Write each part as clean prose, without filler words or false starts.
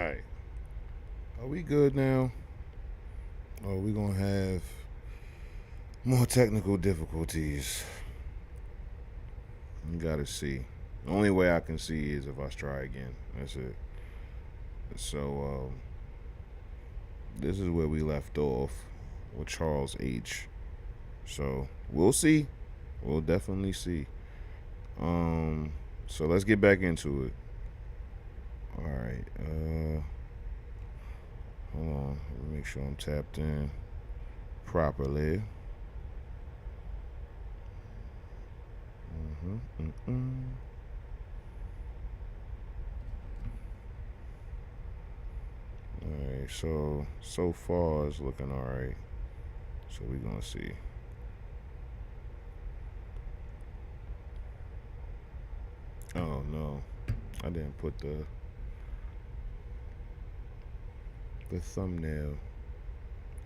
Alright. Are we good now? Or are we gonna have more technical difficulties? You gotta see. The only way I can see is if I try again. That's it. So, this is where we left off with Charles H. So, we'll see. We'll definitely see. So let's get back into it. Alright, hold on. Let me make sure I'm tapped in properly. Alright, so far it's looking alright. So we're gonna see. Oh no, I didn't put the thumbnail.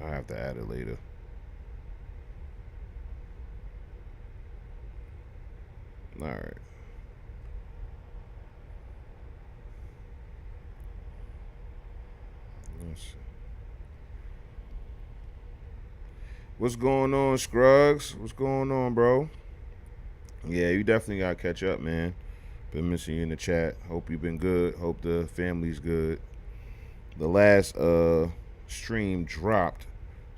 I have to add it later. All right. Let's see. What's going on, Scruggs? What's going on, bro? Yeah, you definitely gotta catch up, man. Been missing you in the chat. Hope you've been good. Hope the family's good. The last stream dropped,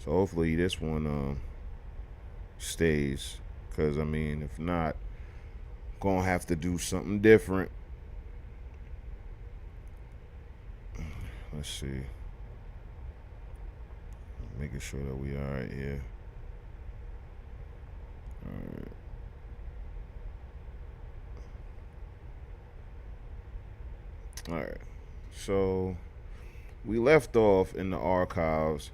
so hopefully this one stays. Cause I mean, if not, gonna have to do something different. Let's see. Making sure that we all right here. All right. All right. So we left off in the archives.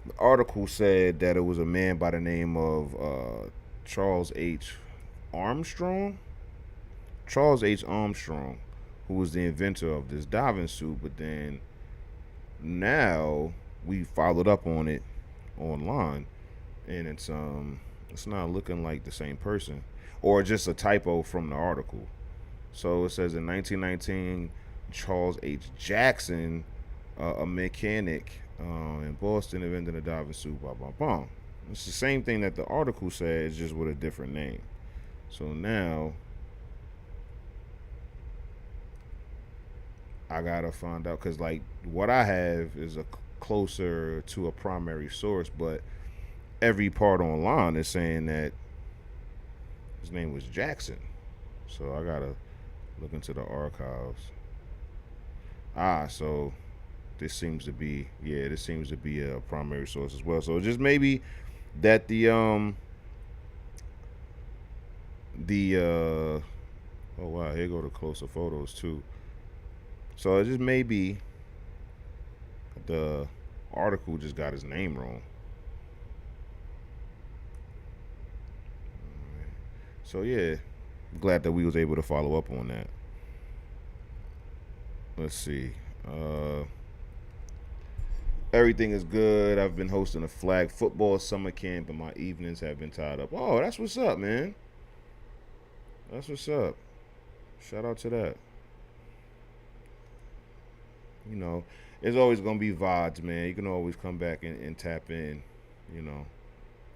The article said that it was a man by the name of Charles H. Armstrong. Charles H. Armstrong, who was the inventor of this diving suit, but then now we followed up on it online, and it's not looking like the same person, or just a typo from the article. So it says in 1919, Charles H. Jackson, a mechanic in Boston, invented a diving suit. Blah blah blah. It's the same thing that the article says, just with a different name. So now I gotta find out because like what I have is a closer to a primary source, but every part online is saying that his name was Jackson. So I gotta look into the archives. So this seems to be a primary source as well. So just maybe that the oh wow, here go the closer photos too. So it just maybe the article just got his name wrong. So yeah, glad that we was able to follow up on that. Let's see. Uh, Everything is good. I've been hosting a flag football summer camp, and my evenings have been tied up. Oh, that's what's up, man. That's what's up. Shout out to that. You know, it's always gonna be VODs, man. You can always come back and tap in. You know,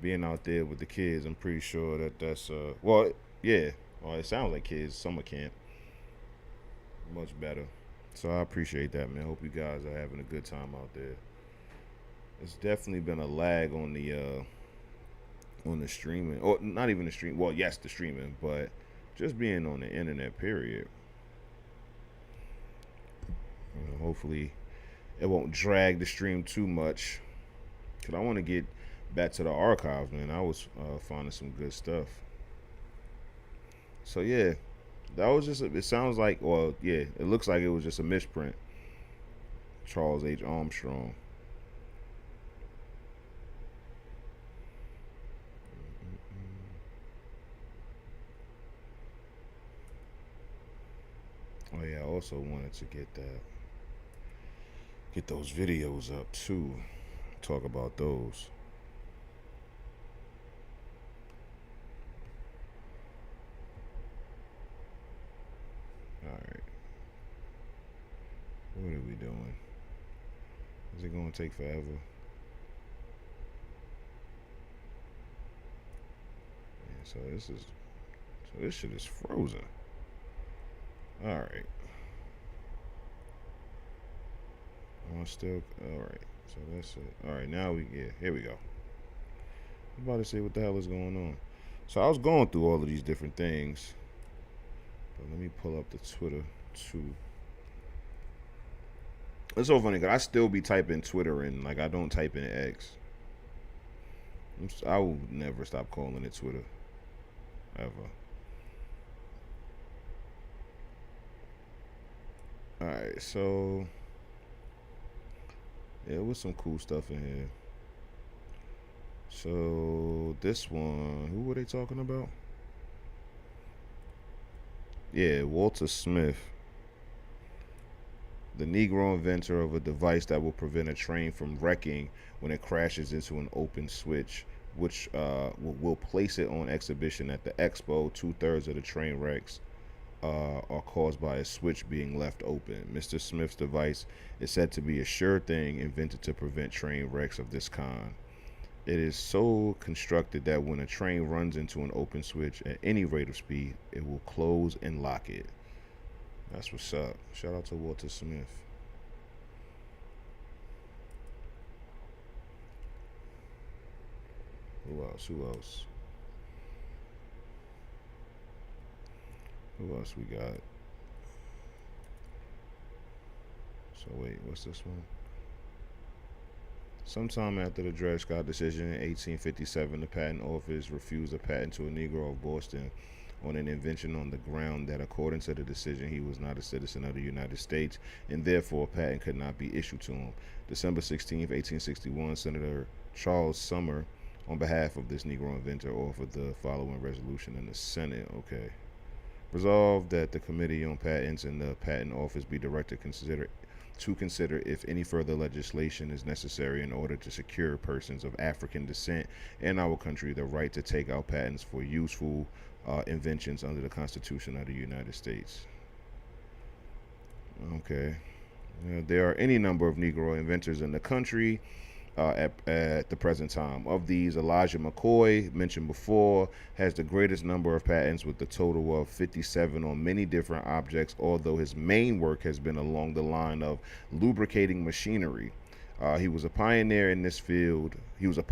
being out there with the kids, I'm pretty sure that's yeah. Well, it sounds like kids summer camp, much better. So I appreciate that, man. Hope you guys are having a good time out there. It's definitely been a lag on the streaming, or not even the stream. Well, yes, the streaming, but just being on the internet. Period. Hopefully, it won't drag the stream too much. Cause I want to get back to the archives, man. I was finding some good stuff. So yeah, that was just. It sounds like, well, yeah, it looks like it was just a misprint. Charles H. Armstrong. Oh yeah, I also wanted to get those videos up too. Talk about those. All right. What are we doing? Is it gonna take forever? Yeah, so this shit is frozen. All right. Still all right. So that's it. All right. Now here we go. I'm about to say what the hell is going on. So I was going through all of these different things, but let me pull up the Twitter too. It's so funny because I still be typing Twitter in, like I don't type in X. I will never stop calling it Twitter ever. All right, so yeah, it was some cool stuff in here. So this one, who were they talking about? Yeah, Walter Smith, the Negro inventor of a device that will prevent a train from wrecking when it crashes into an open switch, which will place it on exhibition at the expo. 2/3 of the train wrecks are caused by a switch being left open. Mr. Smith's device is said to be a sure thing invented to prevent train wrecks of this kind. It is so constructed that when a train runs into an open switch at any rate of speed, it will close and lock it. That's what's up. Shout out to Walter Smith. Who else? Who else? Who else we got? So wait, what's this one? Sometime after the Dred Scott decision in 1857, the Patent Office refused a patent to a Negro of Boston on an invention on the ground that, according to the decision, he was not a citizen of the United States and therefore a patent could not be issued to him. December 16, 1861, Senator Charles Sumner, on behalf of this Negro inventor, offered the following resolution in the Senate. Okay. Resolved that the Committee on Patents and the Patent Office be directed to consider if any further legislation is necessary in order to secure persons of African descent in our country the right to take out patents for useful inventions under the Constitution of the United States. Okay. There are any number of Negro inventors in the country at the present time. Of these, Elijah McCoy, mentioned before, has the greatest number of patents with a total of 57 on many different objects, although his main work has been along the line of lubricating machinery. He was a pioneer in this field. The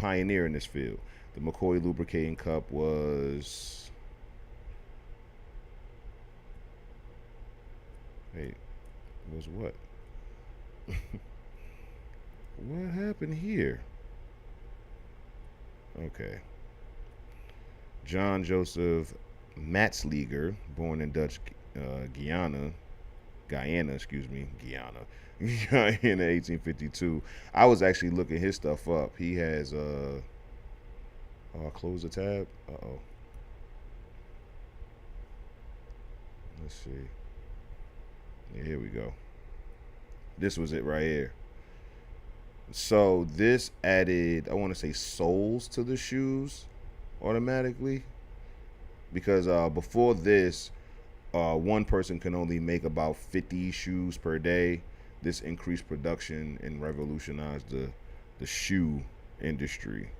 McCoy lubricating cup was. Hey, was what? What happened here? Okay. John Joseph Matzleger, born in Dutch Guyana, excuse me, Guyana, 1852. I was actually looking his stuff up. He has oh, I closed the tab. Oh, let's see. Yeah, here we go. This was it right here. So this added, I want to say, soles to the shoes automatically because before this, one person can only make about 50 shoes per day. This increased production and revolutionized the shoe industry.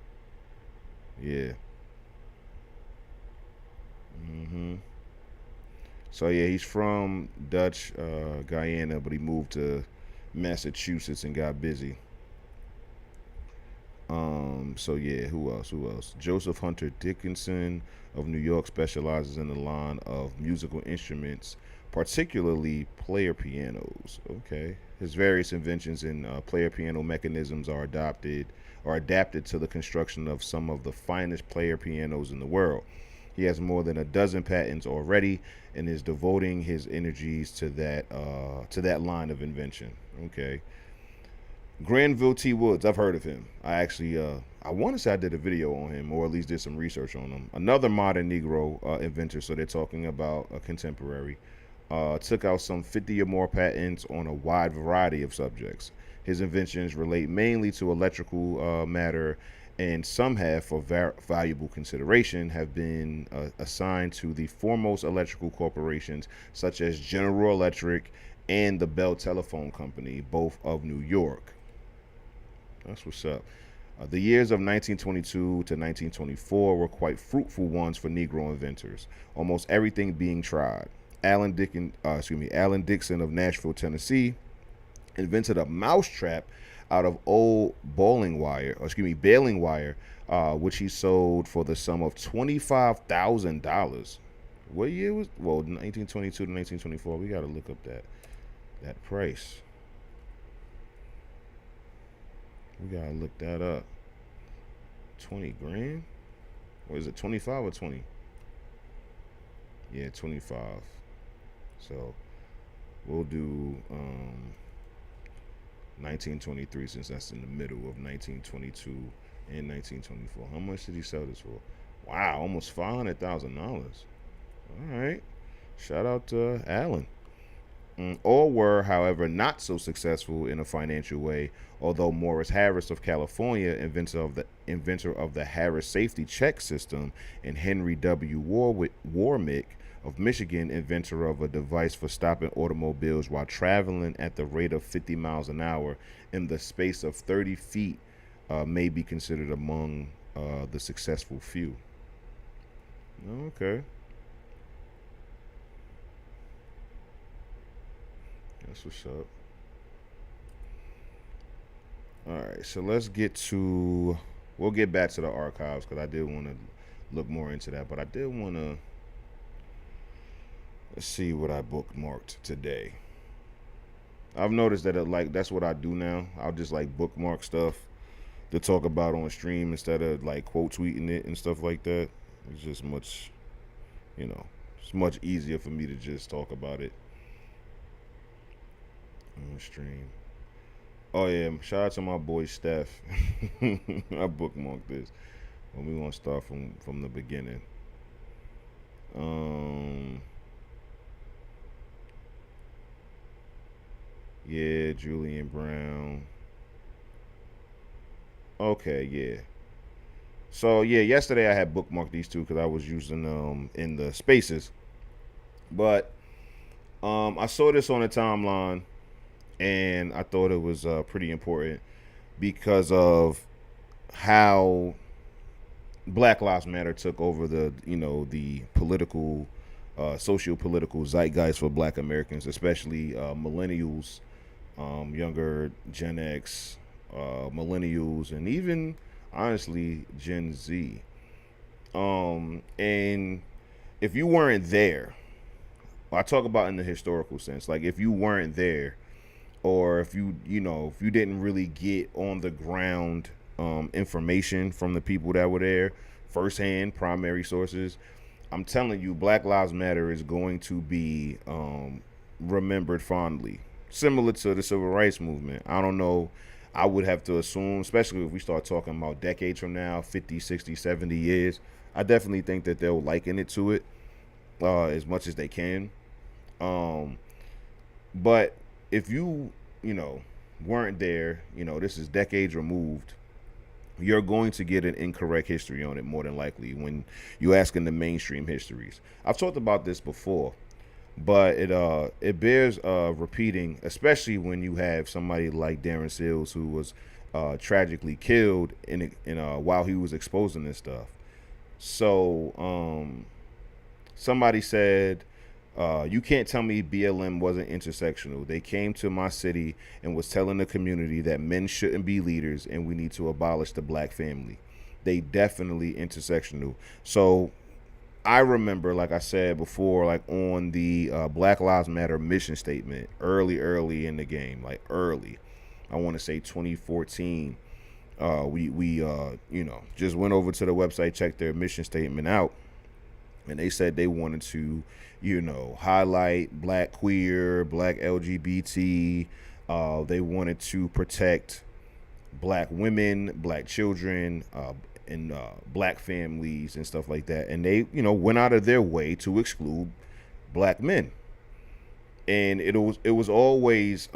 Yeah. hmm So yeah, he's from Dutch Guyana, but he moved to Massachusetts and got busy. So yeah, who else? Who else? Joseph Hunter Dickinson of New York specializes in the line of musical instruments, particularly player pianos. Okay, his various inventions in player piano mechanisms are adapted to the construction of some of the finest player pianos in the world. He has more than a dozen patents already, and is devoting his energies to that line of invention. Okay, Granville T. Woods. I've heard of him. I want to say I did a video on him, or at least did some research on him. Another modern Negro inventor. So they're talking about a contemporary. Took out some 50 or more patents on a wide variety of subjects. His inventions relate mainly to electrical matter, and some have, for valuable consideration, have been assigned to the foremost electrical corporations such as General Electric and the Bell Telephone Company, both of New York. That's what's up. The years of 1922 to 1924 were quite fruitful ones for Negro inventors, almost everything being tried. Alan Dixon of Nashville, Tennessee, invented a mousetrap out of old baling wire, which he sold for the sum of $25,000. What year was? Well, 1922 to 1924. We got to look up that price. We gotta look that up. 20 grand? Or is it 25 or 20? Yeah, 25. So we'll do 1923 since that's in the middle of 1922 and 1924. How much did he sell this for? Wow, almost $500,000. All right. Shout out to Allen. All were, however, not so successful in a financial way, although Morris Harris of California, inventor of the Harris safety check system, and Henry W. Warmick of Michigan, inventor of a device for stopping automobiles while traveling at the rate of 50 miles an hour in the space of 30 feet, may be considered among the successful few. Okay. That's what's up. All right, so we'll get back to the archives because I did want to look more into that, but I did want to, let's see what I bookmarked today. I've noticed that that's what I do now. I'll just like bookmark stuff to talk about on stream instead of like quote tweeting it and stuff like that. It's just much, it's much easier for me to just talk about it on the stream. Oh yeah, shout out to my boy Steph. I bookmarked this. Well, we want to start from the beginning. Yeah, Julian Brown. Okay, yeah. So yeah, yesterday I had bookmarked these two because I was using them in the spaces, but I saw this on the timeline and I thought it was pretty important because of how Black Lives Matter took over the political, socio-political zeitgeist for Black Americans, especially millennials, younger Gen X, millennials, and even honestly Gen Z. And if you weren't there, I talk about in the historical sense, like if you weren't there, or if if you didn't really get on the ground information from the people that were there, firsthand, primary sources, I'm telling you, Black Lives Matter is going to be remembered fondly, similar to the Civil Rights Movement. I don't know. I would have to assume, especially if we start talking about decades from now, 50, 60, 70 years, I definitely think that they'll liken it to it as much as they can. But if weren't there, this is decades removed, you're going to get an incorrect history on it more than likely when you ask in the mainstream histories. I've talked about this before, but it bears repeating, especially when you have somebody like Darren Seals who was tragically killed while he was exposing this stuff. So somebody said, you can't tell me BLM wasn't intersectional. They came to my city and was telling the community that men shouldn't be leaders and we need to abolish the black family. They definitely intersectional. So I remember, like I said before, like on the Black Lives Matter mission statement, early in the game, like early, I want to say 2014. We just went over to the website, checked their mission statement out, and they said they wanted to, highlight black queer, black LGBT. They wanted to protect black women, black children, and black families and stuff like that. And they, went out of their way to exclude black men. And it was always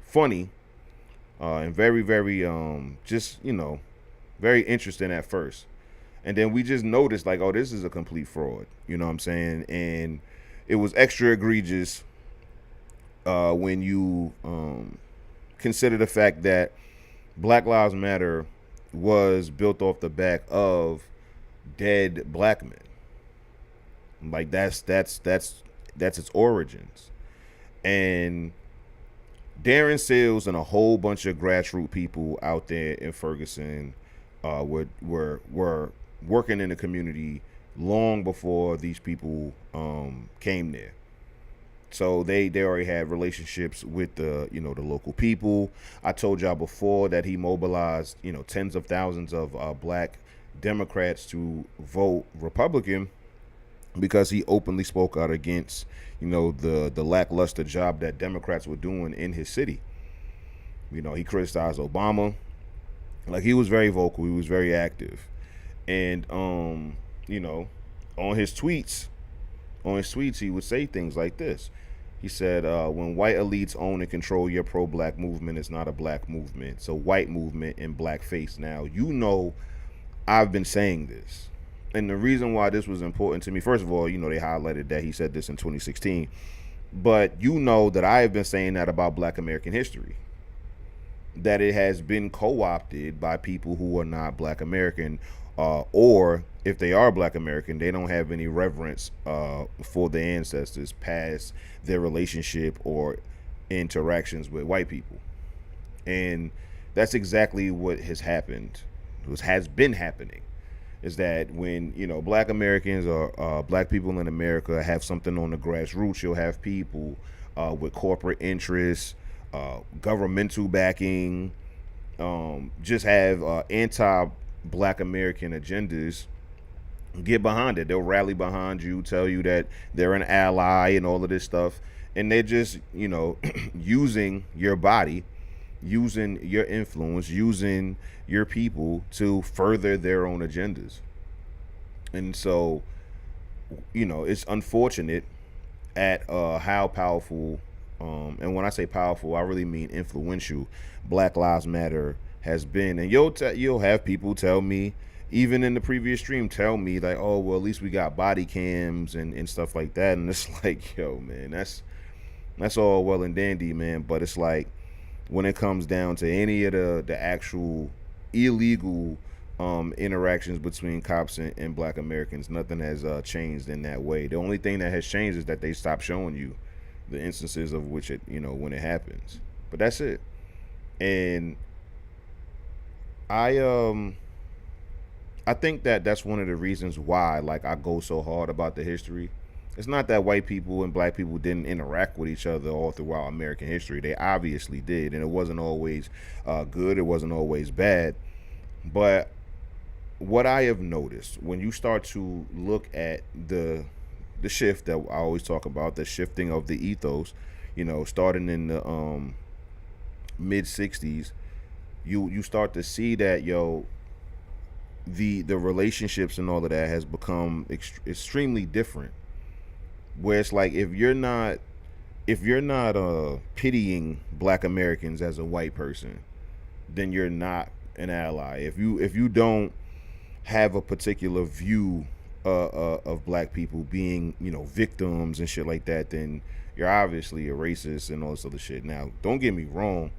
funny and very, very very interesting at first. And then we just noticed, like, oh, this is a complete fraud. You know what I'm saying? And it was extra egregious when you consider the fact that Black Lives Matter was built off the back of dead black men. Like that's its origins. And Darren Sills and a whole bunch of grassroots people out there in Ferguson were working in the community long before these people came there. So they already had relationships with the local people. I told y'all before that he mobilized tens of thousands of black Democrats to vote Republican because he openly spoke out against the lackluster job that Democrats were doing in his city. He criticized Obama. Like, he was very vocal, he was very active. And on his tweets he would say things like this. He said, when white elites own and control your pro-black movement, it's not a black movement, it's a white movement in blackface. Now, I've been saying this. And the reason why this was important to me, first of all, they highlighted that he said this in 2016. But that I have been saying that about Black American history. That it has been co-opted by people who are not Black American, or if they are Black American, they don't have any reverence for their ancestors past their relationship or interactions with white people. And that's exactly what has happened, has been happening. Is that when Black Americans or Black people in America have something on the grassroots, you'll have people with corporate interests, governmental backing, just have anti-Black American agendas get behind it. They'll rally behind you, tell you that they're an ally and all of this stuff, and they're just using your body, using your influence, using your people to further their own agendas. And so it's unfortunate at how powerful, and when I say powerful, I really mean influential, Black Lives Matter has been. And you'll have people tell me, even in the previous stream, tell me like, oh well, at least we got body cams and stuff like that. And it's like, yo man, that's all well and dandy, man, but it's like, when it comes down to any of the actual illegal interactions between cops and Black Americans, nothing has changed in that way. The only thing that has changed is that they stopped showing you the instances of which it when it happens. But that's it. And I think that that's one of the reasons why like I go so hard about the history. It's not that white people and Black people didn't interact with each other all throughout American history. They obviously did, and it wasn't always good. It wasn't always bad. But what I have noticed when you start to look at the shift that I always talk about, the shifting of the ethos, starting in the mid '60s, you start to see that the relationships and all of that has become extremely different. Where it's like, if you're not pitying Black Americans as a white person, then you're not an ally. If you don't have a particular view of Black people being victims and shit like that, then you're obviously a racist and all this other shit. Now, don't get me wrong.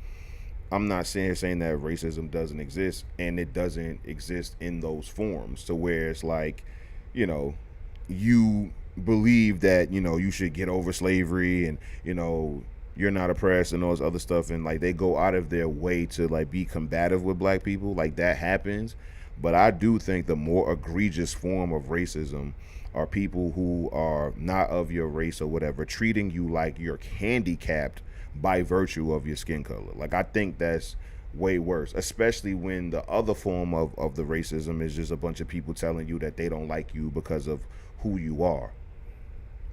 I'm not saying that racism doesn't exist, and it doesn't exist in those forms to where it's like, you believe that you should get over slavery and you're not oppressed and all this other stuff, and like they go out of their way to like be combative with Black people. Like, that happens. But I do think the more egregious form of racism are people who are not of your race or whatever, treating you like you're handicapped by virtue of your skin color. Like, I think that's way worse, especially when the other form of the racism is just a bunch of people telling you that they don't like you because of who you are,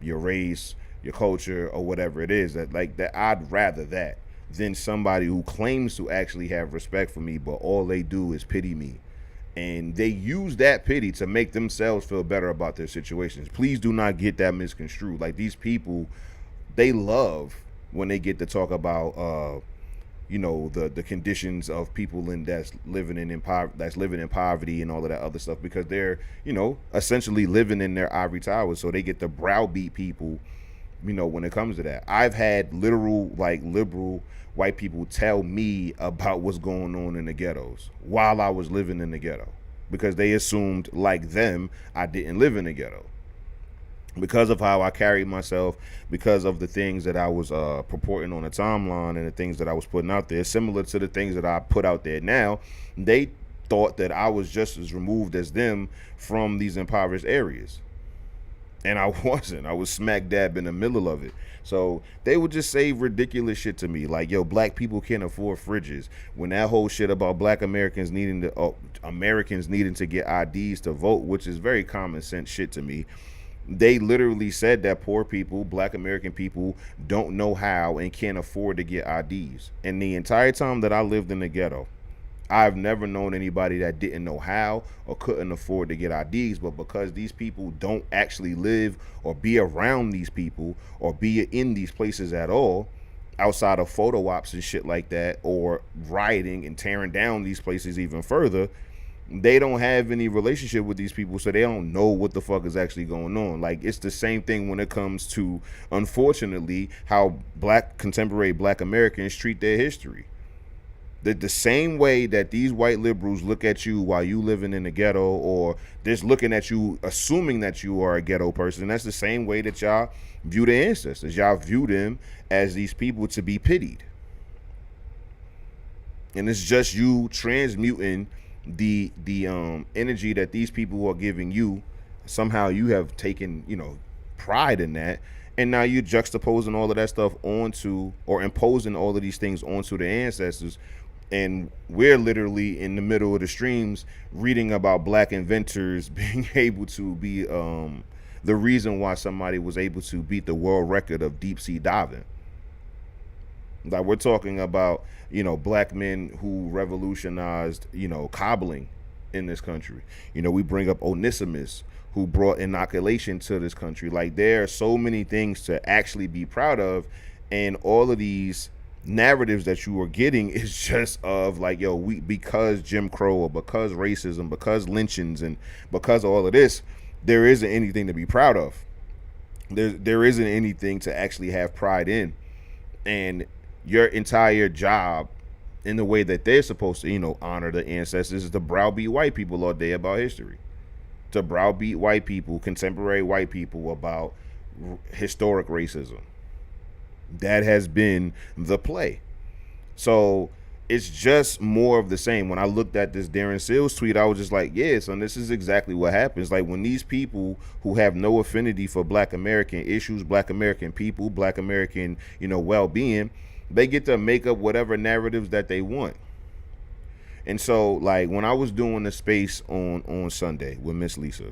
your race, your culture, or whatever it is. That I'd rather that than somebody who claims to actually have respect for me, but all they do is pity me. And they use that pity to make themselves feel better about their situations. Please do not get that misconstrued. Like, these people, they love when they get to talk about the conditions of people that's living in poverty and all of that other stuff, because they're essentially living in their ivory towers. So they get to browbeat people when it comes to that. I've had literal, like, liberal white people tell me about what's going on in the ghettos while I was living in the ghetto, because they assumed, like them, I didn't live in the ghetto because of how I carried myself, because of the things that I was purporting on the timeline and the things that I was putting out there, similar to the things that I put out there now. They thought that I was just as removed as them from these impoverished areas. And I wasn't. I was smack dab in the middle of it. So they would just say ridiculous shit to me, like, yo, black people can't afford fridges. When that whole shit about black Americans needing to get IDs to vote, which is very common sense shit to me. They literally said that poor people, black American people, don't know how and can't afford to get IDs. And the entire time that I lived in the ghetto, I've never known anybody that didn't know how or couldn't afford to get IDs. But because these people don't actually live or be around these people or be in these places at all, outside of photo ops and shit like that, or rioting and tearing down these places even further, they don't have any relationship with these people, so they don't know what the fuck is actually going on. Like, it's the same thing when it comes to, unfortunately, how contemporary black Americans treat their history. The same way that these white liberals look at you while you living in the ghetto, or just looking at you assuming that you are a ghetto person, that's the same way that y'all view the ancestors. Y'all view them as these people to be pitied. And it's just you transmuting the energy that these people are giving you. Somehow you have taken, pride in that, and now you're juxtaposing all of that stuff onto, or imposing all of these things onto the ancestors. And we're literally in the middle of the streams reading about black inventors being able to be the reason why somebody was able to beat the world record of deep sea diving. Like, we're talking about, black men who revolutionized, cobbling in this country. We bring up Onesimus, who brought inoculation to this country. Like, there are so many things to actually be proud of, and all of these narratives that you are getting is just of like, yo, because Jim Crow, or because racism, because lynchings, and because of all of this, there isn't anything to be proud of. There isn't anything to actually have pride in. And your entire job, in the way that they're supposed to, honor the ancestors, is to browbeat white people all day about history. To browbeat white people, contemporary white people, about historic racism. That has been the play. So it's just more of the same. When I looked at this Darren Seals tweet, I was just like, yeah, so this is exactly what happens. Like, when these people who have no affinity for black American issues, black American people, black American, well-being, they get to make up whatever narratives that they want. And so, like, when I was doing the space on Sunday with Miss Lisa,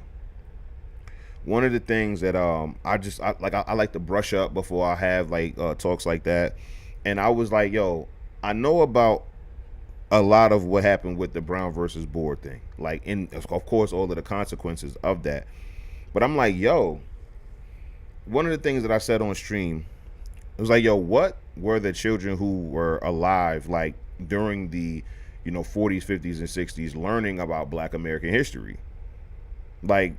one of the things that I like to brush up before I have talks like that, and I was like, yo, I know about a lot of what happened with the Brown versus Board thing, like, in, of course, all of the consequences of that. But I'm like, yo, one of the things that I said on stream, it was like, yo, what were the children who were alive, like, during the 40s, 50s, and 60s, learning about black American history? Like,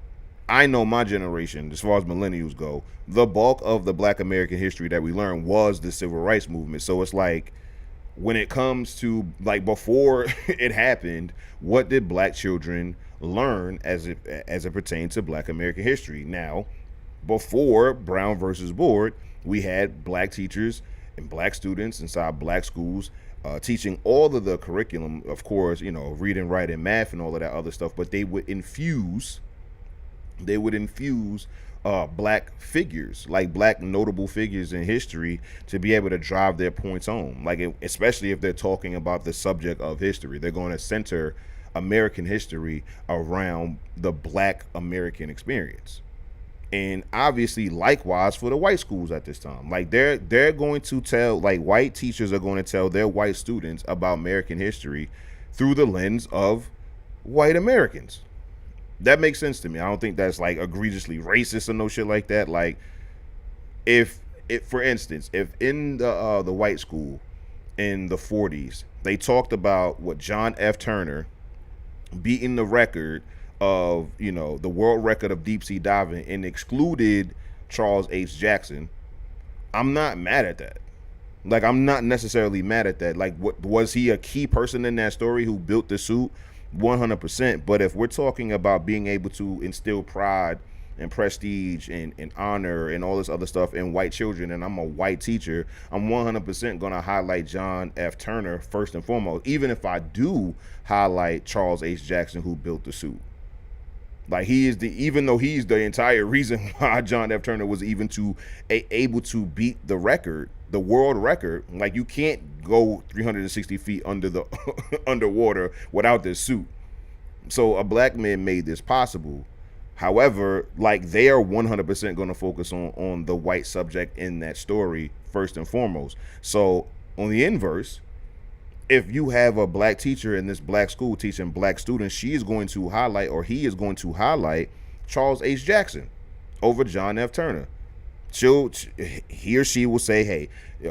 I know my generation, as far as millennials go, the bulk of the black American history that we learned was the civil rights movement. So it's like, when it comes to, like, before it happened, what did black children learn as it pertains to black American history? Now, before Brown versus Board, we had black teachers and black students inside black schools teaching all of the curriculum, of course, reading, writing, math, and all of that other stuff, but they would infuse black figures, like black notable figures in history, to be able to drive their points home. Like, especially if they're talking about the subject of history, they're going to center American history around the black American experience. And obviously, likewise for the white schools at this time, like, they're going to tell, like, white teachers are going to tell their white students about American history through the lens of white Americans. That makes sense to me. I don't think that's, like, egregiously racist or no shit like that. Like, if for instance, if in the white school in the 40s, they talked about what John F. Turner beating the record of, the world record of deep sea diving, and excluded Charles H. Jackson, I'm not mad at that. Like, I'm not necessarily mad at that. Like, what was he a key person in that story who built the suit? 100%. But if we're talking about being able to instill pride and prestige and honor and all this other stuff in white children, and I'm a white teacher, I'm 100% going to highlight John F. Turner first and foremost, even if I do highlight Charles H. Jackson, who built the suit. Like, he is the, even though he's the entire reason why John F. Turner was even able to beat the record, the world record. Like, you can't go 360 feet under the underwater without this suit. So a black man made this possible. However, like, they are 100% going to focus on the white subject in that story first and foremost. So on the inverse, if you have a black teacher in this black school teaching black students, she is going to highlight, or he is going to highlight, Charles H. Jackson over John F. Turner. He or she will say, hey,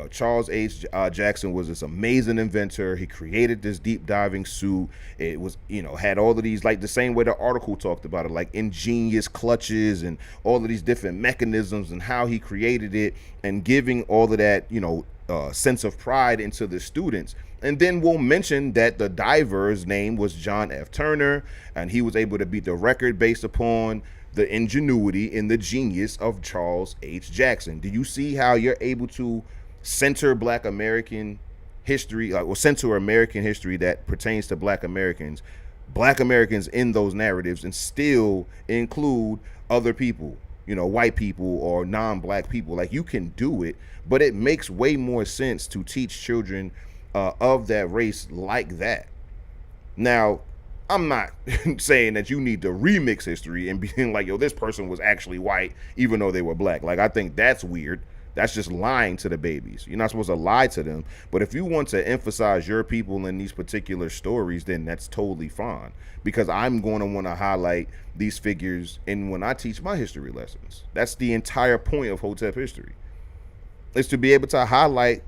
Charles H. Jackson was this amazing inventor. He created this deep diving suit. It was, had all of these, like the same way the article talked about it, like ingenious clutches and all of these different mechanisms and how he created it, and giving all of that, sense of pride into the students. And then we'll mention that the diver's name was John F. Turner, and he was able to beat the record based upon the ingenuity and the genius of Charles H. Jackson. Do you see how you're able to center Black American history, or center American history that pertains to Black Americans in those narratives, and still include other people, white people or non-black people? Like, you can do it, but it makes way more sense to teach children of that race like that. Now, I'm not saying that you need to remix history and being like, yo, this person was actually white even though they were black. Like, I think that's weird. That's just lying to the babies. You're not supposed to lie to them. But if you want to emphasize your people in these particular stories, then that's totally fine. Because I'm going to want to highlight these figures in when I teach my history lessons. That's the entire point of Hotep history. Is to be able to highlight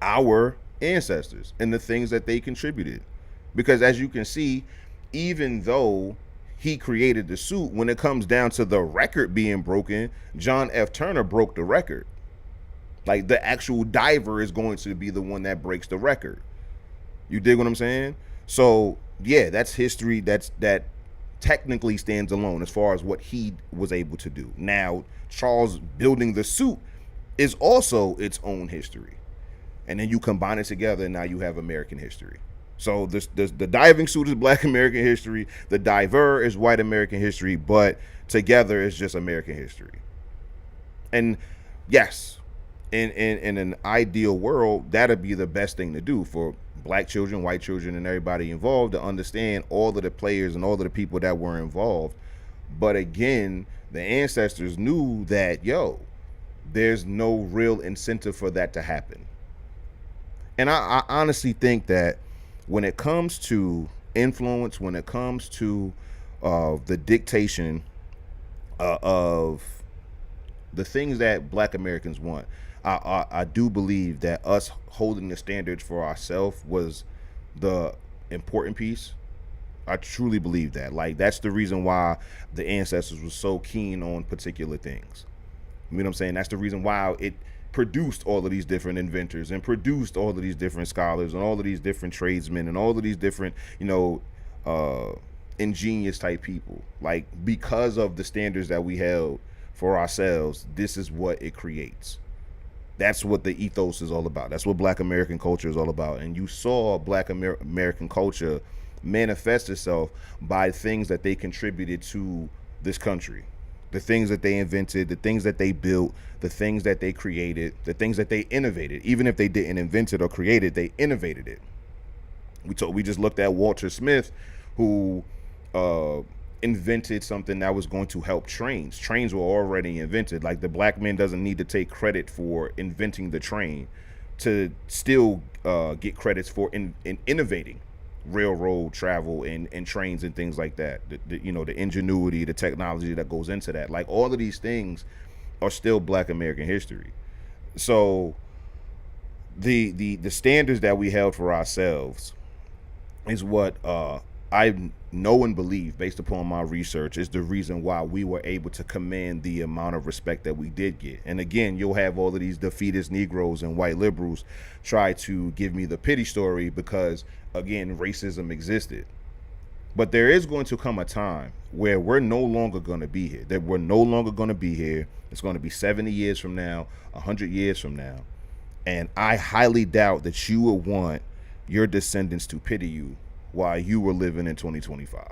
our ancestors and the things that they contributed. Because as you can see, even though he created the suit, when it comes down to the record being broken, John F. Turner broke the record. Like, the actual diver is going to be the one that breaks the record. You dig what I'm saying? So yeah, that's history. That technically stands alone as far as what he was able to do. Now, Charles building the suit is also its own history. And then you combine it together, and now you have American history. So the diving suit is Black American history. The diver is white American history, but together it's just American history. And yes, in an ideal world, that'd be the best thing to do for black children, white children, and everybody involved, to understand all of the players and all of the people that were involved. But again, the ancestors knew that, there's no real incentive for that to happen. And I honestly think that when it comes to influence, when it comes to the dictation of the things that Black Americans want, I do believe that us holding the standards for ourselves was the important piece. I truly believe that. Like, that's the reason why the ancestors were so keen on particular things. You know what I'm saying? That's the reason why it produced all of these different inventors, and produced all of these different scholars, and all of these different tradesmen, and all of these different, ingenious type people. Like, because of the standards that we held for ourselves, this is what it creates. That's what the ethos is all about. That's what Black American culture is all about. And you saw Black American culture manifest itself by things that they contributed to this country. The things that they invented, the things that they built, the things that they created, the things that they innovated. Even if they didn't invent it or create it, they innovated it. We just looked at Walter Smith, who invented something that was going to help trains. Trains were already invented. Like, the black man doesn't need to take credit for inventing the train to still get credits for innovating railroad travel and trains and things like that. The ingenuity, the technology that goes into that. Like, all of these things are still Black American history. So the standards that we held for ourselves is what I know and believe, based upon my research, is the reason why we were able to command the amount of respect that we did get. And again, you'll have all of these defeatist Negroes and white liberals try to give me the pity story because, again, racism existed. But there is going to come a time where we're no longer going to be here. That we're no longer going to be here. It's going to be 70 years from now, 100 years from now. And I highly doubt that you would want your descendants to pity you while you were living in 2025.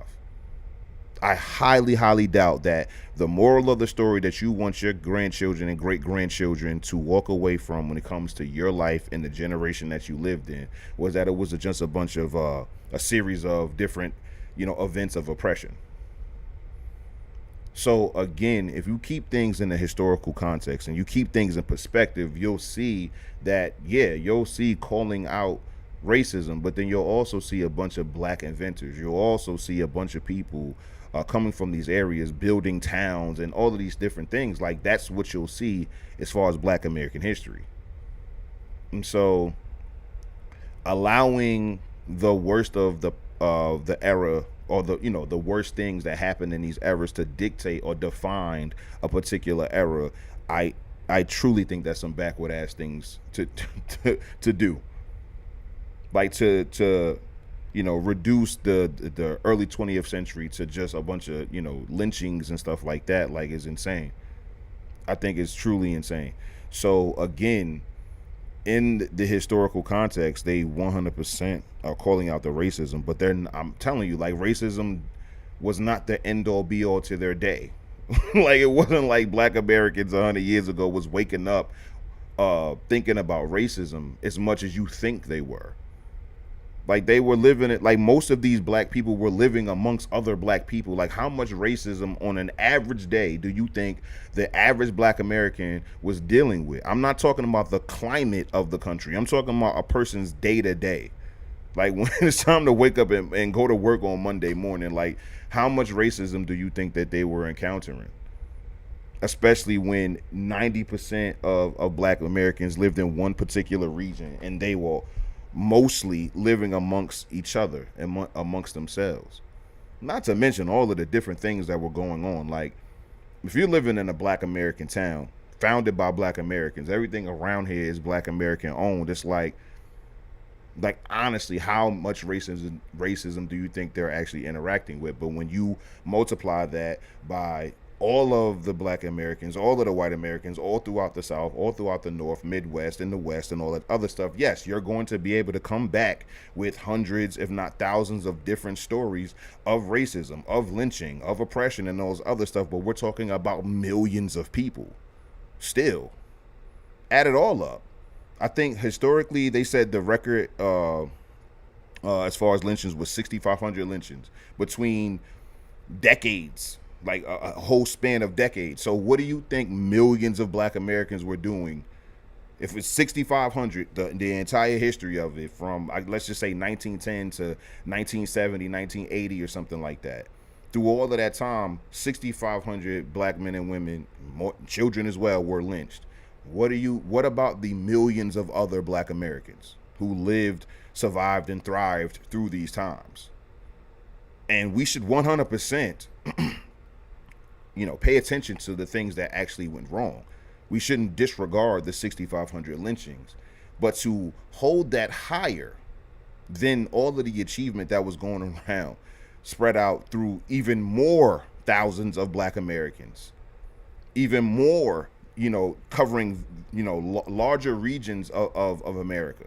I highly, highly doubt that the moral of the story that you want your grandchildren and great grandchildren to walk away from when it comes to your life and the generation that you lived in was that it was just a bunch of a series of different, events of oppression. So again, if you keep things in the historical context and you keep things in perspective, you'll see that, you'll see calling out racism, but then you'll also see a bunch of black inventors. You'll also see a bunch of people coming from these areas, building towns and all of these different things. Like, that's what you'll see as far as Black American history. And so allowing the worst of the era, or the worst things that happened in these eras, to dictate or define a particular era, I truly think that's some backward ass things to do. Like, to reduce the early 20th century to just a bunch of lynchings and stuff like that, like, is insane. I think it's truly insane. So again, in the historical context, they 100% are calling out the racism, but I'm telling you, like, racism was not the end all be all to their day. Like, it wasn't like Black Americans 100 years ago was waking up thinking about racism as much as you think they were. Like, they were living it, like, most of these black people were living amongst other black people. Like, how much racism on an average day do you think the average Black American was dealing with? I'm not talking about the climate of the country. I'm talking about a person's day to day. Like, when it's time to wake up and go to work on Monday morning, like, how much racism do you think that they were encountering? Especially when 90% of Black Americans lived in one particular region, and they were mostly living amongst each other and amongst themselves. Not to mention all of the different things that were going on. Like, if you're living in a Black American town founded by Black Americans, everything around here is Black American owned. It's like honestly, how much racism do you think they're actually interacting with? But when you multiply that by all of the Black Americans, all of the white Americans, all throughout the South, all throughout the North, Midwest, and the West, and all that other stuff, yes, you're going to be able to come back with hundreds, if not thousands, of different stories of racism, of lynching, of oppression, and all this other stuff. But we're talking about millions of people. Still, add it all up. I think historically they said the record as far as lynchings was 6,500 lynchings between decades. Like a whole span of decades. So what do you think millions of Black Americans were doing? If it's 6,500, the entire history of it, from let's just say 1910 to 1970, 1980 or something like that. Through all of that time, 6,500 Black men and women, children as well, were lynched. What about the millions of other Black Americans who lived, survived, and thrived through these times? And we should 100% pay attention to the things that actually went wrong. We shouldn't disregard the 6,500 lynchings, but to hold that higher than all of the achievement that was going around, spread out through even more thousands of Black Americans, even more, covering, larger regions of America.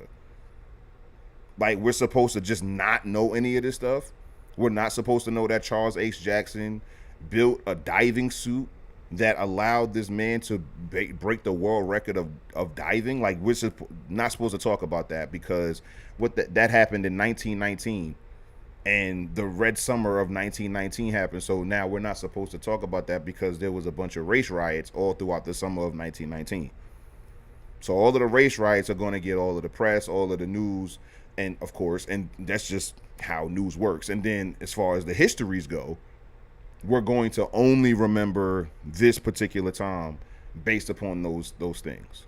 Like, we're supposed to just not know any of this stuff. We're not supposed to know that Charles H. Jackson built a diving suit that allowed this man to break the world record of diving. Like, we're not supposed to talk about that because that happened in 1919, and the Red Summer of 1919 happened. So now we're not supposed to talk about that because there was a bunch of race riots all throughout the summer of 1919. So all of the race riots are going to get all of the press, all of the news, and of course, and that's just how news works. And then as far as the histories go, we're going to only remember this particular time based upon those things.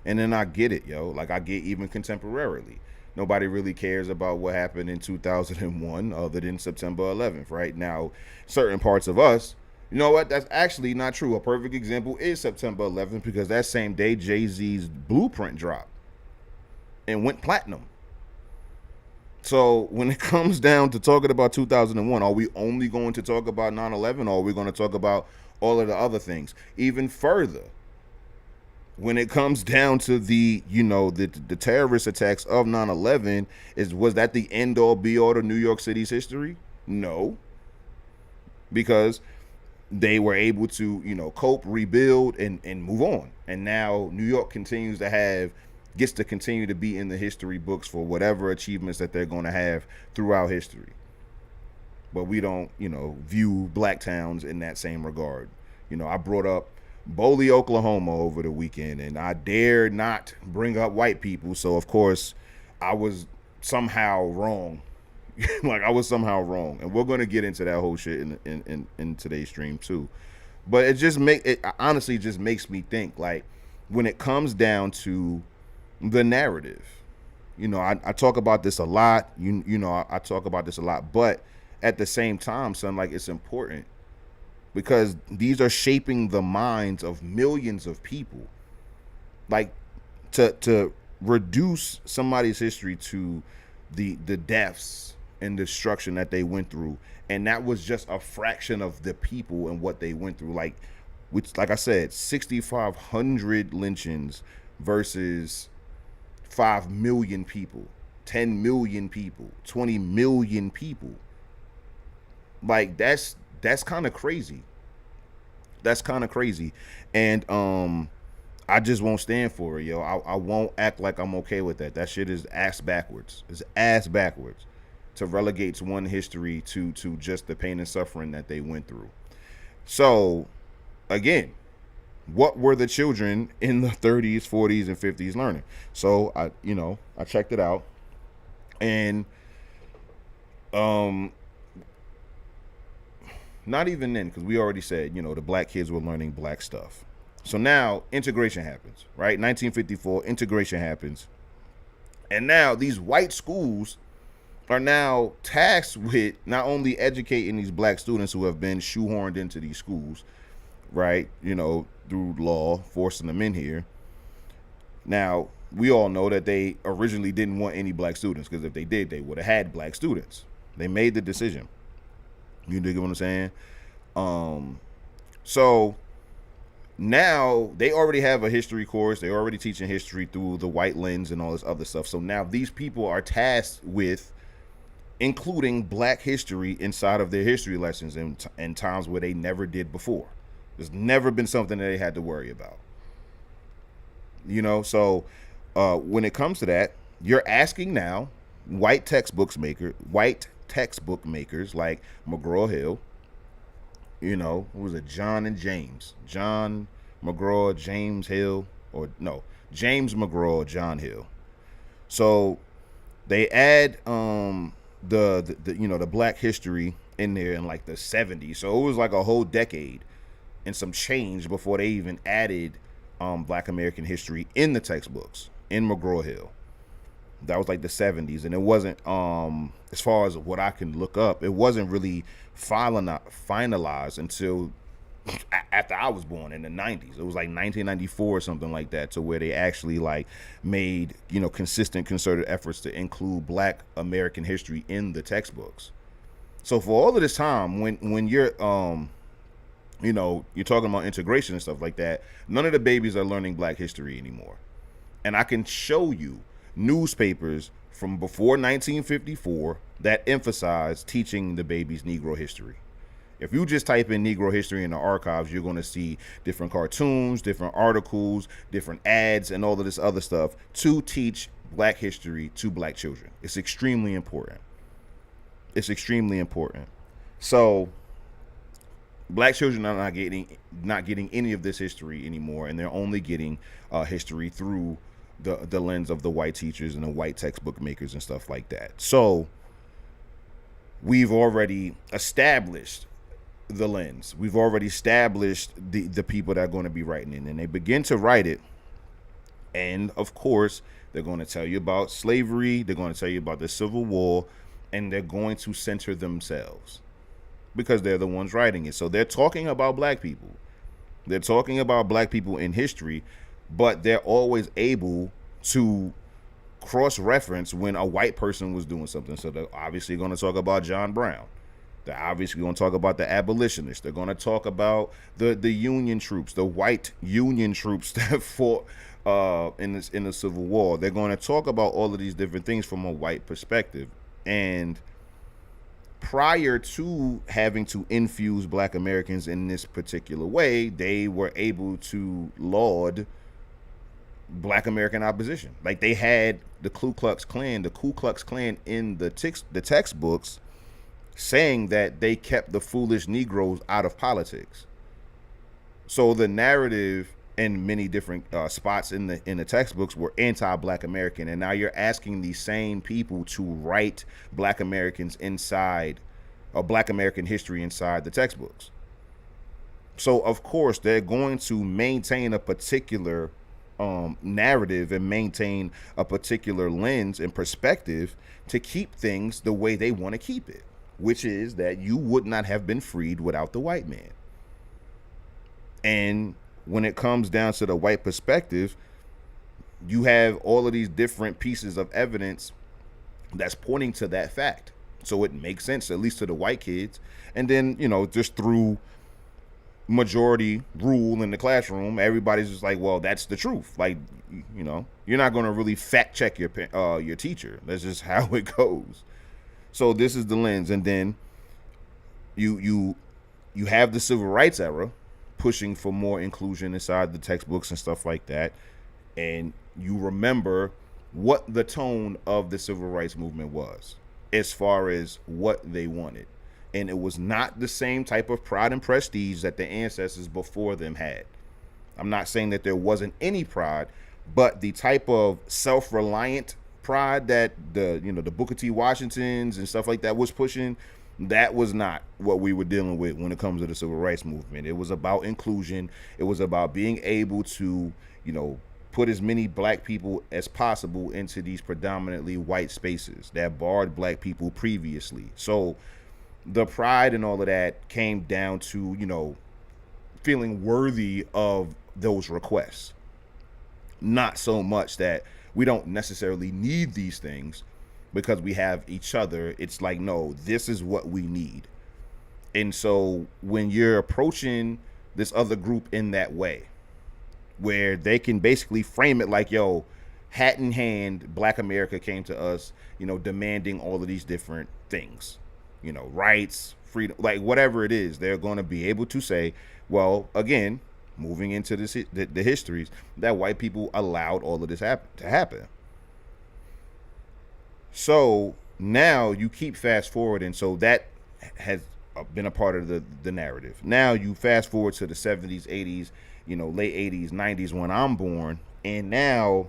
And then I get it, yo. Like, I get even contemporarily. Nobody really cares about what happened in 2001 other than September 11th, right? Now, certain parts of us, you know what? That's actually not true. A perfect example is September 11th because that same day Jay-Z's Blueprint dropped and went platinum. So when it comes down to talking about 2001, are we only going to talk about 9/11, or are we going to talk about all of the other things? Even further, when it comes down to the terrorist attacks of 9/11, was that the end all be all to New York City's history? No, because they were able to cope, rebuild, and move on. And now New York gets to continue to be in the history books for whatever achievements that they're going to have throughout history. But we don't view black towns in that same regard. I brought up Boley, Oklahoma over the weekend, and I dared not bring up white people. So of course I was somehow wrong. Like, I was somehow wrong, and we're gonna get into that whole shit in today's stream too. But it honestly just makes me think, like, when it comes down to the narrative, I talk about this a lot. I talk about this a lot, but at the same time, son, like, it's important because these are shaping the minds of millions of people. Like, to reduce somebody's history to the deaths and destruction that they went through, and that was just a fraction of the people and what they went through. Like I said, 6,500 lynchings versus 5 million people, 10 million people, 20 million people. Like, that's kind of crazy. That's kind of crazy. And I just won't stand for it, yo. I won't act like I'm okay with that. That shit is ass backwards. It's ass backwards to relegate one history to just the pain and suffering that they went through. So, again, what were the children in the 30s, 40s, and 50s learning? So I checked it out, and not even then, because we already said the black kids were learning black stuff. So now integration happens, right? 1954, integration happens, and now these white schools are now tasked with not only educating these black students who have been shoehorned into these schools, right? Through law, forcing them in here. Now, we all know that they originally didn't want any black students, because if they did, they would have had black students. They made the decision. You dig what I'm saying? So now they already have a history course. They're already teaching history through the white lens and all this other stuff. So now these people are tasked with including black history inside of their history lessons in times where they never did before. There's never been something that they had to worry about. So when it comes to that, you're asking now white textbook makers like McGraw-Hill, what was it, John McGraw, James Hill, or no, James McGraw, John Hill. So they add the black history in there in like the 70s. So it was like a whole decade and some change before they even added black American history in the textbooks in McGraw-Hill. That was like the 70s, and it wasn't, as far as what I can look up, it wasn't really finalized until after I was born in the 90s. It was like 1994 or something like that, to where they actually like made consistent concerted efforts to include black American history in the textbooks. So for all of this time, when you're you're talking about integration and stuff like that, none of the babies are learning black history anymore. And I can show you newspapers from before 1954 that emphasize teaching the babies Negro history. If you just type in Negro history in the archives, you're going to see different cartoons, different articles, different ads, and all of this other stuff to teach black history to black children. It's extremely important. It's extremely important. So black children are not getting any of this history anymore, and they're only getting history through the lens of the white teachers and the white textbook makers and stuff like that. So we've already established the lens. We've already established the people that are going to be writing it, and they begin to write it And of course, they're going to tell you about slavery, they're going to tell you about the Civil War, and they're going to center themselves because they're the ones writing it. So they're talking about black people. They're talking about black people in history, but they're always able to cross reference when a white person was doing something. So they're obviously going to talk about John Brown. They're obviously going to talk about the abolitionists. They're going to talk about the Union troops, the white Union troops that fought in the Civil War. They're going to talk about all of these different things from a white perspective. And prior to having to infuse black Americans in this particular way, they were able to laud black American opposition. Like they had the Ku Klux Klan in the textbooks saying that they kept the foolish Negroes out of politics. So the narrative in many different spots in the textbooks were anti-black American, and now you're asking these same people to write black Americans inside, or black American history inside the textbooks. So of course they're going to maintain a particular narrative and maintain a particular lens and perspective to keep things the way they want to keep it, which is that you would not have been freed without the white man. And when it comes down to the white perspective, you have all of these different pieces of evidence that's pointing to that fact. So it makes sense, at least to the white kids. And then, just through majority rule in the classroom, everybody's just like, well, that's the truth. Like, you're not going to really fact check your teacher. That's just how it goes. So this is the lens. And then you have the civil rights era pushing for more inclusion inside the textbooks and stuff like that. And you remember what the tone of the civil rights movement was as far as what they wanted. And it was not the same type of pride and prestige that the ancestors before them had. I'm not saying that there wasn't any pride, but the type of self-reliant pride that the Booker T. Washingtons and stuff like that was pushing, that was not what we were dealing with when it comes to the civil rights movement. It was about inclusion. It was about being able to, put as many black people as possible into these predominantly white spaces that barred black people previously. So the pride and all of that came down to, feeling worthy of those requests. Not so much that we don't necessarily need these things because we have each other. It's like, no, this is what we need. And so when you're approaching this other group in that way, where they can basically frame it like, yo, hat in hand, black America came to us, demanding all of these different things, rights, freedom, like whatever it is, they're going to be able to say, well, again, moving into the histories, that white people allowed all of this to happen. So now you keep fast forward, and so that has been a part of the narrative. Now you fast forward to the 70s, 80s, late 80s, 90s when I'm born, and now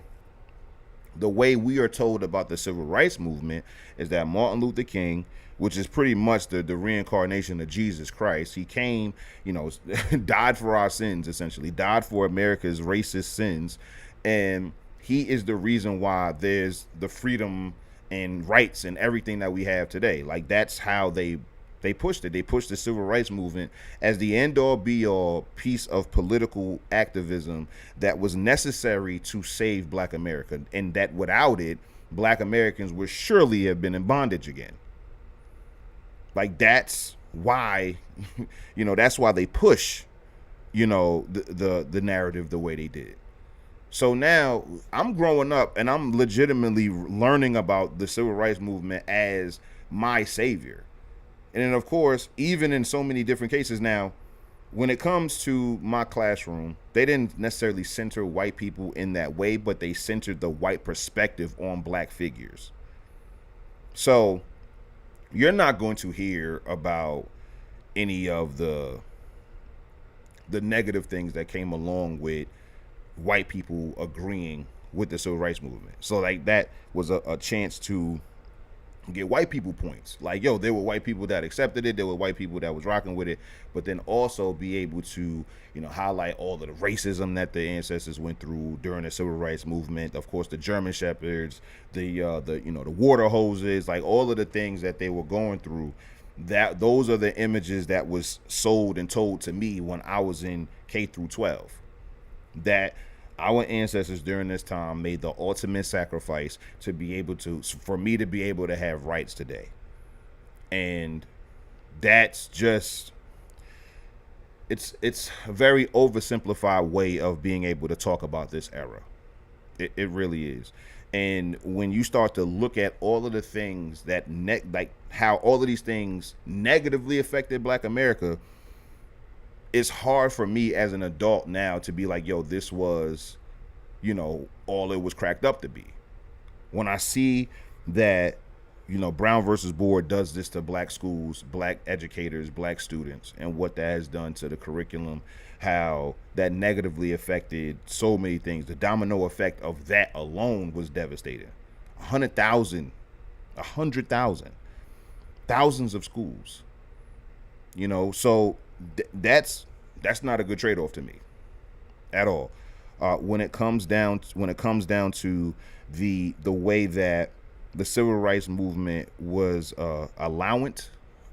the way we are told about the civil rights movement is that Martin Luther King, which is pretty much the reincarnation of Jesus Christ, he came, died for our sins, essentially, died for America's racist sins, and he is the reason why there's the freedom and rights and everything that we have today. Like, that's how they pushed it. They pushed the civil rights movement as the end-all be-all piece of political activism that was necessary to save black America, and that without it, black Americans would surely have been in bondage again. Like, that's why, that's why they push, the narrative the way they did. So now I'm growing up and I'm legitimately learning about the civil rights movement as my savior. And then, of course, even in so many different cases now, when it comes to my classroom, they didn't necessarily center white people in that way, but they centered the white perspective on black figures. So you're not going to hear about any of the negative things that came along with white people agreeing with the civil rights movement. So like that was a chance to get white people points. Like, yo, there were white people that accepted it, there were white people that was rocking with it, but then also be able to, highlight all of the racism that the ancestors went through during the civil rights movement. Of course, the German shepherds, the water hoses, like all of the things that they were going through. That those are the images that was sold and told to me when I was in K through 12. That our ancestors during this time made the ultimate sacrifice to be able to, for me to be able to have rights today. And that's just, it's a very oversimplified way of being able to talk about this era. It really is. And when you start to look at all of the things that like how all of these things negatively affected Black America, it's hard for me as an adult now to be like, yo, this was, all it was cracked up to be. When I see that, Brown versus Board does this to Black schools, Black educators, Black students, and what that has done to the curriculum, how that negatively affected so many things. The domino effect of that alone was devastating. 100,000, thousands of schools. So that's not a good trade-off to me at all. When it comes down to the way that the civil rights movement was allowant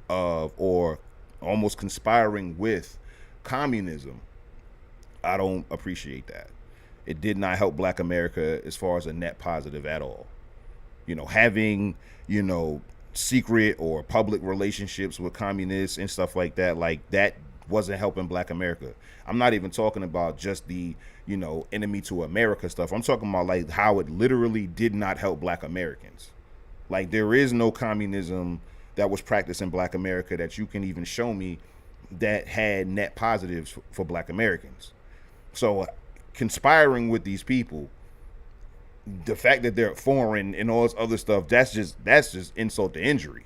of, or almost conspiring with, communism, I don't appreciate that. It did not help Black America as far as a net positive at all. Having secret or public relationships with communists and stuff like that wasn't helping Black America. I'm not even talking about just the enemy to America stuff. I'm talking about like how it literally did not help Black Americans. Like, there is no communism that was practiced in Black America that you can even show me that had net positives for Black Americans. So conspiring with these people, the fact that they're foreign and all this other stuff, that's just insult to injury.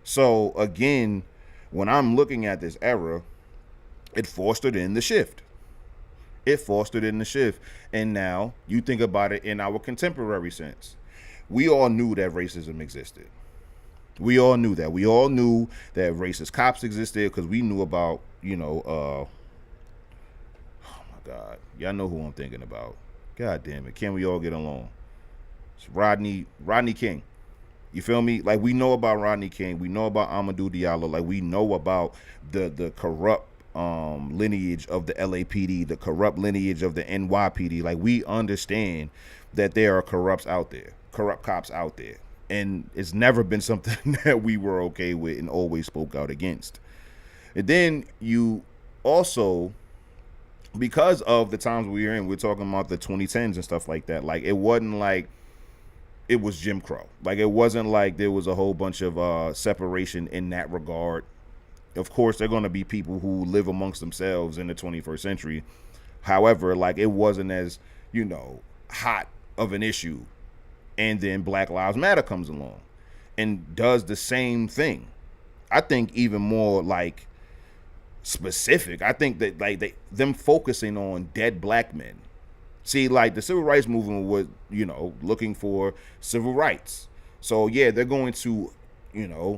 So again, when I'm looking at this era, it fostered in the shift. And now you think about it in our contemporary sense. We all knew that racism existed. We all knew that. We all knew that racist cops existed because we knew about, oh my God, y'all know who I'm thinking about. God damn it, can we all get along? It's Rodney King. You feel me? Like, we know about Rodney King. We know about Amadou Diallo. Like, we know about the corrupt lineage of the LAPD, the corrupt lineage of the NYPD. Like, we understand that there are corrupt cops out there. And it's never been something that we were okay with and always spoke out against. And then you also, because of the times we were in, we're talking about the 2010s and stuff like that. Like, it wasn't like it was Jim Crow. Like, it wasn't like there was a whole bunch of separation in that regard. Of course, there are going to be people who live amongst themselves in the 21st century. However, like, it wasn't as, hot of an issue. And then Black Lives Matter comes along and does the same thing. I think even more like specific. I think that like them focusing on dead Black men. See, like, the civil rights movement was, looking for civil rights. So yeah, they're going to,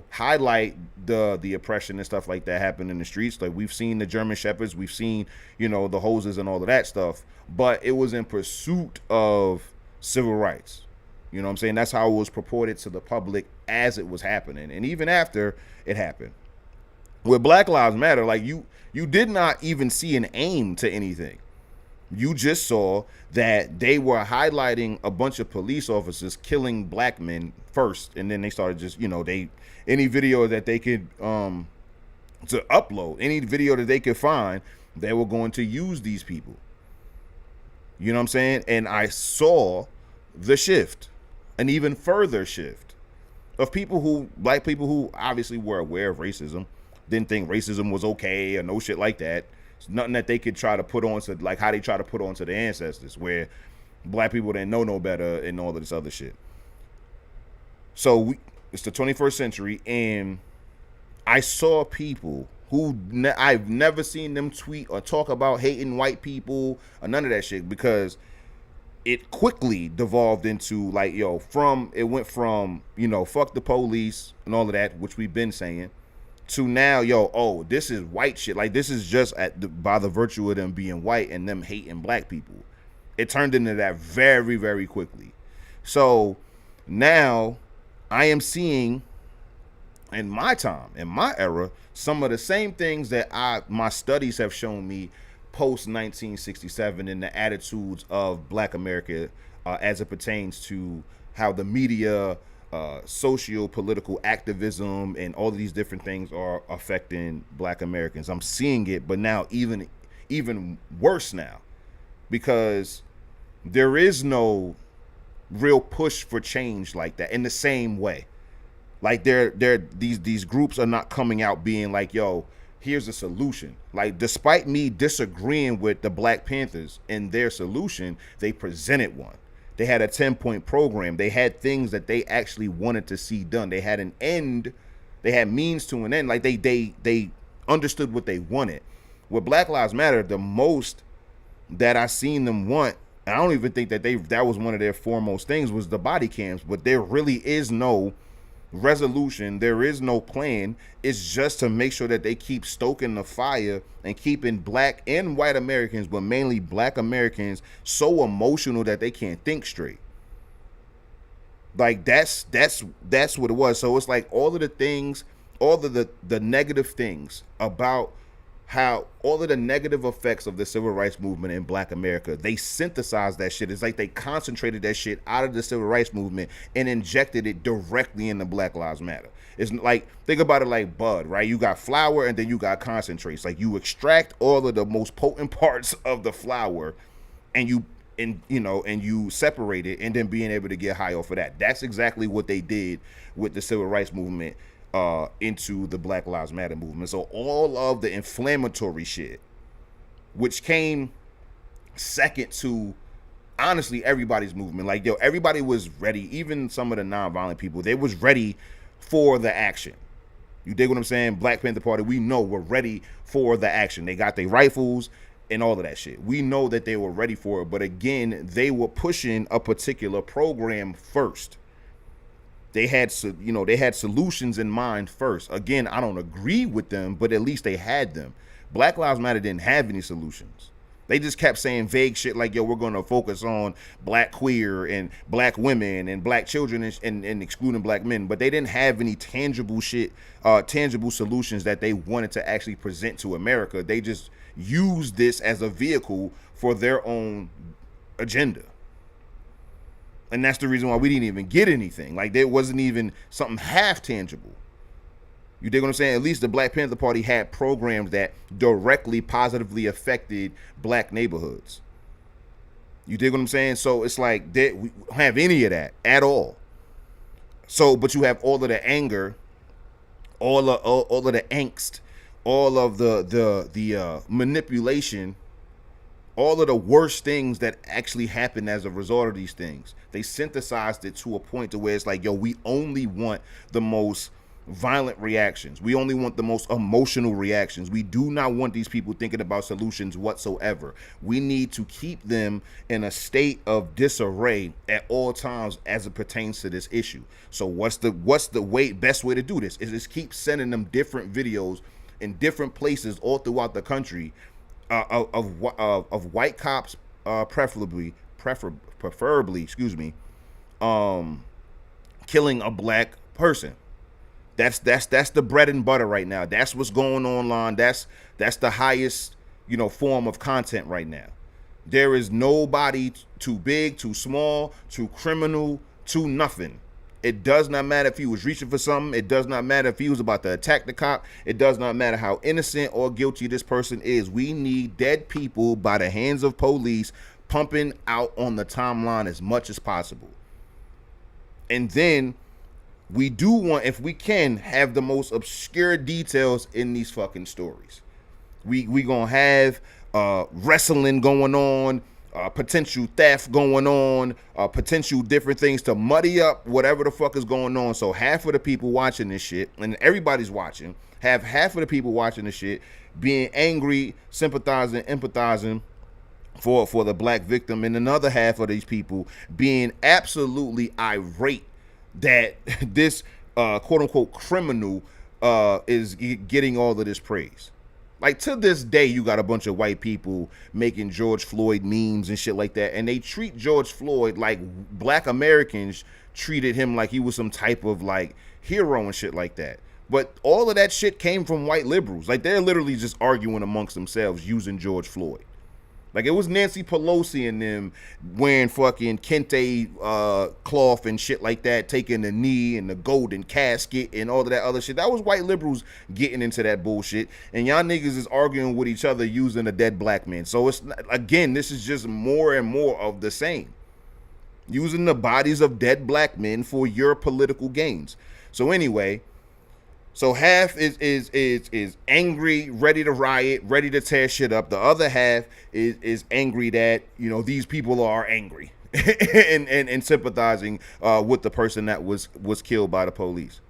highlight the oppression and stuff like that happen in the streets. Like, we've seen the German shepherds, we've seen, the hoses and all of that stuff, but it was in pursuit of civil rights. You know what I'm saying? That's how it was purported to the public as it was happening. And even after it happened. With Black Lives Matter, like, you did not even see an aim to anything. You just saw that they were highlighting a bunch of police officers killing Black men first. And then they started just, any video that they could to upload, any video that they could find, they were going to use these people. You know what I'm saying? And I saw the shift. An even further shift of Black people who obviously were aware of racism, didn't think racism was okay or no shit like that. It's nothing that they could try to put on to, like, how they try to put on to the ancestors, where Black people didn't know no better and all of this other shit. So it's the 21st century, and I saw people who I've never seen them tweet or talk about hating white people or none of that shit, because it quickly devolved into like, yo, from it went from, fuck the police and all of that, which we've been saying, to now, yo, oh, this is white shit. Like, this is just by the virtue of them being white and them hating black people. It turned into that very, very quickly. So now I am seeing in my time, in my era, some of the same things that my studies have shown me post 1967 in the attitudes of Black America as it pertains to how the media, socio-political activism, and all of these different things are affecting Black Americans. I'm seeing it, but now even worse now, because there is no real push for change like that in the same way. Like these groups are not coming out being like, yo, here's a solution. Like, despite me disagreeing with the Black Panthers and their solution, they presented one. They had a 10-point program. They had things that they actually wanted to see done. They had an end. They had means to an end. Like, they understood what they wanted. With Black Lives Matter, the most that I seen them want, I don't even think that was one of their foremost things, was the body cams. But there really is no resolution. There is no plan. It's just to make sure that they keep stoking the fire and keeping Black and white Americans, but mainly Black Americans, so emotional that they can't think straight. Like, that's what it was. So it's like all of the things, all of the negative things about how all of the negative effects of the civil rights movement in Black America, they synthesized that shit. It's like they concentrated that shit out of the civil rights movement and injected it directly into Black Lives Matter. It's like, think about it like bud, right? You got flour and then you got concentrates. Like, you extract all of the most potent parts of the flour and you separate it, and then being able to get high off of that. That's exactly what they did with the civil rights movement into the Black Lives Matter movement. So all of the inflammatory shit, which came second to, honestly, everybody's movement. Like, yo, everybody was ready. Even some of the nonviolent people, they was ready for the action. You dig what I'm saying? Black Panther Party, we know we're ready for the action. They got their rifles and all of that shit. We know that they were ready for it. But again, they were pushing a particular program first. They had solutions in mind first. Again, I don't agree with them, but at least they had them. Black Lives Matter didn't have any solutions. They just kept saying vague shit like, yo, we're going to focus on Black queer and Black women and Black children and excluding Black men. But they didn't have any tangible solutions that they wanted to actually present to America. They just used this as a vehicle for their own agenda. And that's the reason why we didn't even get anything. Like, there wasn't even something half tangible. You dig what I'm saying? At least the Black Panther Party had programs that directly positively affected Black neighborhoods. You dig what I'm saying? So it's like we don't have any of that at all. So, but you have all of the anger, all of the angst, all of the manipulation, all of the worst things that actually happen as a result of these things. They synthesized it to a point to where it's like, yo, we only want the most violent reactions. We only want the most emotional reactions. We do not want these people thinking about solutions whatsoever. We need to keep them in a state of disarray at all times as it pertains to this issue. So what's the best way to do this? Is just keep sending them different videos in different places all throughout the country of white cops, preferably, killing a Black person. That's the bread and butter right now. That's what's going online. That's the highest, form of content right now. There is nobody too big, too small, too criminal, too nothing. It does not matter if he was reaching for something. It does not matter if he was about to attack the cop. It does not matter how innocent or guilty this person is. We need dead people by the hands of police pumping out on the timeline as much as possible. And then we do want, if we can, have the most obscure details in these fucking stories. We gonna have wrestling going on, potential theft going on, potential different things to muddy up whatever the fuck is going on. So half of the people watching this shit, and everybody's watching, have half of the people watching this shit being angry, sympathizing, empathizing for the black victim, and another half of these people being absolutely irate that this quote unquote criminal is getting all of this praise. Like, to this day, you got a bunch of white people making George Floyd memes and shit like that, and they treat George Floyd like black Americans treated him like he was some type of like hero and shit like that. But all of that shit came from white liberals. Like, they're literally just arguing amongst themselves using George Floyd. Like, it was Nancy Pelosi and them wearing fucking kente cloth and shit like that, taking the knee and the golden casket and all of that other shit. That was white liberals getting into that bullshit. And y'all niggas is arguing with each other using a dead black man. So it's, again, this is just more and more of the same. Using the bodies of dead black men for your political gains. So anyway, so half is angry, ready to riot, ready to tear shit up. The other half is angry that, you know, these people are angry and sympathizing with the person that was killed by the police.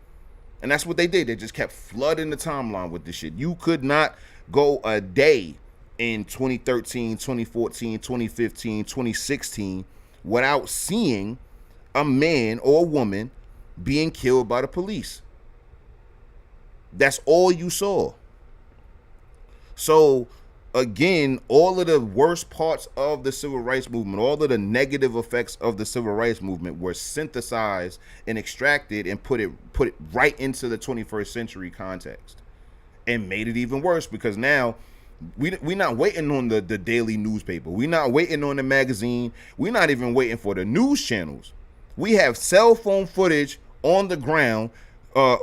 And that's what they did. They just kept flooding the timeline with this shit. You could not go a day in 2013, 2014, 2015, 2016 without seeing a man or a woman being killed by the police. That's all you saw. So again, all of the worst parts of the civil rights movement, all of the negative effects of the civil rights movement were synthesized and extracted and put it right into the 21st century context, and made it even worse, because now we're not waiting on the daily newspaper. We're not waiting on the magazine. We're not even waiting for the news channels. We have cell phone footage on the ground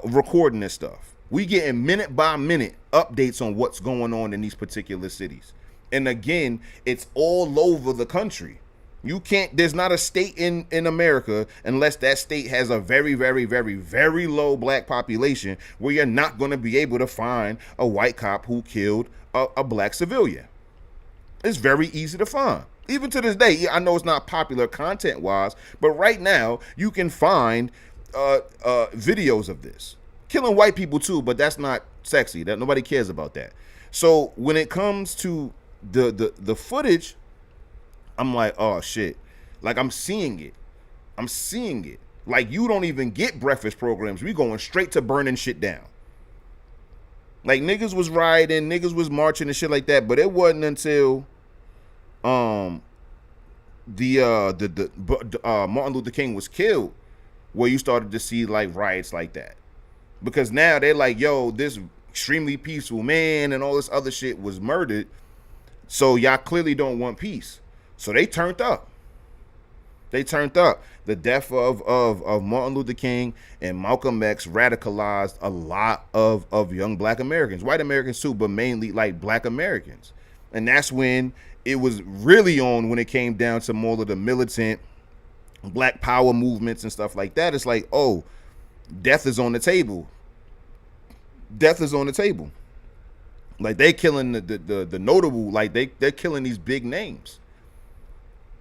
recording this stuff. We getting minute by minute updates on what's going on in these particular cities. And again, it's all over the country. You can't, there's not a state in America, unless that state has a very, very, very, very low black population, where you're not going to be able to find a white cop who killed a black civilian. It's very easy to find. Even to this day, I know it's not popular content wise, but right now you can find videos of this. Killing white people too, but that's not sexy. That nobody cares about that. So when it comes to the footage, I'm like, oh shit. Like, I'm seeing it. Like, you don't even get breakfast programs. We going straight to burning shit down. Like, niggas was rioting, niggas was marching and shit like that, but it wasn't until Martin Luther King was killed where you started to see like riots like that. Because now they're like, yo, this extremely peaceful man and all this other shit was murdered, so y'all clearly don't want peace. So they turned up. The death of Martin Luther King and Malcolm X radicalized a lot of young black Americans, white Americans too, but mainly like black Americans. And that's when it was really on, when it came down to more of the militant black power movements and stuff like that. It's like, oh, death is on the table. Like, they killing the notable, like they're killing these big names.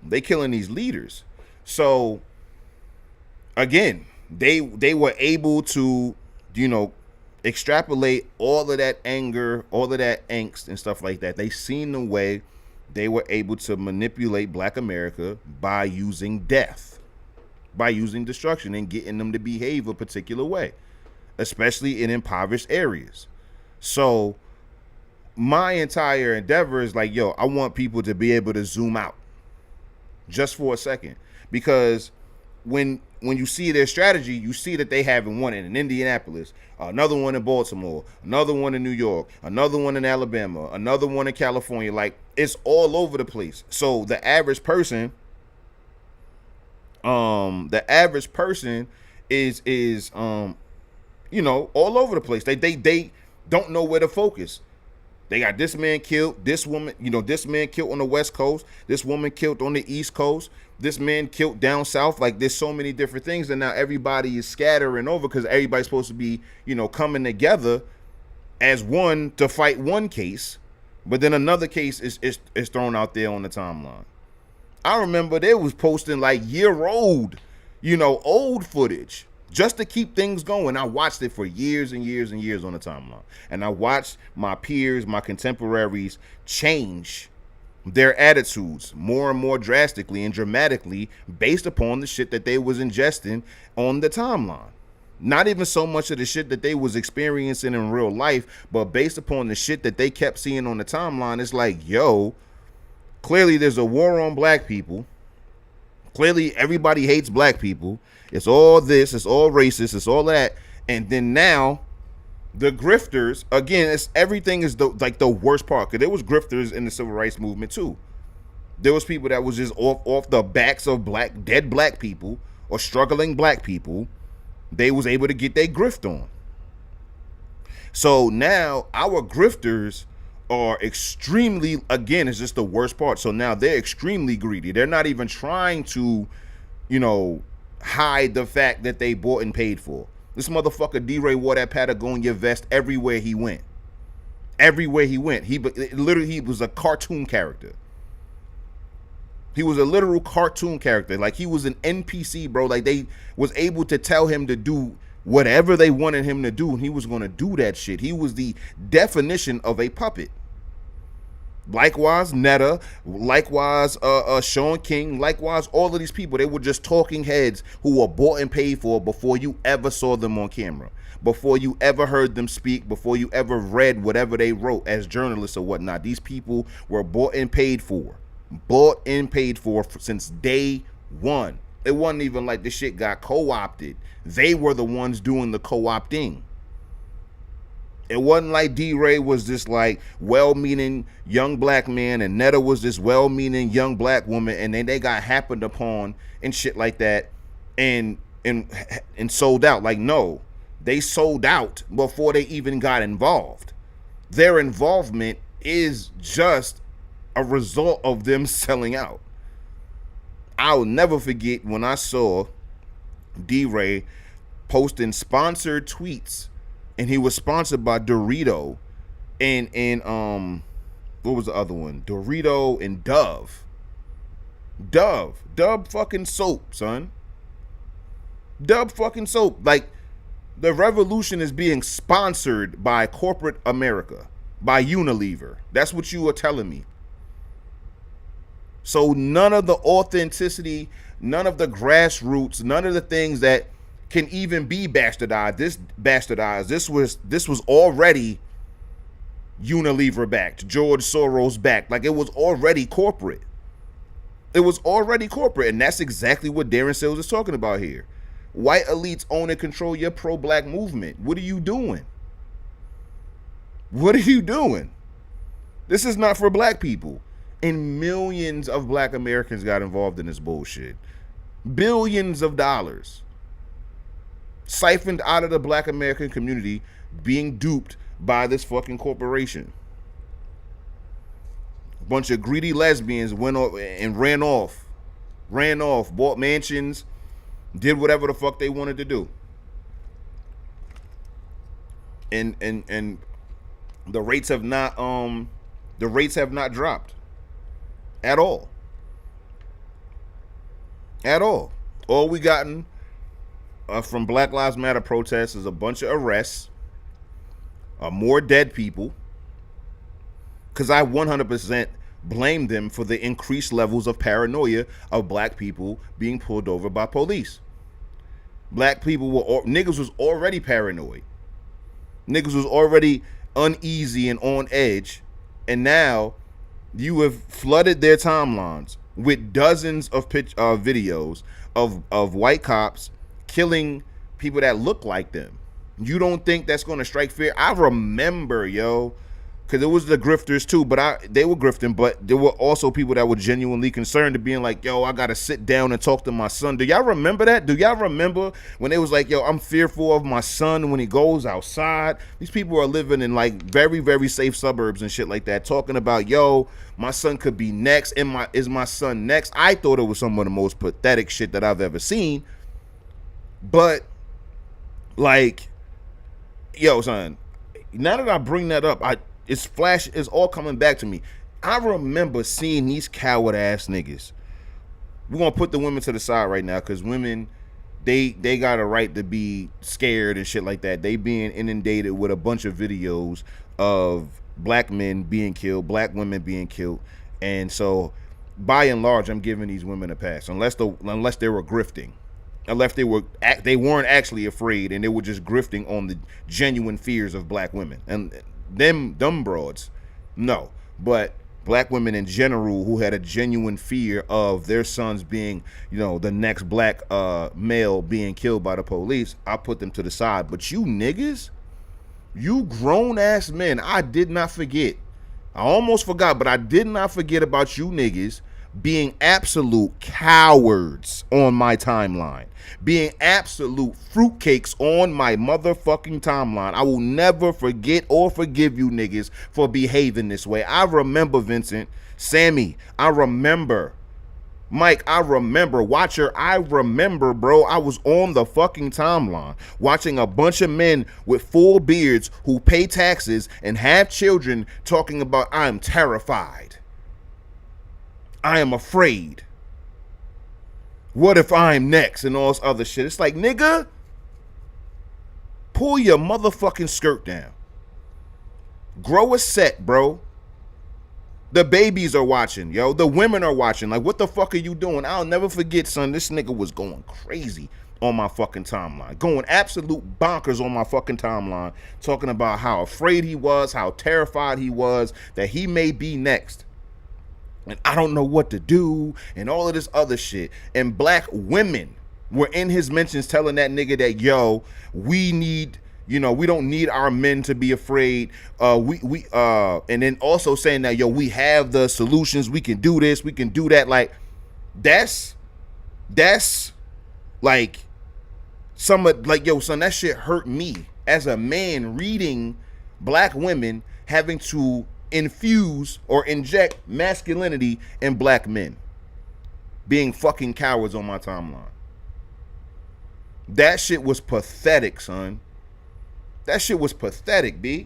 They killing these leaders. So again, they were able to, you know, extrapolate all of that anger, all of that angst and stuff like that. They seen the way they were able to manipulate black America by using death, by using destruction, and getting them to behave a particular way, especially in impoverished areas. So my entire endeavor is like, yo, I want people to be able to zoom out just for a second, because when you see their strategy, you see that they haven't one in Indianapolis, another one in Baltimore, another one in New York, another one in Alabama, another one in California. Like, it's all over the place. So the average person is you know, all over the place. They don't know where to focus. They got this man killed, this woman, you know, this man killed on the West Coast, this woman killed on the East Coast, this man killed down south. Like, there's so many different things, and now everybody is scattering over because everybody's supposed to be, you know, coming together as one to fight one case, but then another case is thrown out there on the timeline. I remember they was posting like year-old, you know, old footage just to keep things going. I watched it for years and years and years on the timeline. And I watched my peers, my contemporaries change their attitudes more and more drastically and dramatically based upon the shit that they was ingesting on the timeline. Not even so much of the shit that they was experiencing in real life, but based upon the shit that they kept seeing on the timeline. It's like, yo, clearly there's a war on black people. Clearly everybody hates black people. It's all this, it's all racist, it's all that. And then now the grifters, again, it's everything is the worst part, because there was grifters in the civil rights movement too. There was people that was just off the backs of dead black people or struggling black people. They was able to get their grift on. So now our grifters are extremely, again, it's just the worst part. So now they're extremely greedy. They're not even trying to, hide the fact that they bought and paid for. This motherfucker D-Ray wore that Patagonia vest everywhere he went. Everywhere he went. He was a cartoon character. He was a literal cartoon character. Like, he was an NPC, bro. Like, they was able to tell him to do whatever they wanted him to do, and he was going to do that shit. He was the definition of a puppet. Likewise, Netta, likewise, Sean King, likewise, all of these people, they were just talking heads who were bought and paid for before you ever saw them on camera, before you ever heard them speak, before you ever read whatever they wrote as journalists or whatnot. These people were bought and paid for since day one. It wasn't even like this shit got co-opted. They were the ones doing the co-opting. It wasn't like D-Ray was this like well-meaning young black man and Netta was this well-meaning young black woman, and then they got happened upon and shit like that and sold out. Like, no, they sold out before they even got involved. Their involvement is just a result of them selling out. I'll never forget when I saw D-Ray posting sponsored tweets, and he was sponsored by Dorito and what was the other one? Dorito and Dove fucking soap, son. Dove fucking soap. Like, the revolution is being sponsored by corporate America, by Unilever. That's what you are telling me. So none of the authenticity, none of the grassroots, none of the things that can even be bastardized. This was already Unilever backed, George Soros backed. Like, it was already corporate. It was already corporate, and that's exactly what Darren Sills is talking about here. White elites own and control your pro-black movement. What are you doing? What are you doing? This is not for black people. And millions of black Americans got involved in this bullshit. Billions of dollars siphoned out of the black American community, being duped by this fucking corporation. A bunch of greedy lesbians went off and ran off, bought mansions, did whatever the fuck they wanted to do. And the rates have not dropped at all. At all. All we gotten from Black Lives Matter protests is a bunch of arrests, more dead people, because I 100% blame them for the increased levels of paranoia of black people being pulled over by police. Black people niggas was already paranoid. Niggas was already uneasy and on edge, and now you have flooded their timelines with dozens of videos of white cops killing people that look like them. You don't think that's going to strike fear? I remember, because it was the grifters too, but they were grifting, but there were also people that were genuinely concerned to being like, I got to sit down and talk to my son. Do y'all remember that? Do y'all remember when they was like, I'm fearful of my son when he goes outside? These people are living in like very, very safe suburbs and shit like that, talking about, my son could be next. Is my son next? I thought it was some of the most pathetic shit that I've ever seen. But like, son, now that I bring that up, it's all coming back to me. I remember seeing these coward ass niggas. We're gonna put the women to the side right now, because women, they got a right to be scared and shit like that. They being inundated with a bunch of videos of black men being killed, black women being killed, And so, by and large, I'm giving these women a pass, unless they were grifting, unless they weren't actually afraid and they were just grifting on the genuine fears of black women and them dumb broads. No, but black women in general who had a genuine fear of their sons being, the next black male being killed by the police, I put them to the side. But you niggas, you grown ass men, I did not forget. I almost forgot, but I did not forget about you niggas being absolute cowards on my timeline, being absolute fruitcakes on my motherfucking timeline. I will never forget or forgive you niggas for behaving this way. I remember, Vincent, Sammy, I remember, Mike, I remember, Watcher, I remember, bro. I was on the fucking timeline watching a bunch of men with full beards who pay taxes and have children talking about, I am terrified. I am afraid. What if I'm next? And all this other shit. It's like, nigga, pull your motherfucking skirt down. Grow a set, bro. The babies are watching, yo. The women are watching. Like, what the fuck are you doing? I'll never forget, son. This nigga was going crazy on my fucking timeline. Going absolute bonkers on my fucking timeline. Talking about how afraid he was, how terrified he was, that he may be next. And I don't know what to do, and all of this other shit. And black women were in his mentions telling that nigga that, yo, we need, we don't need our men to be afraid. And then also saying that, yo, we have the solutions. We can do this. We can do that. Like, that's like yo, son, that shit hurt me as a man reading black women having to infuse or inject masculinity in black men being fucking cowards on my timeline. That shit was pathetic, son. That shit was pathetic, B.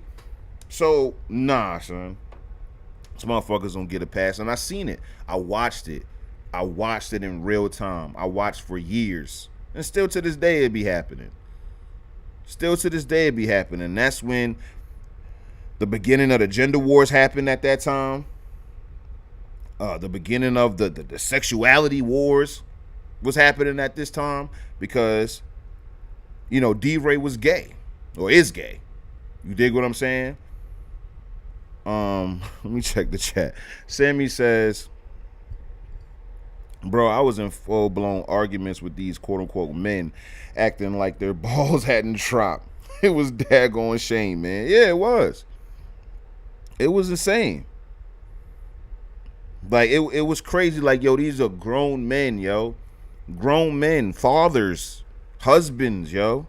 So, nah, son. These motherfuckers don't get a pass. And I seen it. I watched it. I watched it in real time. I watched for years. And still to this day it be happening. Still to this day it be happening. That's when the beginning of the gender wars happened at that time. The beginning of the sexuality wars was happening at this time because, D-Ray was gay or is gay. You dig what I'm saying? Let me check the chat. Sammy says, bro, I was in full-blown arguments with these quote-unquote men acting like their balls hadn't dropped. It was daggone shame, man. Yeah, it was. It was insane. Like, it was crazy. Like, yo, these are grown men, yo. Grown men, fathers, husbands, yo.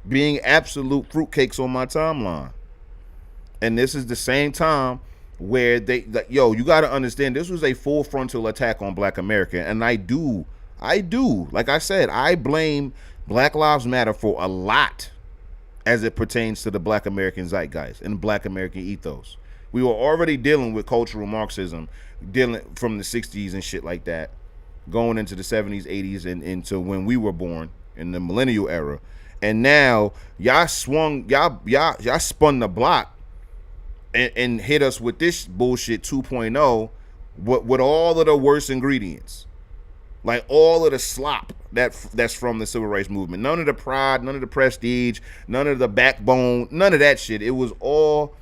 Being absolute fruitcakes on my timeline. And this is the same time where you got to understand, this was a full frontal attack on black America. And I do, like I said, I blame Black Lives Matter for a lot as it pertains to the black American zeitgeist and black American ethos. We were already dealing with cultural Marxism, dealing from the 60s and shit like that, going into the 70s, 80s, and into when we were born in the millennial era. And now y'all spun the block and hit us with this bullshit 2.0 with all of the worst ingredients. Like all of the slop that's from the civil rights movement. None of the pride, none of the prestige, none of the backbone, none of that shit. It was all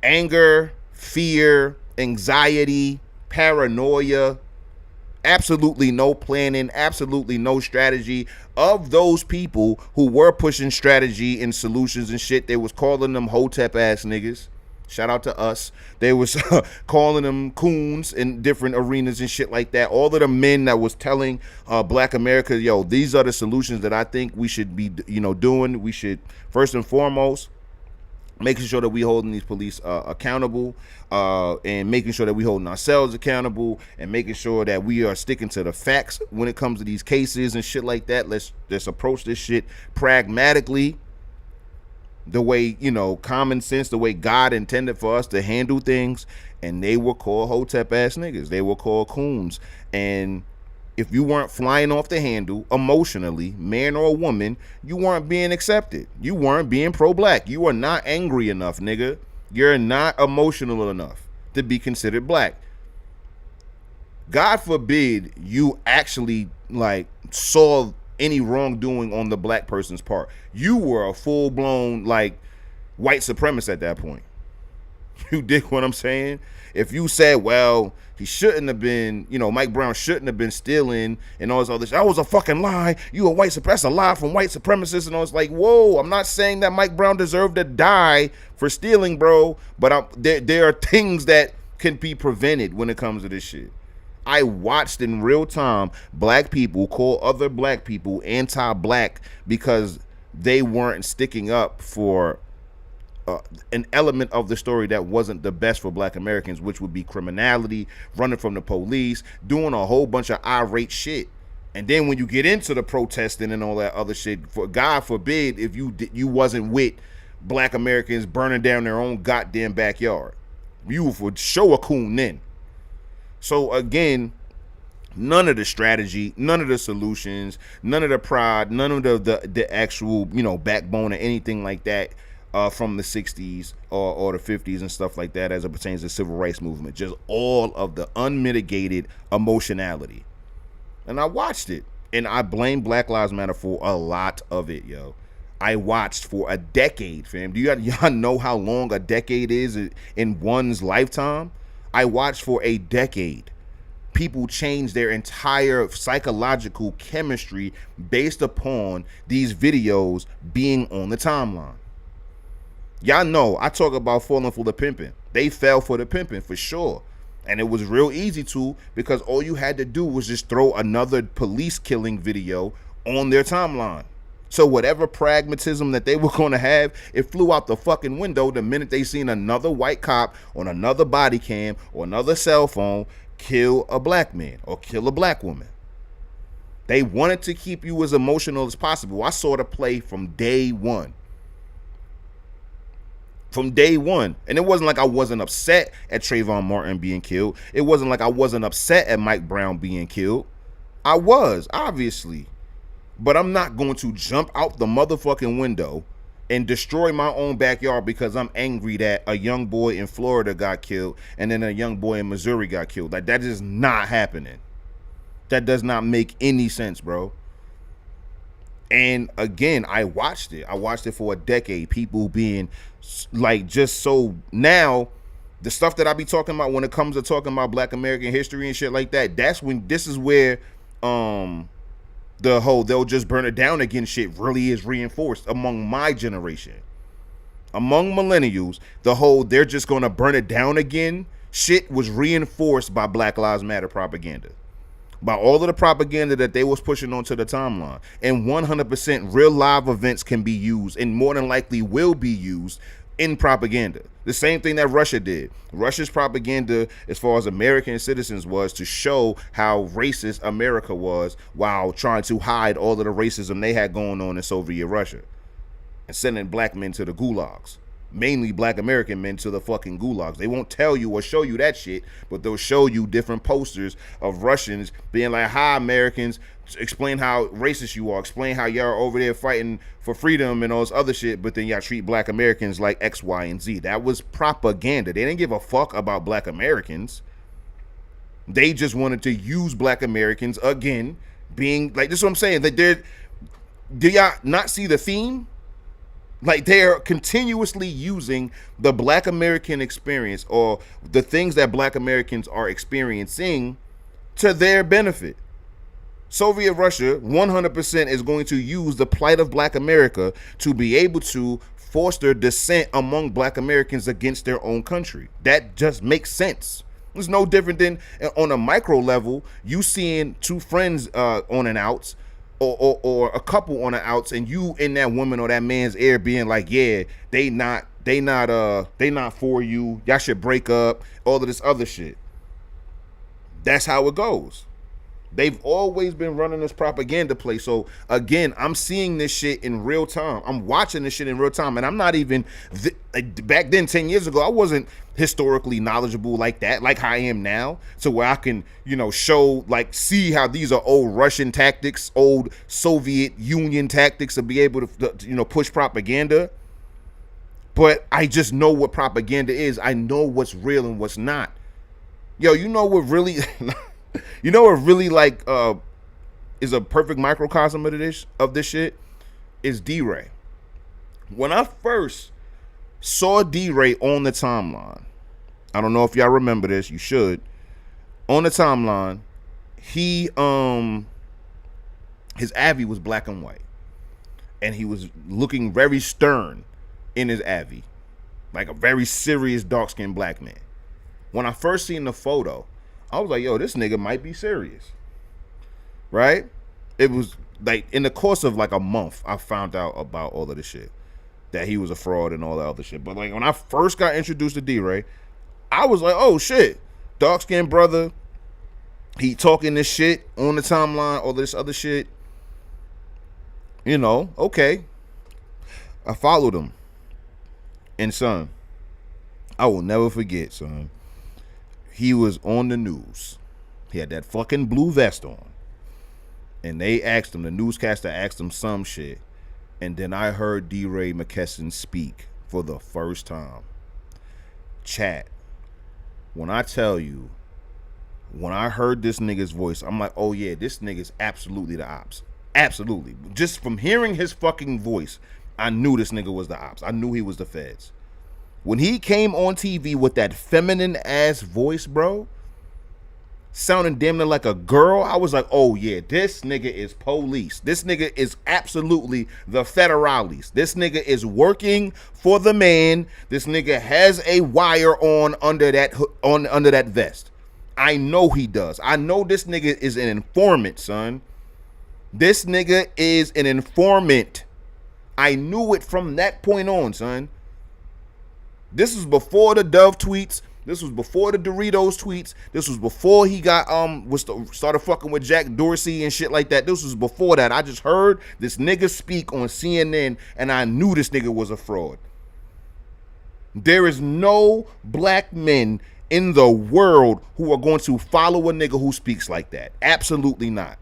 anger, fear, anxiety, paranoia, absolutely no planning, absolutely no strategy of those people who were pushing strategy and solutions and shit. They was calling them Hotep ass niggas. Shout out to us. They was calling them coons in different arenas and shit like that. All of the men that was telling black America, yo, these are the solutions that I think we should be, doing. We should, first and foremost, making sure that we holding these police accountable and making sure that we holding ourselves accountable and making sure that we are sticking to the facts when it comes to these cases and shit like that. Let's approach this shit pragmatically, the way, common sense, the way God intended for us to handle things. And they were called Hotep ass niggas. They were called coons. And if you weren't flying off the handle emotionally, man or woman, you weren't being accepted. You weren't being pro-black. You are not angry enough, nigga. You're not emotional enough to be considered black. God forbid you actually like saw any wrongdoing on the black person's part. You were a full-blown like white supremacist at that point. You dig what I'm saying? If you said, well, he shouldn't have been, Mike Brown shouldn't have been stealing and all this other shit. That was a fucking lie. You a white supremacist. That's a lie from white supremacists. And I was like, whoa, I'm not saying that Mike Brown deserved to die for stealing, bro. But there are things that can be prevented when it comes to this shit. I watched in real time black people call other black people anti-black because they weren't sticking up for an element of the story that wasn't the best for black Americans, which would be criminality, running from the police, doing a whole bunch of irate shit. And then when you get into the protesting and all that other shit, for God forbid if you wasn't with black Americans burning down their own goddamn backyard. You would show a coon then. So again, none of the strategy, none of the solutions, none of the pride, none of the actual, backbone or anything like that from the 60s or the 50s and stuff like that as it pertains to the civil rights movement. Just all of the unmitigated emotionality. And I watched it. And I blame Black Lives Matter for a lot of it, yo. I watched for a decade, fam. Do y'all know how long a decade is in one's lifetime? I watched for a decade. People change their entire psychological chemistry based upon these videos being on the timeline. Y'all know I talk about falling for the pimping. They fell for the pimping for sure. And it was real easy to, because all you had to do was just throw another police killing video on their timeline. So whatever pragmatism that they were going to have, it flew out the fucking window the minute they seen another white cop on another body cam or another cell phone kill a black man or kill a black woman. They wanted to keep you as emotional as possible. I saw the play from day one. From day one. And it wasn't like I wasn't upset at Trayvon Martin being killed. It wasn't like I wasn't upset at Mike Brown being killed. I was, obviously. But I'm not going to jump out the motherfucking window and destroy my own backyard because I'm angry that a young boy in Florida got killed and then a young boy in Missouri got killed. Like, that is not happening. That does not make any sense, bro. And again, I watched it. I watched it for a decade. People being like just so now, the stuff that I be talking about when it comes to talking about Black American history and shit like that, this is where the whole they'll just burn it down again shit really is reinforced among my generation. Among millennials, the whole they're just gonna burn it down again shit was reinforced by Black Lives Matter propaganda. By all of the propaganda that they was pushing onto the timeline. And 100% real live events can be used and more than likely will be used in propaganda. The same thing that Russia did. Russia's propaganda as far as American citizens was to show how racist America was while trying to hide all of the racism they had going on in Soviet Russia and sending black men to the gulags. Mainly black American men to the fucking gulags. They won't tell you or show you that shit, but they'll show you different posters of Russians being like, hi, Americans, explain how racist you are, explain how y'all are over there fighting for freedom and all this other shit, but then y'all treat black Americans like X, Y, and Z. That was propaganda. They didn't give a fuck about black Americans. They just wanted to use black Americans again, being like, this is what I'm saying. Like, do y'all not see the theme? Like, they're continuously using the black American experience or the things that black Americans are experiencing to their benefit. Soviet Russia 100% is going to use the plight of black America to be able to foster dissent among black Americans against their own country. That just makes sense. It's no different than on a micro level, you seeing two friends on and outs or a couple on the outs and you in that woman or that man's ear being like, yeah, they not for you. Y'all should break up. All of this other shit. That's how it goes. They've always been running this propaganda play. So again, I'm seeing this shit in real time. I'm watching this shit in real time. And I'm not even, back then, 10 years ago, I wasn't historically knowledgeable like that, like I am now. So where I can, show, like, see how these are old Russian tactics, old Soviet Union tactics to be able to, push propaganda. But I just know what propaganda is. I know what's real and what's not. Yo, you know what really, you know what really like is a perfect microcosm of this shit is D-Ray. When I first saw D-Ray on the timeline, I don't know if y'all remember this. You should. On the timeline, he his Avi was black and white, and he was looking very stern in his Avi, like a very serious dark-skinned black man. When I first seen the photo, I was like, yo, this nigga might be serious. Right? It was like in the course of like a month, I found out about all of this shit. That he was a fraud and all that other shit. But like when I first got introduced to D-Ray, I was like, oh shit. Dark-skinned brother. He talking this shit on the timeline, all this other shit. You know, okay. I followed him. And son, I will never forget, son. He was on the news. He had that fucking blue vest on. And they asked him, the newscaster asked him some shit. And then I heard D-Ray McKesson speak for the first time. Chat. When I tell you, when I heard this nigga's voice, I'm like, oh yeah, this nigga's absolutely the ops. Absolutely. Just from hearing his fucking voice, I knew this nigga was the ops. I knew he was the feds. When he came on TV with that feminine ass voice, bro, sounding damn near like a girl, I was like, oh yeah, this nigga is police. This nigga is absolutely the federales. This nigga is working for the man. This nigga has a wire on under that vest. I know he does. I know this nigga is an informant, son. This nigga is an informant. I knew it from that point on, son. This was before the Dove tweets. This was before the Doritos tweets. This was before he got started fucking with Jack Dorsey and shit like that. This was before that. I just heard this nigga speak on CNN and I knew this nigga was a fraud. There is no black men in the world who are going to follow a nigga who speaks like that. Absolutely not.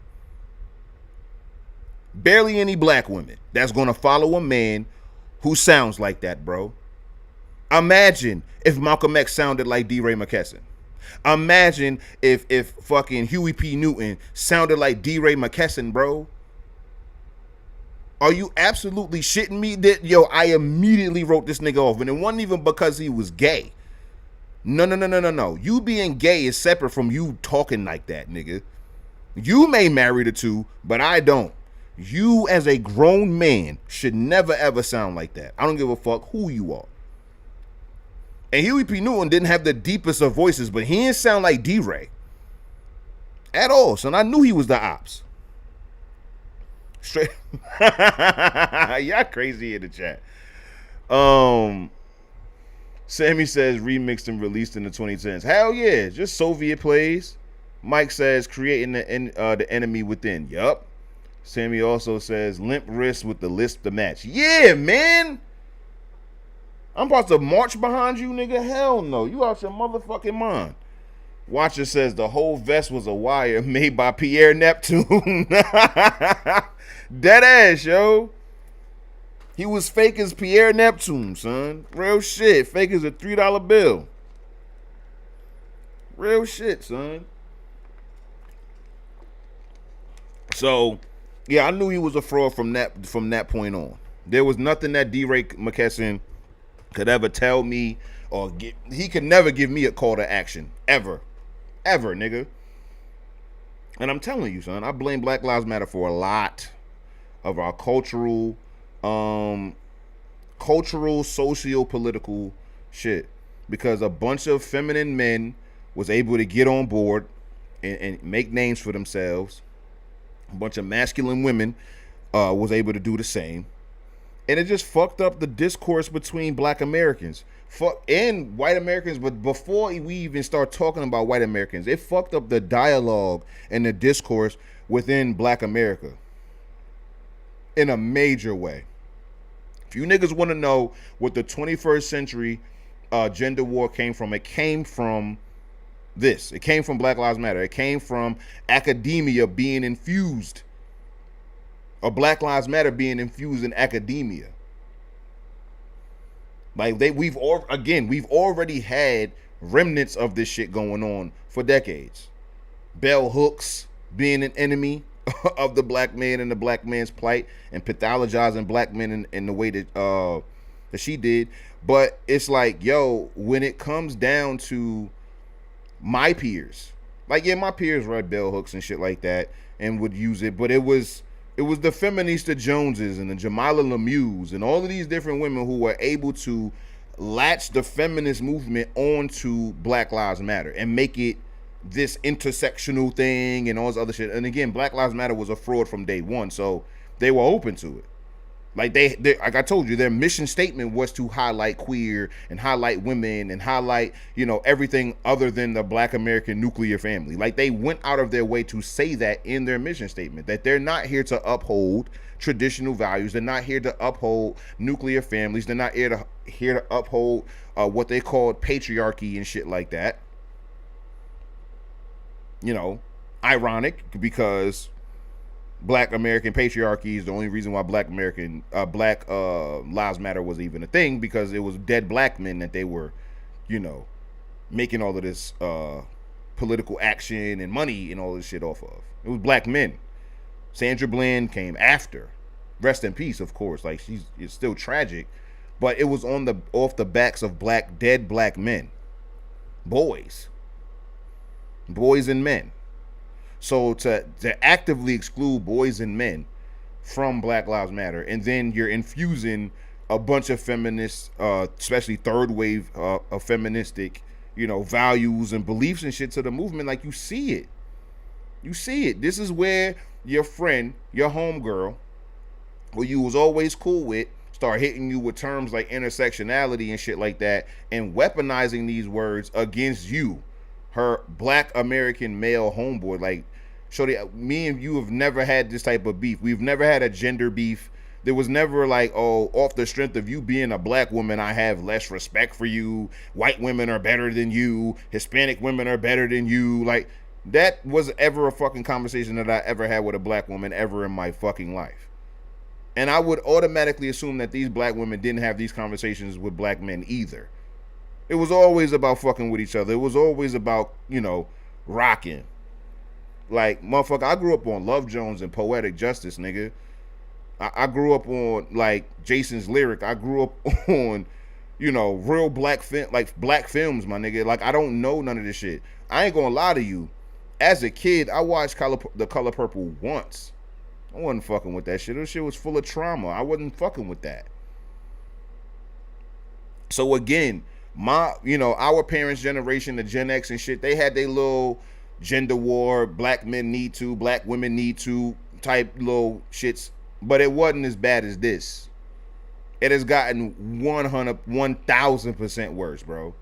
Barely any black women that's going to follow a man who sounds like that, bro. Imagine if Malcolm X sounded like D-Ray McKesson. Imagine if fucking Huey P. Newton sounded like D-Ray McKesson, bro. Are you absolutely shitting me? Yo, I immediately wrote this nigga off. And it wasn't even because he was gay. No. You being gay is separate from you talking like that, nigga. You may marry the two, but I don't. You as a grown man should never ever sound like that. I don't give a fuck who you are. And Huey P. Newton didn't have the deepest of voices, but he didn't sound like D-Ray at all. So I knew he was the ops. Straight. Y'all crazy in the chat. Sammy says remixed and released in the 2010s. Hell yeah, just Soviet plays. Mike says creating the enemy within. Yup. Sammy also says limp wrist with the list to match. Yeah, man. I'm about to march behind you, nigga. Hell no. You out your motherfucking mind. Watcher says the whole vest was a wire made by Pierre Neptune. Dead ass, yo. He was fake as Pierre Neptune, son. Real shit. Fake as a $3 bill. Real shit, son. So, yeah, I knew he was a fraud from that point on. There was nothing that D-Ray McKesson could ever tell me or he could never give me a call to action. Ever, nigga. And I'm telling you, son, I blame Black Lives Matter for a lot of our cultural, socio-political shit. Because a bunch of feminine men was able to get on board and make names for themselves. A bunch of masculine women was able to do the same. And it just fucked up the discourse between black Americans and white Americans. But before we even start talking about white Americans, it fucked up the dialogue and the discourse within black America in a major way. If you niggas want to know what the 21st century gender war came from, it came from this. It came from Black Lives Matter. It came from academia being infused. Or Black Lives Matter being infused in academia. Like we've already had remnants of this shit going on for decades. Bell hooks being an enemy of the black man and the black man's plight, and pathologizing black men in the way that she did. But it's like, yo, when it comes down to my peers, like, yeah, my peers read bell hooks and shit like that and would use it, but it was the Feminista Joneses and the Jamila Lemieux and all of these different women who were able to latch the feminist movement onto Black Lives Matter and make it this intersectional thing and all this other shit. And again, Black Lives Matter was a fraud from day one, so they were open to it. Like they like I told you, their mission statement was to highlight queer and highlight women and highlight, everything other than the Black American nuclear family. Like they went out of their way to say that in their mission statement, that they're not here to uphold traditional values. They're not here to uphold nuclear families. They're not here to uphold what they called patriarchy and shit like that. Ironic, because Black American patriarchy is the only reason why Black Lives Matter was even a thing, because it was dead black men that they were, making all of this political action and money and all this shit off of. It was black men. Sandra Bland came after. Rest in peace, of course. Like, it's still tragic, but it was off the backs of dead black men, boys and men. So to actively exclude boys and men from Black Lives Matter, and then you're infusing a bunch of feminists, especially third wave of feministic, values and beliefs and shit to the movement. Like, you see it. This is where your friend, your homegirl, who you was always cool with, start hitting you with terms like intersectionality and shit like that, and weaponizing these words against you, her Black American male homeboy. Like, shorty, me and you have never had this type of beef. We've never had a gender beef. There was never like, oh, off the strength of you being a black woman, I have less respect for you. White women are better than you. Hispanic women are better than you. Like, that was ever a fucking conversation that I ever had with a black woman ever in my fucking life. And I would automatically assume that these black women didn't have these conversations with black men either. It was always about fucking with each other. It was always about, rocking. Like, motherfucker, I grew up on Love Jones and Poetic Justice, nigga. I grew up on, like, Jason's Lyric. I grew up on, real black films, my nigga. Like, I don't know none of this shit. I ain't gonna lie to you. As a kid, I watched The Color Purple once. I wasn't fucking with that shit. This shit was full of trauma. I wasn't fucking with that. So again, our parents' generation, the Gen X and shit, they had their little gender war, black men need to, black women need to type little shits, but it wasn't as bad as this. It has gotten 1,000% worse, bro.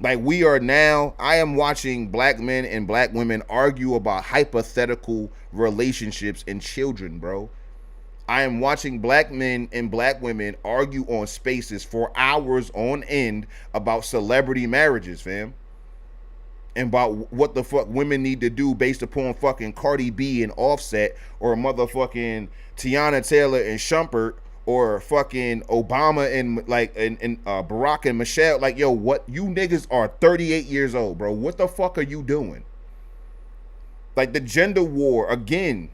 Like, I am watching black men and black women argue about hypothetical relationships and children, bro. I am watching black men and black women argue on Spaces for hours on end about celebrity marriages, fam. And about what the fuck women need to do based upon fucking Cardi B and Offset, or motherfucking Tiana Taylor and Shumpert, or fucking Obama and Barack and Michelle. Like, yo, what? You niggas are 38 years old, bro. What the fuck are you doing? Like, the gender war, again,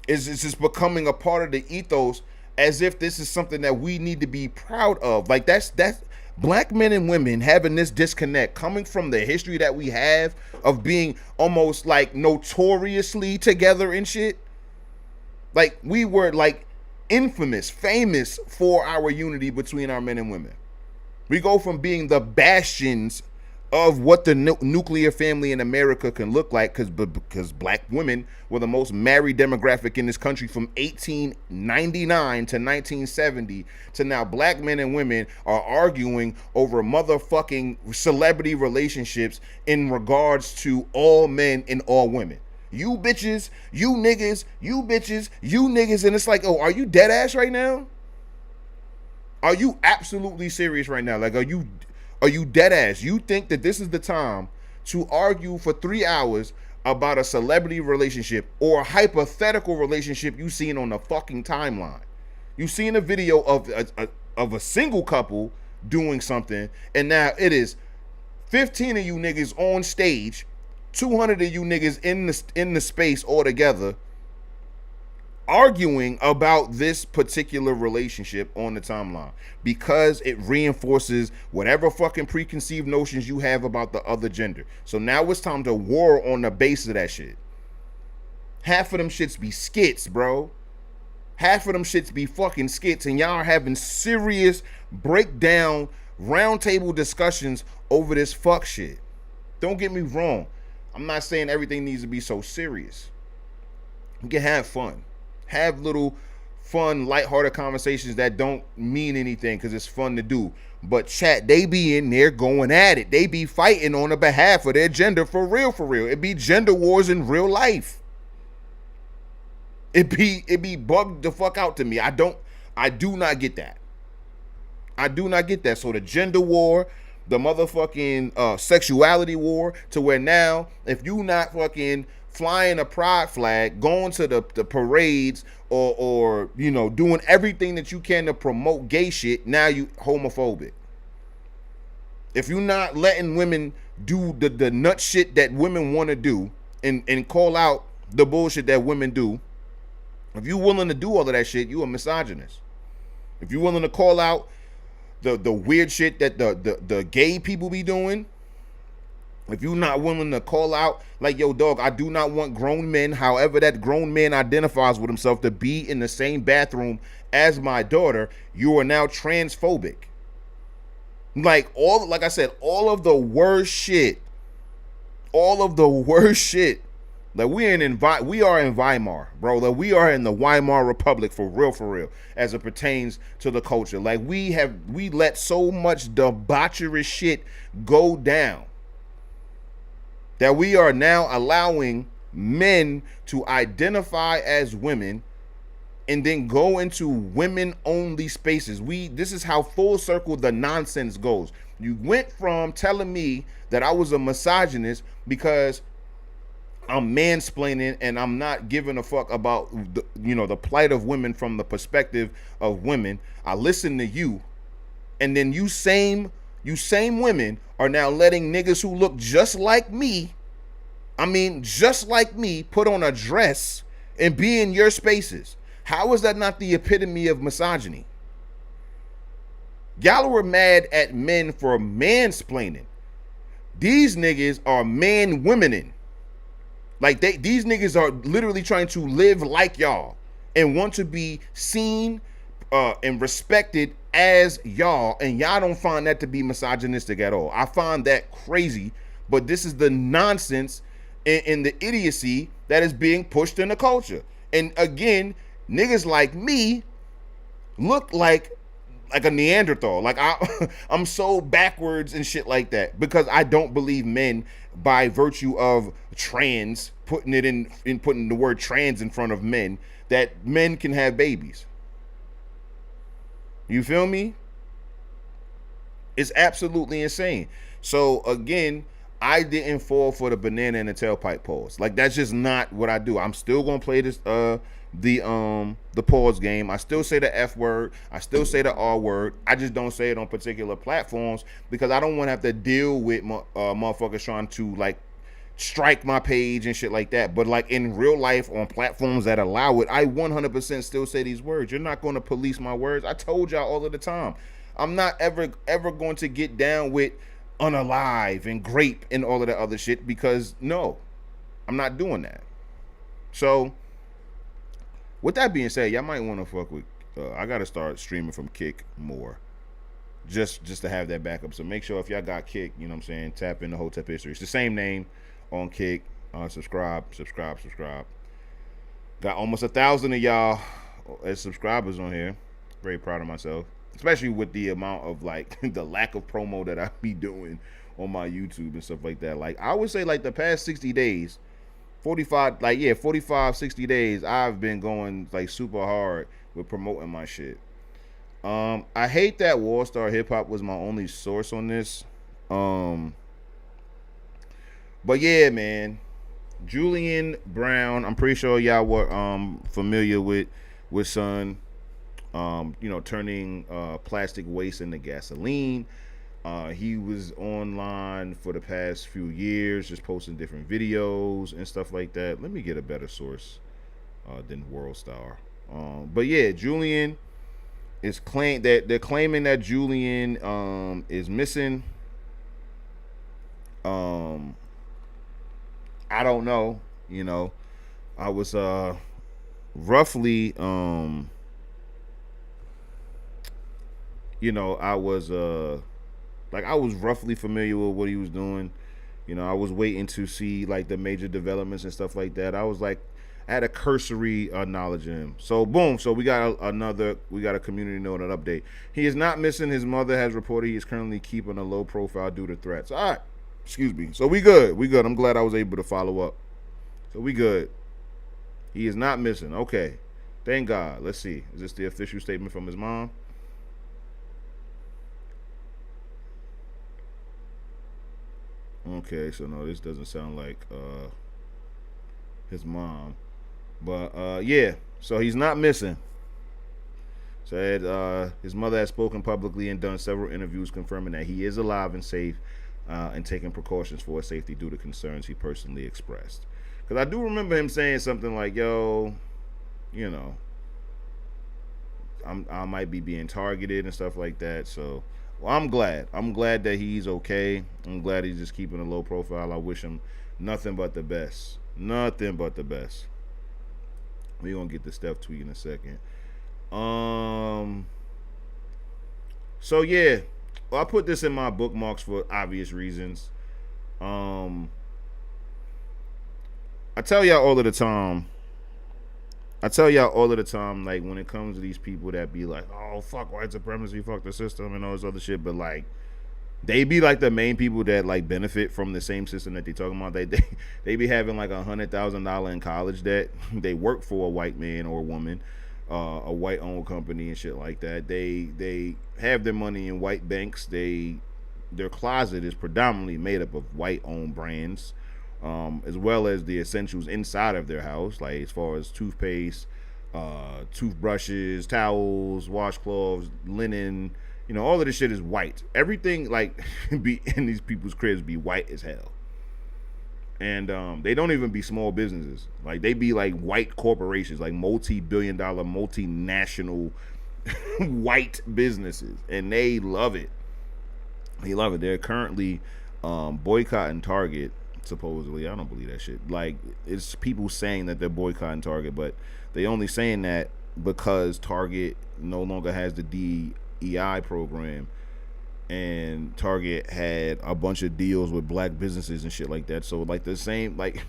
is just becoming a part of the ethos, as if this is something that we need to be proud of. Like, that's black men and women having this disconnect, coming from the history that we have of being almost like notoriously together and shit. Like, we were like famous for our unity between our men and women. We go from being the bastions of what the nuclear family in America can look like, because black women were the most married demographic in this country from 1899 to 1970, to now black men and women are arguing over motherfucking celebrity relationships in regards to all men and all women. You bitches, you niggas, you bitches, you niggas. And it's like, oh, are you dead ass right now? Are you absolutely serious right now? Like, are you dead ass? You think that this is the time to argue for 3 hours about a celebrity relationship or a hypothetical relationship you seen on the fucking timeline? You seen a video of of a single couple doing something, and now it is 15 of you niggas on stage, 200 of you niggas in the space all together, arguing about this particular relationship on the timeline because it reinforces whatever fucking preconceived notions you have about the other gender. So now it's time to war on the base of that shit. Half of them shits be skits, bro. Half of them shits be fucking skits, and y'all are having serious breakdown roundtable discussions over this fuck shit. Don't get me wrong. I'm not saying everything needs to be so serious. You can have fun. Have little fun, lighthearted conversations that don't mean anything because it's fun to do. But chat, they be in there going at it. They be fighting on the behalf of their gender for real, for real. It be gender wars in real life. It be bugged the fuck out to me. I do not get that. I do not get that. So the gender war, the motherfucking sexuality war, to where now if you not fucking flying a pride flag, going to the parades, or you know, doing everything that you can to promote gay shit, now you homophobic. If you not letting women do the nut shit that women want to do and call out the bullshit that women do, if you willing to do all of that shit, you a misogynist. If you willing to call out the weird shit that the gay people be doing, if you not willing to call out, like, yo, dog, I do not want grown men, however that grown man identifies with himself, to be in the same bathroom as my daughter, you are now transphobic. Like I said, all of the worst shit. Like we are in Weimar, bro. Like we are in the Weimar Republic for real, as it pertains to the culture. Like we let so much debaucherous shit go down that we are now allowing men to identify as women and then go into women-only spaces. This is how full circle the nonsense goes. You went from telling me that I was a misogynist because I'm mansplaining and I'm not giving a fuck about the plight of women from the perspective of women. I listen to you, and then you same women are now letting niggas who look just like me, put on a dress and be in your spaces. How is that not the epitome of misogyny? Y'all were mad at men for mansplaining. These niggas are man-womening. Like these niggas are literally trying to live like y'all and want to be seen and respected as y'all, and y'all don't find that to be misogynistic at all. I find that crazy, but this is the nonsense and the idiocy that is being pushed in the culture. And again, niggas like me look like a Neanderthal. Like I'm so backwards and shit like that because I don't believe men, by virtue of trans, putting the word trans in front of men, that men can have babies. You feel me? It's absolutely insane. So again, I didn't fall for the banana and the tailpipe pause. Like that's just not what I do. I'm still gonna play this the pause game. I still say the F word. I still say the R word. I just don't say it on particular platforms because I don't want to have to deal with motherfuckers trying to like strike my page and shit like that. But like in real life on platforms that allow it, I 100% still say these words. You're not going to police my words. I told y'all all of the time. I'm not ever going to get down with unalive and grape and all of that other shit because no, I'm not doing that. So with that being said, y'all might want to fuck with I gotta start streaming from Kick more, just to have that backup. So make sure if y'all got Kick, you know what I'm saying, tap into Hotep History. It's the same name on Kick. Subscribe. Got almost 1,000 of y'all as subscribers on here. Very proud of myself, especially with the amount of like the lack of promo that I be doing on my YouTube and stuff like that. Like I would say like the past 60 days, 60 days, I've been going like super hard with promoting my shit. I hate that Wallstar Hip Hop was my only source on this. But yeah, man, Julian Brown, I'm pretty sure y'all were familiar with son. turning plastic waste into gasoline. He was online for the past few years, just posting different videos and stuff like that. Let me get a better source than World Star. But yeah, Julian is claim that they're claiming that Julian is missing. Um, I don't know. You know, I was roughly I was I was roughly familiar with what he was doing. I was waiting to see like the major developments and stuff like that. I had a cursory knowledge of him. So boom, so we got we got a community note and update. He is not missing. His mother has reported he is currently keeping a low profile due to threats. All right, excuse me. So we good. We good. I'm glad I was able to follow up. So we good. He is not missing. Okay, thank God. Let's see. Is this the official statement from his mom? Okay, so no, this doesn't sound like his mom. But yeah, so he's not missing. Said his mother has spoken publicly and done several interviews confirming that he is alive and safe and taking precautions for his safety due to concerns he personally expressed. Because I do remember him saying something like, yo, you know, I might be being targeted and stuff like that. So, well, I'm glad. I'm glad that he's okay. I'm glad he's just keeping a low profile. I wish him nothing but the best. Nothing but the best. We're gonna get the Steph tweet in a second. So yeah, well, I put this in my bookmarks for obvious reasons. Um, I tell y'all all of the time. I tell y'all all of the time, like when it comes to these people that be like, "Oh fuck white supremacy, fuck the system," and all this other shit, but like they be like the main people that like benefit from the same system that they talking about. They be having like $100,000 in college debt. They work for a white man or woman, a white owned company and shit like that. They have their money in white banks. Their closet is predominantly made up of white owned brands, as well as the essentials inside of their house, like as far as toothpaste, toothbrushes, towels, washcloths, linen. All of this shit is white. Everything like be in these people's cribs be white as hell. And they don't even be small businesses. Like they be like white corporations, like multi-billion-dollar, multinational white businesses, and they love it. They love it. They're currently boycotting Target. Supposedly, I don't believe that shit. Like it's people saying that they're boycotting Target, but they only saying that because Target no longer has the DEI program, and Target had a bunch of deals with black businesses and shit like that. So like the same like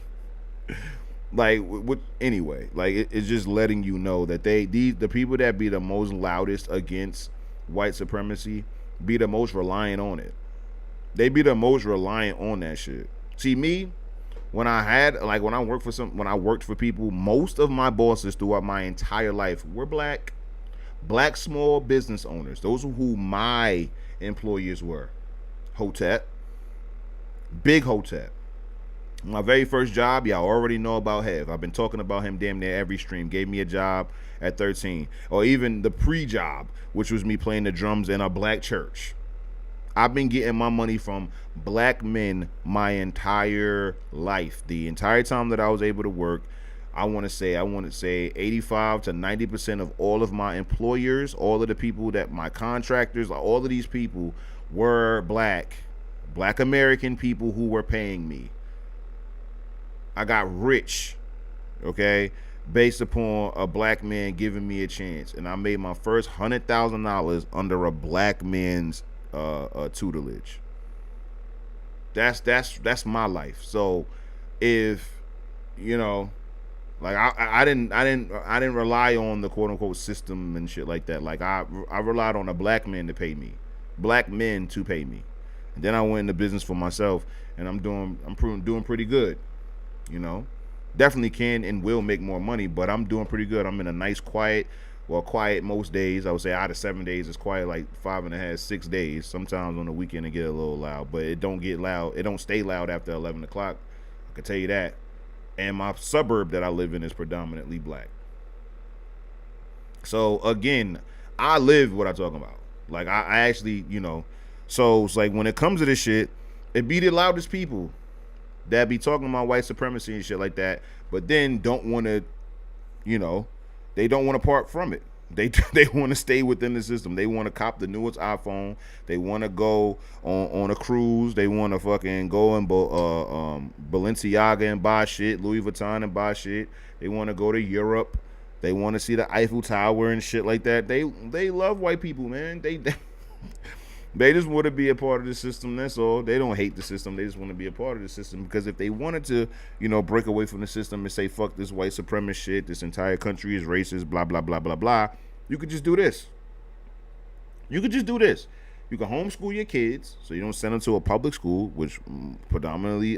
what anyway, like it's just letting you know that the people that be the most loudest against white supremacy be the most reliant on it. They be the most reliant on that shit. See me, when I worked for people, most of my bosses throughout my entire life were black small business owners. Those are who my employers were. Hotep, big Hotep. My very first job, y'all already know about Hev. I've been talking about him damn near every stream. Gave me a job at 13, or even the pre-job, which was me playing the drums in a black church. I've been getting my money from black men my entire life. The entire time that I was able to work, I want to say 85 to 90% of all of my employers, all of the people that my contractors, all of these people were black American people who were paying me. I got rich, okay, based upon a black man giving me a chance, and I made my first $100,000 under a black man's tutelage. That's my life. So if like I didn't rely on the quote unquote system and shit like that. Like I relied on a black man to pay me, black men to pay me, and then I went into business for myself, and I'm doing pretty good. Definitely can and will make more money, but I'm doing pretty good. I'm in a nice quiet most days. I would say out of 7 days, it's quiet like 5.5, 6 days. Sometimes on the weekend it get a little loud, but it don't get loud. It don't stay loud after 11 o'clock. I can tell you that. And my suburb that I live in is predominantly black. So again, I live what I'm talking about. Like I actually, so it's like when it comes to this shit, it be the loudest people that be talking about white supremacy and shit like that, but then don't want to, you know, they don't want to part from it. They they want to stay within the system. They want to cop the newest iPhone. They want to go on a cruise. They want to fucking go in Balenciaga and buy shit, Louis Vuitton and buy shit. They want to go to Europe. They want to see the Eiffel Tower and shit like that. They love white people, man. They just want to be a part of the system. That's all. They don't hate the system. They just want to be a part of the system, because if they wanted to, break away from the system and say, fuck this white supremacist shit, this entire country is racist, blah, blah, blah, blah, blah, you could just do this. You could just do this. You can homeschool your kids, so you don't send them to a public school, which predominantly,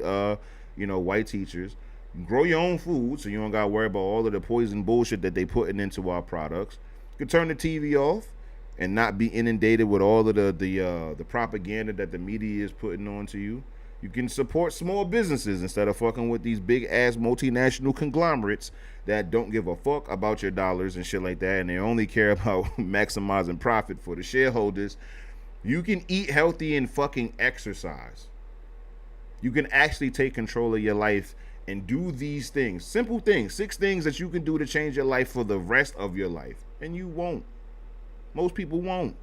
white teachers. Grow your own food, so you don't got to worry about all of the poison bullshit that they putting into our products. You can turn the TV off and not be inundated with all of the propaganda that the media is putting onto you. You can support small businesses instead of fucking with these big ass multinational conglomerates that don't give a fuck about your dollars and shit like that, and they only care about maximizing profit for the shareholders. You can eat healthy and fucking exercise. You can actually take control of your life and do these things. Simple things. 6 things that you can do to change your life for the rest of your life. And you won't. Most people won't.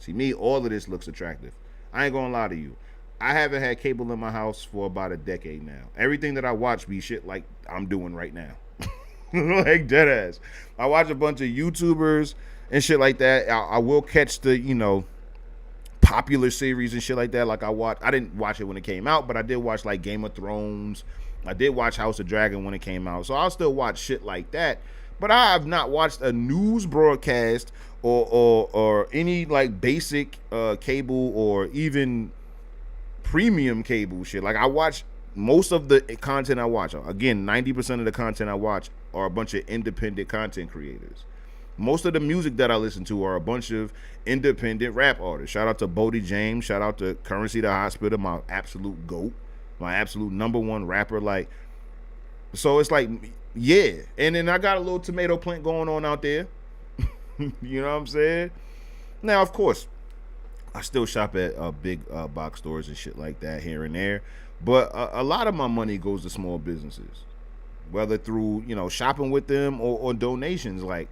See, me, all of this looks attractive. I ain't gonna lie to you. I haven't had cable in my house for about a decade now. Everything that I watch be shit like I'm doing right now. Like dead ass. I watch a bunch of YouTubers and shit like that. I will catch the, popular series and shit like that. Like I didn't watch it when it came out, but I did watch like Game of Thrones. I did watch House of Dragon when it came out. So I'll still watch shit like that. But I have not watched a news broadcast or any like basic cable or even premium cable shit. Like I watch most of the content I watch. Again, 90% of the content I watch are a bunch of independent content creators. Most of the music that I listen to are a bunch of independent rap artists. Shout out to Bodie James. Shout out to Currency the Hospital, my absolute GOAT, my absolute number one rapper. Like, so it's like, yeah. And then I got a little tomato plant going on out there. You know what I'm saying? Now, of course, I still shop at big box stores and shit like that here and there. But a lot of my money goes to small businesses, whether through, shopping with them or donations. Like,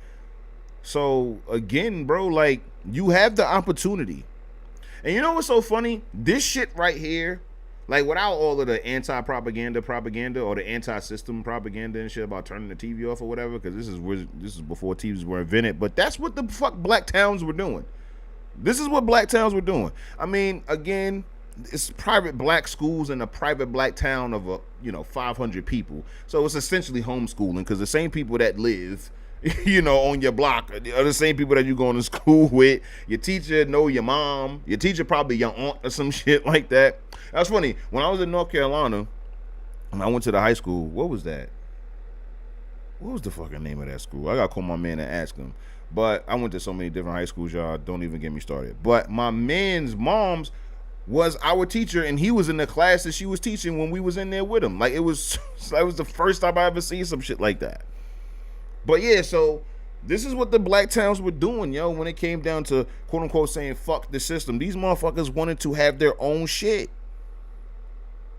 so again, bro, like you have the opportunity. And you know what's so funny? This shit right here, like without all of the anti-propaganda or the anti-system propaganda and shit about turning the TV off or whatever, because this is before TVs were invented. But that's what the fuck black towns were doing. This is what black towns were doing. I mean, again, it's private black schools in a private black town of 500 people. So it's essentially homeschooling, because the same people that live on your block are the same people that you going to school with. Your teacher know your mom. Your teacher probably your aunt or some shit like that. That's funny. When I was in North Carolina, when I went to the high school, what was that? What was the fucking name of that school? I gotta call my man and ask him. But I went to so many different high schools, y'all. Don't even get me started. But my man's mom's was our teacher, and he was in the class that she was teaching when we was in there with him. Like, it was the first time I ever seen some shit like that. But yeah, so this is what the black towns were doing, yo, when it came down to quote unquote saying fuck the system. These motherfuckers wanted to have their own shit.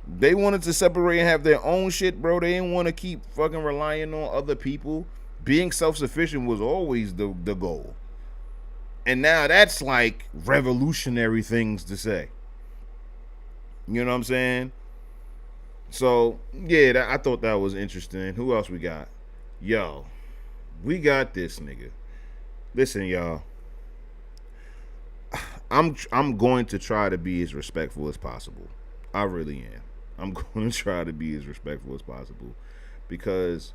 They wanted to separate and have their own shit, bro. They didn't want to keep fucking relying on other people. Being self-sufficient was always the goal. And now that's like revolutionary things to say. You know what I'm saying? So, yeah, I thought that was interesting. Who else we got? Yo, we got this nigga. Listen, y'all. I'm going to try to be as respectful as possible. I really am. I'm going to try to be as respectful as possible, because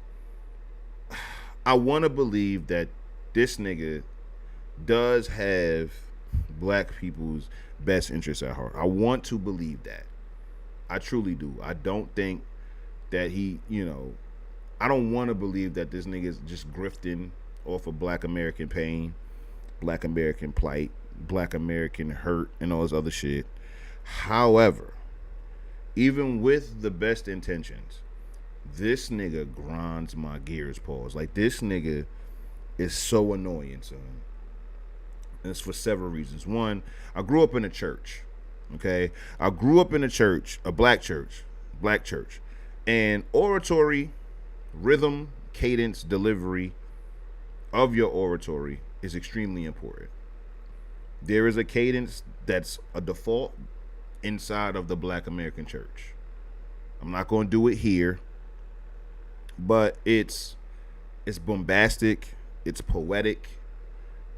I want to believe that this nigga does have black people's best interests at heart. I want to believe that. I truly do. I don't think that he, I don't want to believe that this nigga is just grifting off of black American pain, black American plight, black American hurt, and all this other shit. However, even with the best intentions, this nigga grinds my gears, pause. Like, this nigga is so annoying, son. And it's for several reasons. One, I grew up in a church. Okay, I grew up in a church, a black church, and oratory, rhythm, cadence, delivery of your oratory is extremely important. There is a cadence that's a default inside of the Black American church. I'm not going to do it here, but it's bombastic, it's poetic,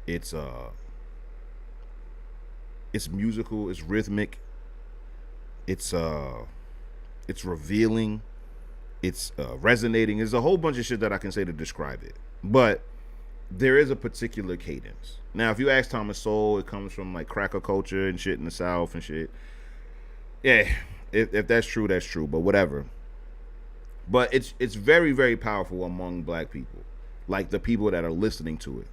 it's it's musical, it's rhythmic, it's revealing, it's resonating. There's a whole bunch of shit that I can say to describe it, but there is a particular cadence. Now, if you ask Thomas Sowell, it comes from like cracker culture and shit in the South and shit. Yeah, if that's true, that's true. But whatever. But it's very, very powerful among black people, like the people that are listening to it.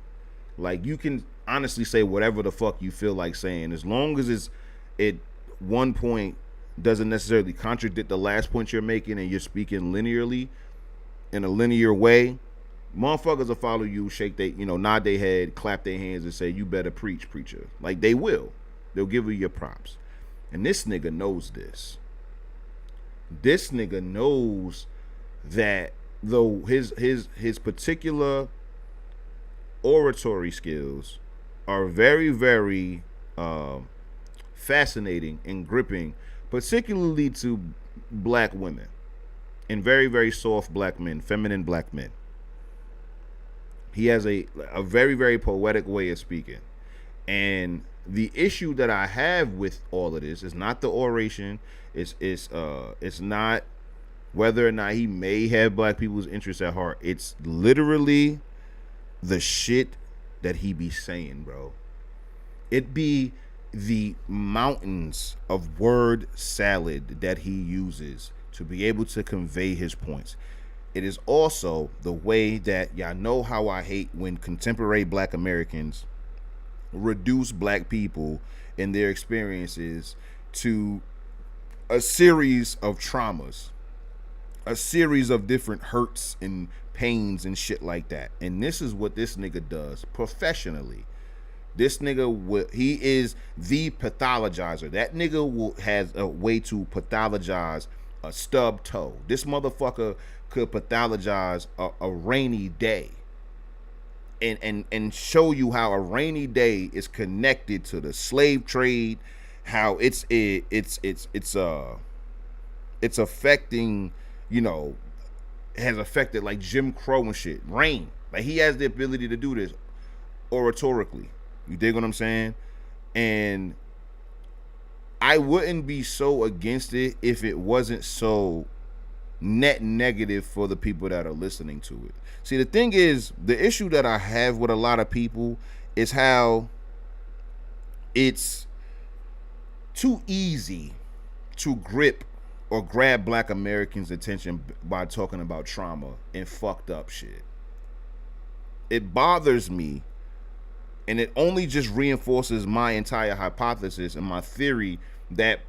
Like, you can honestly say whatever the fuck you feel like saying, as long as it one point doesn't necessarily contradict the last point you're making, and you're speaking linearly in a linear way. Motherfuckers will follow you, shake they, nod their head, clap their hands, and say, "You better preach, preacher." Like, they will. They'll give you your props. And this nigga knows this. This nigga knows that though his particular oratory skills are very, very fascinating and gripping, particularly to black women and very, very soft black men, feminine black men. He has a very, very poetic way of speaking. And the issue that I have with all of this is not the oration. It's not whether or not he may have black people's interests at heart. It's literally the shit that he be saying, bro. It be the mountains of word salad that he uses to be able to convey his points. It is also the way that, y'all know how I hate when contemporary black Americans reduce black people and their experiences to a series of traumas, a series of different hurts and pains and shit like that. And this is what this nigga does professionally. This nigga, he is the pathologizer. That nigga has a way to pathologize a stub toe. This motherfucker could pathologize a rainy day and show you how a rainy day is connected to the slave trade, how it's affecting, has affected like Jim Crow and shit. Rain. Like, he has the ability to do this oratorically. You dig what I'm saying? And I wouldn't be so against it if it wasn't so net negative for the people that are listening to it. See, the thing is, the issue that I have with a lot of people is how it's too easy to grip or grab black Americans' attention by talking about trauma and fucked up shit. It bothers me, and it only just reinforces my entire hypothesis and my theory that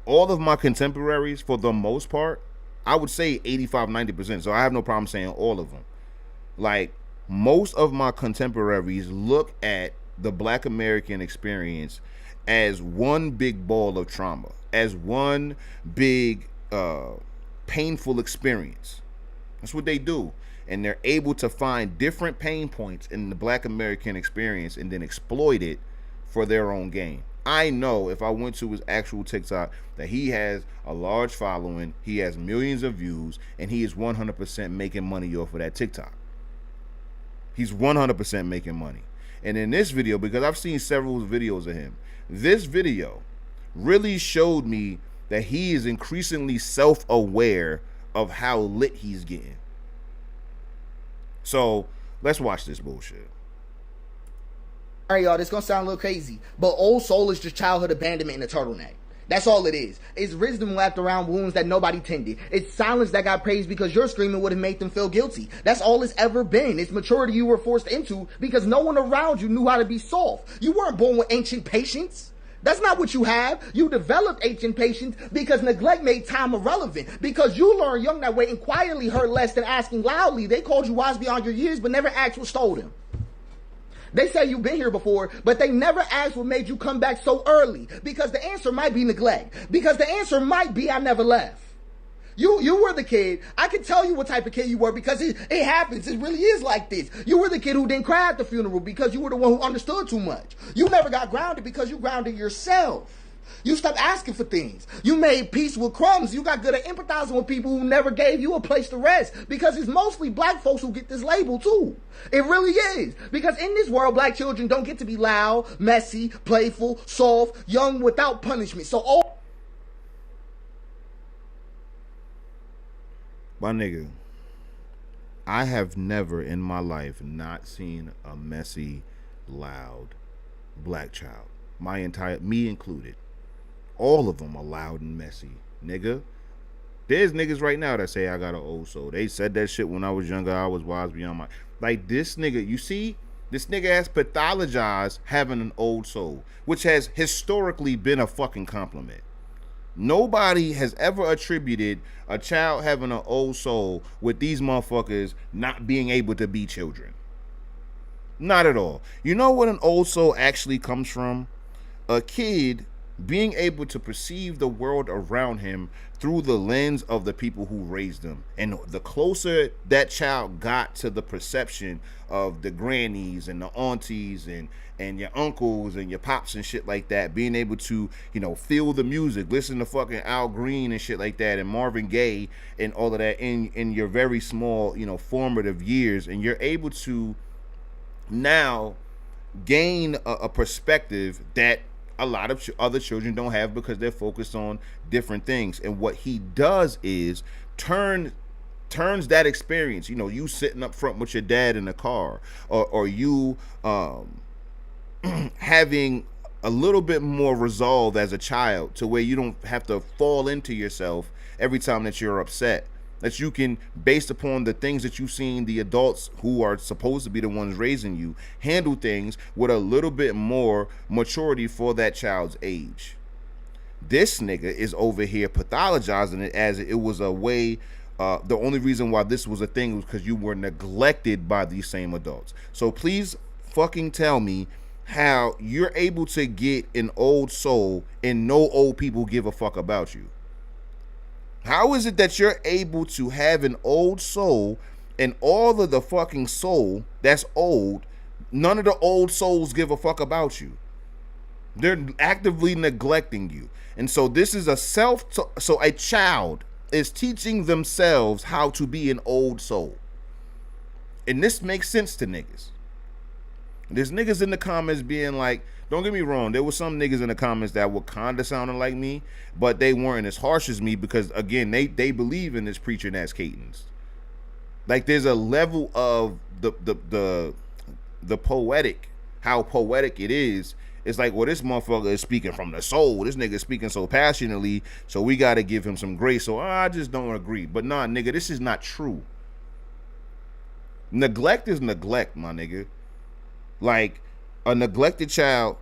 all of my contemporaries, for the most part, I would say 85-90%, so I have no problem saying all of them. Like, most of my contemporaries look at the black American experience as one big ball of trauma, as one big painful experience. That's what they do. And they're able to find different pain points in the black American experience and then exploit it for their own gain. I know if I went to his actual TikTok that he has a large following, he has millions of views, and he is 100% making money off of that TikTok. He's 100% making money. And in this video, because I've seen several videos of him, this video really showed me that he is increasingly self-aware of how lit he's getting. So let's watch this bullshit. All right, y'all, this gonna sound a little crazy, but old soul is just childhood abandonment in a turtleneck. That's all it is. It's wisdom wrapped around wounds that nobody tended. It's silence that got praised because your screaming would have made them feel guilty. That's all it's ever been. It's maturity you were forced into because no one around you knew how to be soft. You weren't born with ancient patience. That's not what you have. You developed ancient patience because neglect made time irrelevant. Because you learned young that waiting quietly hurt less than asking loudly. They called you wise beyond your years, but never asked what stole them. They say you've been here before, but they never asked what made you come back so early. Because the answer might be neglect. Because the answer might be I never left. You were the kid. I can tell you what type of kid you were because it happens. It really is like this. You were the kid who didn't cry at the funeral because you were the one who understood too much. You never got grounded because you grounded yourself. You stopped asking for things. You made peace with crumbs. You got good at empathizing with people who never gave you a place to rest because it's mostly black folks who get this label too. It really is. Because in this world, black children don't get to be loud, messy, playful, soft, young without punishment. So all... My nigga, I have never in my life not seen a messy, loud black child. My entire, me included. All of them are loud and messy, nigga. There's niggas right now that say I got an old soul. They said that shit when I was younger. I was wise beyond my... Like, this nigga, you see, this nigga has pathologized having an old soul, which has historically been a fucking compliment. Nobody has ever attributed a child having an old soul with these motherfuckers not being able to be children. Not at all. You know what an old soul actually comes from? A kid being able to perceive the world around him through the lens of the people who raised them. And the closer that child got to the perception of the grannies and the aunties and your uncles and your pops and shit like that, being able to, you know, feel the music, listen to fucking Al Green and shit like that, and Marvin Gaye and all of that in your very small, you know, formative years, and you're able to now gain a perspective that a lot of other children don't have because they're focused on different things. And what he does is turns that experience, you know, you sitting up front with your dad in the car, or you having a little bit more resolve as a child to where you don't have to fall into yourself every time that you're upset. That you can, based upon the things that you've seen the adults who are supposed to be the ones raising you, handle things with a little bit more maturity for that child's age. This nigga is over here pathologizing it as it was a way, the only reason why this was a thing was because you were neglected by these same adults. So please fucking tell me how you're able to get an old soul and no old people give a fuck about you. How is it that you're able to have an old soul and all of the fucking soul that's old, none of the old souls give a fuck about you? They're actively neglecting you. And so this is so a child is teaching themselves how to be an old soul. And this makes sense to niggas. There's niggas in the comments being like, don't get me wrong, there was some niggas in the comments that were kind of sounding like me, but they weren't as harsh as me because, again, they believe in this preaching as Catons. Like, there's a level of the poetic, how poetic it is. It's like, well, this motherfucker is speaking from the soul. This nigga is speaking so passionately, so we got to give him some grace. So I just don't agree. But nah, nigga, this is not true. Neglect is neglect, my nigga. Like, a neglected child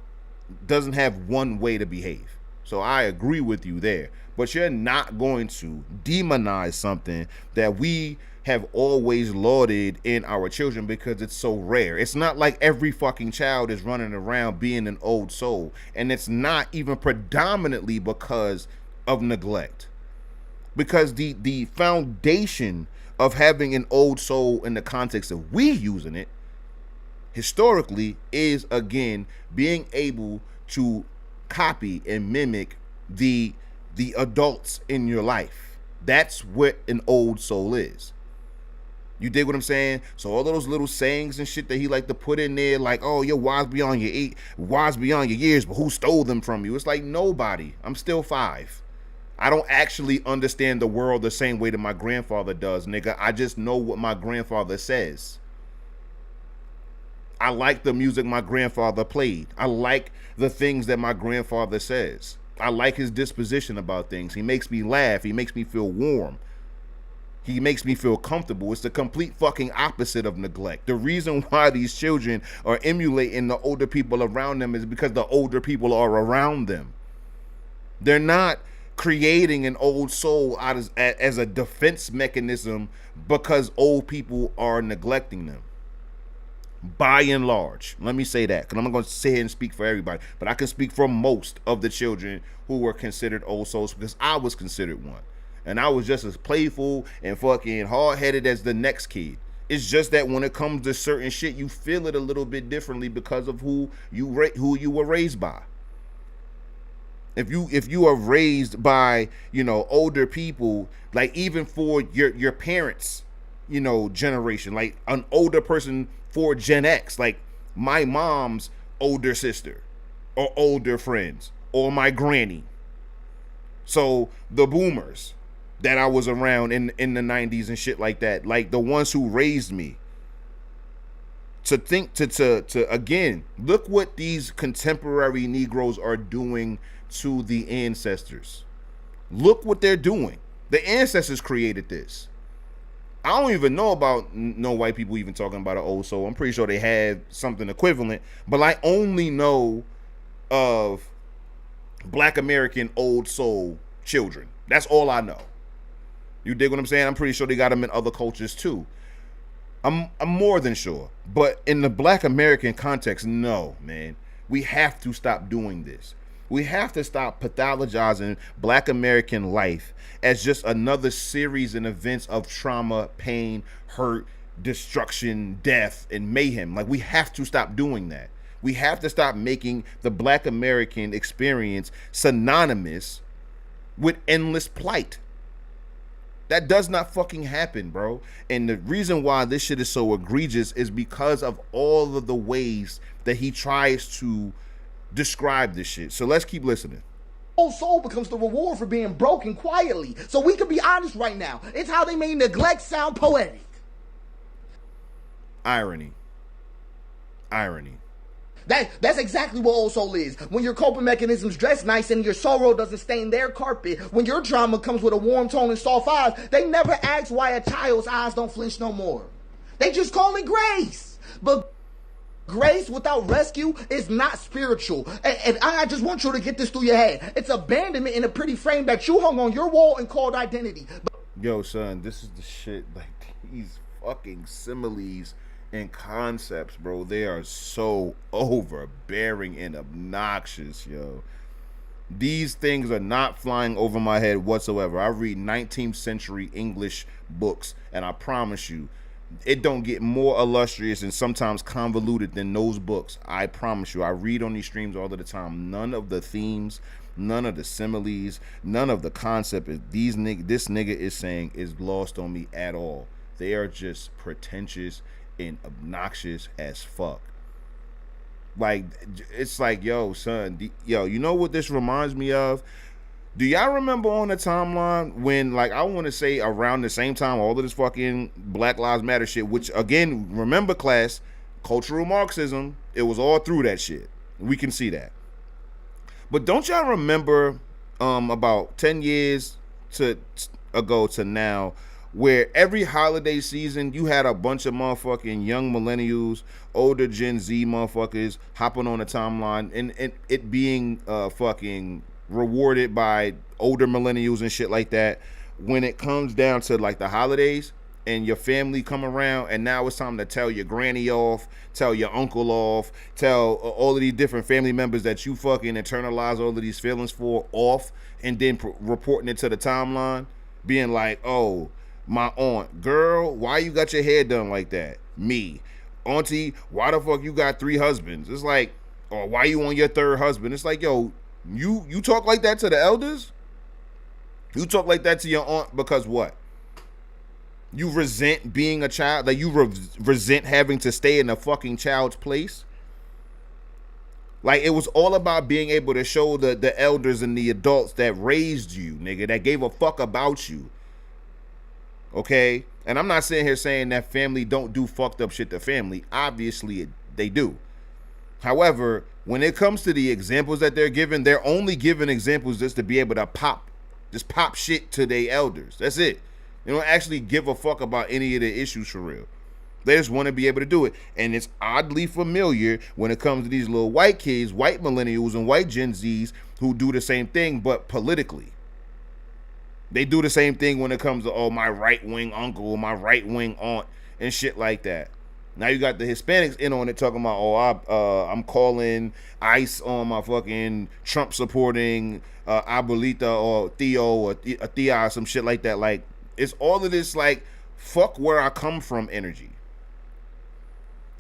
doesn't have one way to behave. So I agree with you there. But you're not going to demonize something that we have always lauded in our children because it's so rare. It's not like every fucking child is running around being an old soul. And it's not even predominantly because of neglect. Because the foundation of having an old soul in the context of we using it historically is, again, being able to copy and mimic the adults in your life. That's what an old soul is. You dig what I'm saying? So all those little sayings and shit that he like to put in there, like, oh, you're wise beyond your years, but who stole them from you? It's like, nobody. I'm still 5. I don't actually understand the world the same way that my grandfather does, nigga. I just know what my grandfather says. I like the music my grandfather played. I like the things that my grandfather says. I like his disposition about things. He makes me laugh. He makes me feel warm. He makes me feel comfortable. It's the complete fucking opposite of neglect. The reason why these children are emulating the older people around them is because the older people are around them. They're not creating an old soul as a defense mechanism because old people are neglecting them. By and large, let me say that, because I'm not going to sit here and speak for everybody, but I can speak for most of the children who were considered old souls, because I was considered one. And I was just as playful and fucking hard headed as the next kid. It's just that when it comes to certain shit, you feel it a little bit differently because of who you were raised by. If you are raised by, older people, like even for your parents, generation, like an older person for Gen X, like my mom's older sister or older friends or my granny. So the boomers that I was around in the 90s and shit like that, like the ones who raised me. To think to again, look what these contemporary Negroes are doing to the ancestors. Look what they're doing. The ancestors created this. I don't even know about no white people even talking about an old soul. I'm pretty sure they had something equivalent, but I only know of Black American old soul children. That's all I know. You dig what I'm saying? I'm pretty sure they got them in other cultures too. I'm more than sure. But in the Black American context, no, man. We have to stop doing this. We have to stop pathologizing Black American life as just another series and events of trauma, pain, hurt, destruction, death, and mayhem. Like, we have to stop doing that. We have to stop making the Black American experience synonymous with endless plight. That does not fucking happen, bro. And the reason why this shit is so egregious is because of all of the ways that he tries to describe this shit. So let's keep listening. Old soul becomes the reward for being broken quietly. So we can be honest right now. It's how they made neglect sound poetic. Irony. Irony. That's exactly what old soul is. When your coping mechanisms dress nice and your sorrow doesn't stain their carpet, when your drama comes with a warm tone and soft eyes, they never ask why a child's eyes don't flinch no more. They just call it grace. But grace without rescue is not spiritual. And I just want you to get this through your head. It's abandonment in a pretty frame that you hung on your wall and called identity. Yo, son, this is the shit. Like, these fucking similes and concepts, bro, they are so overbearing and obnoxious, yo. These things are not flying over my head whatsoever. I read 19th century English books, and I promise you, it don't get more illustrious and sometimes convoluted than those books. I promise you. I read on these streams all of the time. None of the themes, none of the similes, none of the concept this nigga is saying is lost on me at all. They are just pretentious and obnoxious as fuck. Like, it's like, yo, son, you know what this reminds me of? Do y'all remember on the timeline when, like, I want to say around the same time all of this fucking Black Lives Matter shit, which, again, remember, class, cultural Marxism, it was all through that shit. We can see that. But don't y'all remember about 10 years ago to now, where every holiday season you had a bunch of motherfucking young millennials, older Gen Z motherfuckers hopping on the timeline and it being fucking rewarded by older millennials and shit like that when it comes down to like the holidays and your family come around, and now it's time to tell your granny off, tell your uncle off, tell all of these different family members that you fucking internalize all of these feelings for off, and then reporting it to the timeline, being like, oh, my aunt, girl, why you got your hair done like that? Me. Auntie, why the fuck you got 3 husbands? It's like, or why you on your 3rd husband? It's like, yo, you talk like that to the elders? You talk like that to your aunt because what? You resent being a child? Like, you resent having to stay in a fucking child's place? Like, it was all about being able to show the elders and the adults that raised you, nigga, that gave a fuck about you. Okay? And I'm not sitting here saying that family don't do fucked up shit to family. Obviously, they do. However, when it comes to the examples that they're giving, they're only giving examples just to be able to pop shit to their elders. That's it. They don't actually give a fuck about any of the issues for real. They just want to be able to do it. And it's oddly familiar when it comes to these little white kids, white millennials, and white Gen Zs who do the same thing, but politically. They do the same thing when it comes to, oh, my right-wing uncle, my right-wing aunt, and shit like that. Now you got the Hispanics in on it talking about, oh, I'm calling ICE on my fucking Trump supporting Abuelita or Theo or Thea or some shit like that. Like, it's all of this like fuck where I come from energy.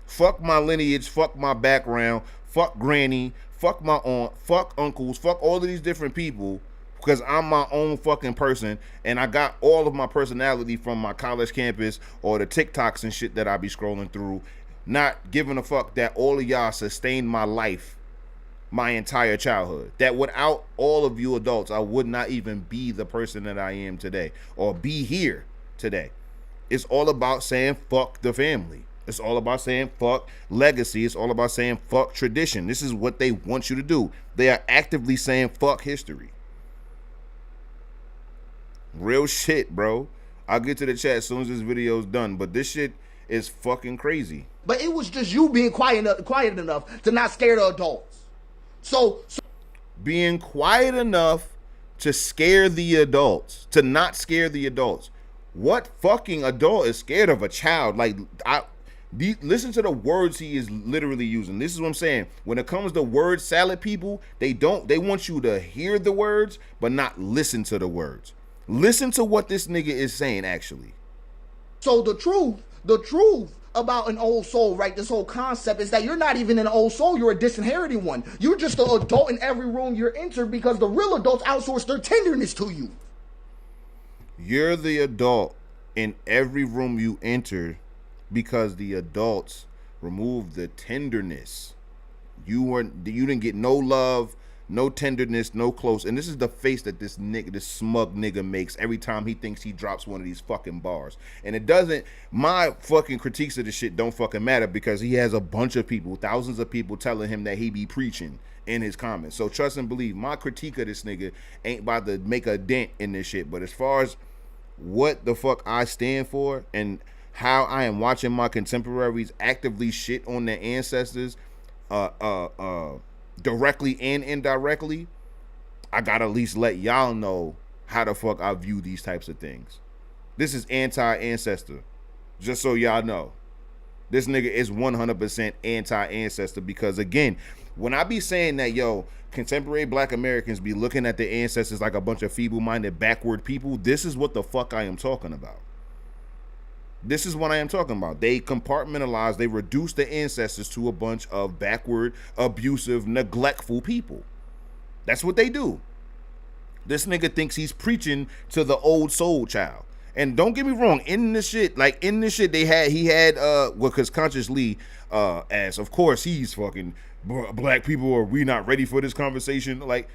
Fuck my lineage, fuck my background, fuck granny, fuck my aunt, fuck uncles, fuck all of these different people because I'm my own fucking person and I got all of my personality from my college campus or the TikToks and shit that I be scrolling through, not giving a fuck that all of y'all sustained my life my entire childhood. That without all of you adults, I would not even be the person that I am today or be here today. It's all about saying fuck the family. It's all about saying fuck legacy. It's all about saying fuck tradition. This is what they want you to do. They are actively saying fuck history. Real shit, bro. I'll get to the chat as soon as this video's done, but this shit is fucking crazy. But it was just you being quiet enough to not scare the adults. So being quiet enough to scare the adults, to not scare the adults. What fucking adult is scared of a child? Like, listen to the words he is literally using. This is what I'm saying. When it comes to word salad people, they want you to hear the words, but not listen to the words. Listen to what this nigga is saying, actually. So the truth about an old soul, right? This whole concept is that you're not even an old soul. You're a disinherited one. You're just an adult in every room you're entered because the real adults outsource their tenderness to you. You're the adult in every room you enter because the adults remove the tenderness. You didn't get no love, no tenderness, no close. And this is the face that this smug nigga makes every time he thinks he drops one of these fucking bars. And it doesn't, my fucking critiques of this shit don't fucking matter because he has a bunch of people, thousands of people telling him that he be preaching in his comments. So trust and believe, my critique of this nigga ain't about to make a dent in this shit. But as far as what the fuck I stand for and how I am watching my contemporaries actively shit on their ancestors, directly and indirectly, I gotta at least let y'all know how the fuck I view these types of things. This is anti-ancestor, just so y'all know. This nigga is 100% anti-ancestor because, again, when I be saying that, yo, contemporary black Americans be looking at their ancestors like a bunch of feeble-minded, backward people, this is what the fuck I am talking about. This is what I am talking about. They compartmentalize, they reduce the ancestors to a bunch of backward, abusive, neglectful people. That's what they do. This nigga thinks he's preaching to the old soul child. And don't get me wrong, in this shit, he had because Conscious Lee, as of course he's fucking black people, are we not ready for this conversation? Like,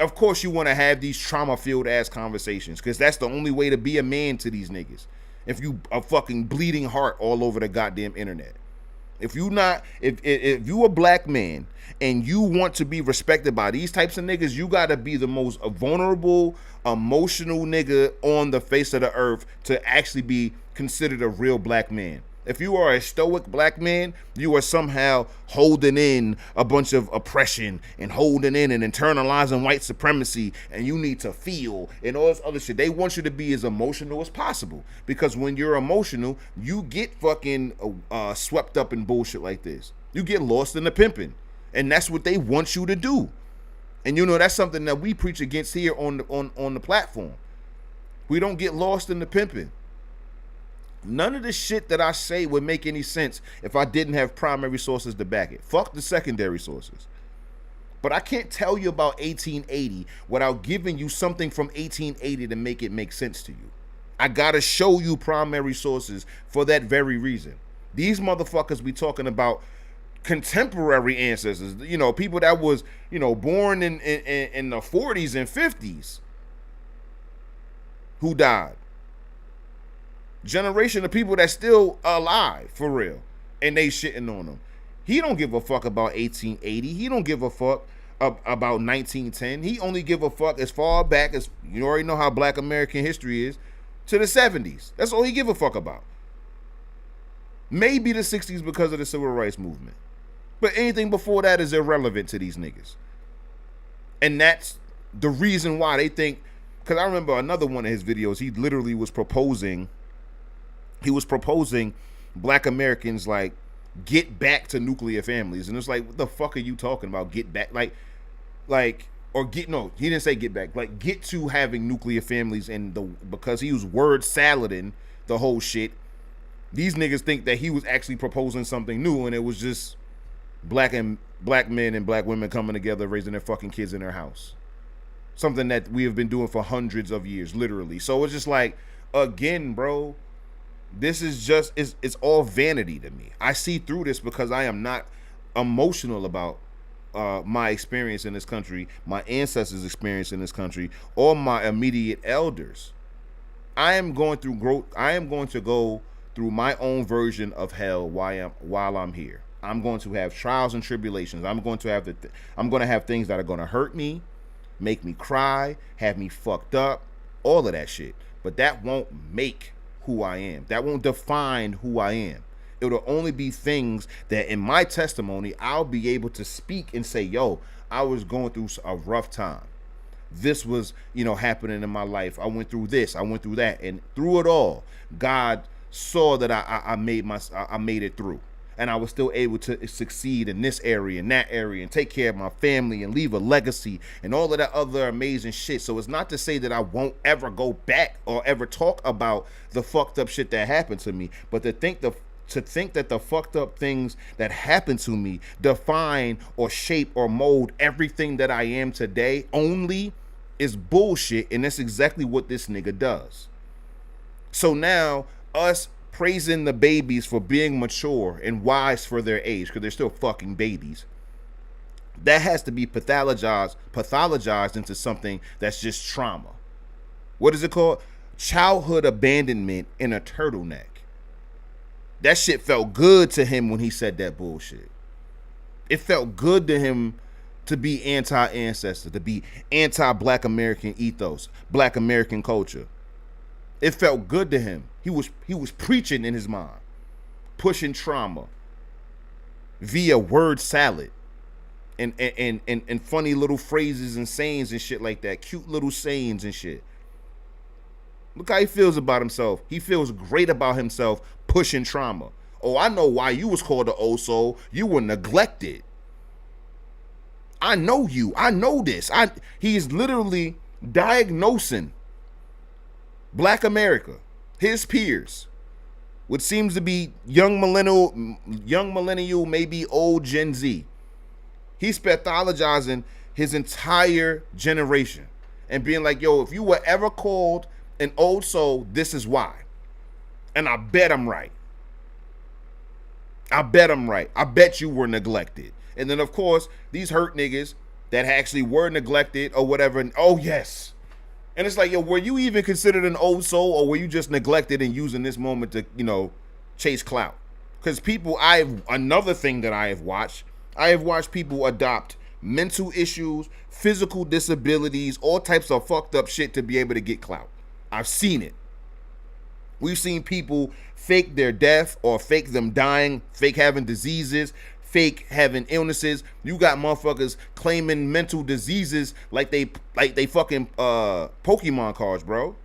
of course you want to have these trauma-filled ass conversations because that's the only way to be a man to these niggas. If you a fucking bleeding heart all over the goddamn internet. If you a black man and you want to be respected by these types of niggas, you gotta be the most vulnerable, emotional nigga on the face of the earth to actually be considered a real black man. If you are a stoic black man, you are somehow holding in a bunch of oppression and holding in and internalizing white supremacy, and you need to feel and all this other shit. They want you to be as emotional as possible because when you're emotional, you get fucking swept up in bullshit like this. You get lost in the pimping, and that's what they want you to do. And you know that's something that we preach against here on the platform. We don't get lost in the pimping. None of the shit that I say would make any sense if I didn't have primary sources to back it. Fuck the secondary sources. But I can't tell you about 1880 without giving you something from 1880 to make it make sense to you. I gotta show you primary sources for that very reason. These motherfuckers be talking about contemporary ancestors, you know, people that was, you know, born in the 40s and 50s who died. Generation of people that's still alive for real, and they shitting on them. He don't give a fuck about 1880. He don't give a fuck about 1910. He only give a fuck as far back as, you already know how black American history is, to the 70s. That's all he give a fuck about. Maybe the 60s because of the civil rights movement, but anything before that is irrelevant to these niggas. And that's the reason why they think, because I remember another one of his videos, he literally was proposing black Americans like get back to nuclear families, and it's like, what the fuck are you talking about? Get back, like, or get no, he didn't say get back, like get to having nuclear families, and the because he was word salading the whole shit. These niggas think that he was actually proposing something new, and it was just black men and black women coming together, raising their fucking kids in their house. Something that we have been doing for hundreds of years, literally. So it's just like, again, bro, this is just it's all vanity to me. I see through this because I am not emotional about my experience in this country, my ancestors' experience in this country, or my immediate elders. I am going through growth. I am going to go through my own version of hell while I'm here. I'm going to have trials and tribulations. I'm going to have things that are going to hurt me, make me cry, have me fucked up, all of that shit. But that won't make who I am. That won't define who I am. It'll only be things that in my testimony, I'll be able to speak and say, yo, I was going through a rough time. This was, happening in my life. I went through this, I went through that. And through it all, God saw that I made it through. And I was still able to succeed in this area and that area and take care of my family and leave a legacy and all of that other amazing shit. So it's not to say that I won't ever go back or ever talk about the fucked up shit that happened to me, but to think that the fucked up things that happened to me define or shape or mold everything that I am today only is bullshit, and that's exactly what this nigga does. So now us praising the babies for being mature and wise for their age, because they're still fucking babies, that has to be pathologized into something that's just trauma. What is it called? Childhood abandonment in a turtleneck. That shit felt good to him when he said that bullshit. It felt good to him to be anti-ancestor, to be anti-black American ethos, black American culture. It felt good to him. He was preaching in his mind, pushing trauma via word salad and funny little phrases and sayings and shit like that, cute little sayings and shit. Look how he feels about himself. He feels great about himself pushing trauma. Oh, I know why you was called the old soul. You were neglected. I know you. I know this. He is literally diagnosing black America, his peers, which seems to be young millennial, maybe old Gen Z. He's pathologizing his entire generation and being like, yo, if you were ever called an old soul, this is why. And I bet I'm right. I bet you were neglected. And then, of course, these hurt niggas that actually were neglected or whatever, and oh, yes. And it's like, yo, were you even considered an old soul, or were you just neglected and using this moment to, chase clout? Because another thing that I have watched people adopt mental issues, physical disabilities, all types of fucked up shit to be able to get clout. I've seen it. We've seen people fake their death or fake them dying, fake having diseases, fake having illnesses. You got motherfuckers claiming mental diseases like they fucking Pokemon cards, bro.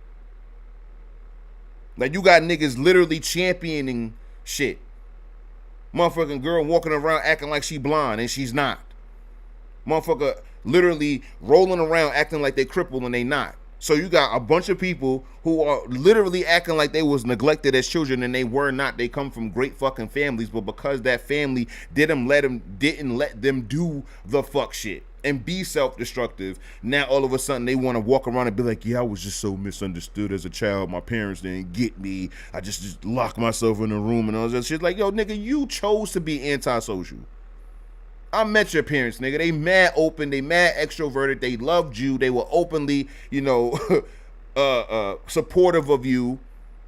Like you got niggas literally championing shit. Motherfucking girl walking around acting like she blind and she's not. Motherfucker literally rolling around acting like they crippled and they not. So you got a bunch of people who are literally acting like they was neglected as children and they were not. They come from great fucking families, but because that family didn't let them do the fuck shit and be self-destructive, now all of a sudden they want to walk around and be like, yeah, I was just so misunderstood as a child. My parents didn't get me. I just locked myself in a room and all that shit. Like, yo, nigga, you chose to be antisocial. I met your parents, nigga. They mad open. They mad extroverted. They loved you. They were openly, supportive of you.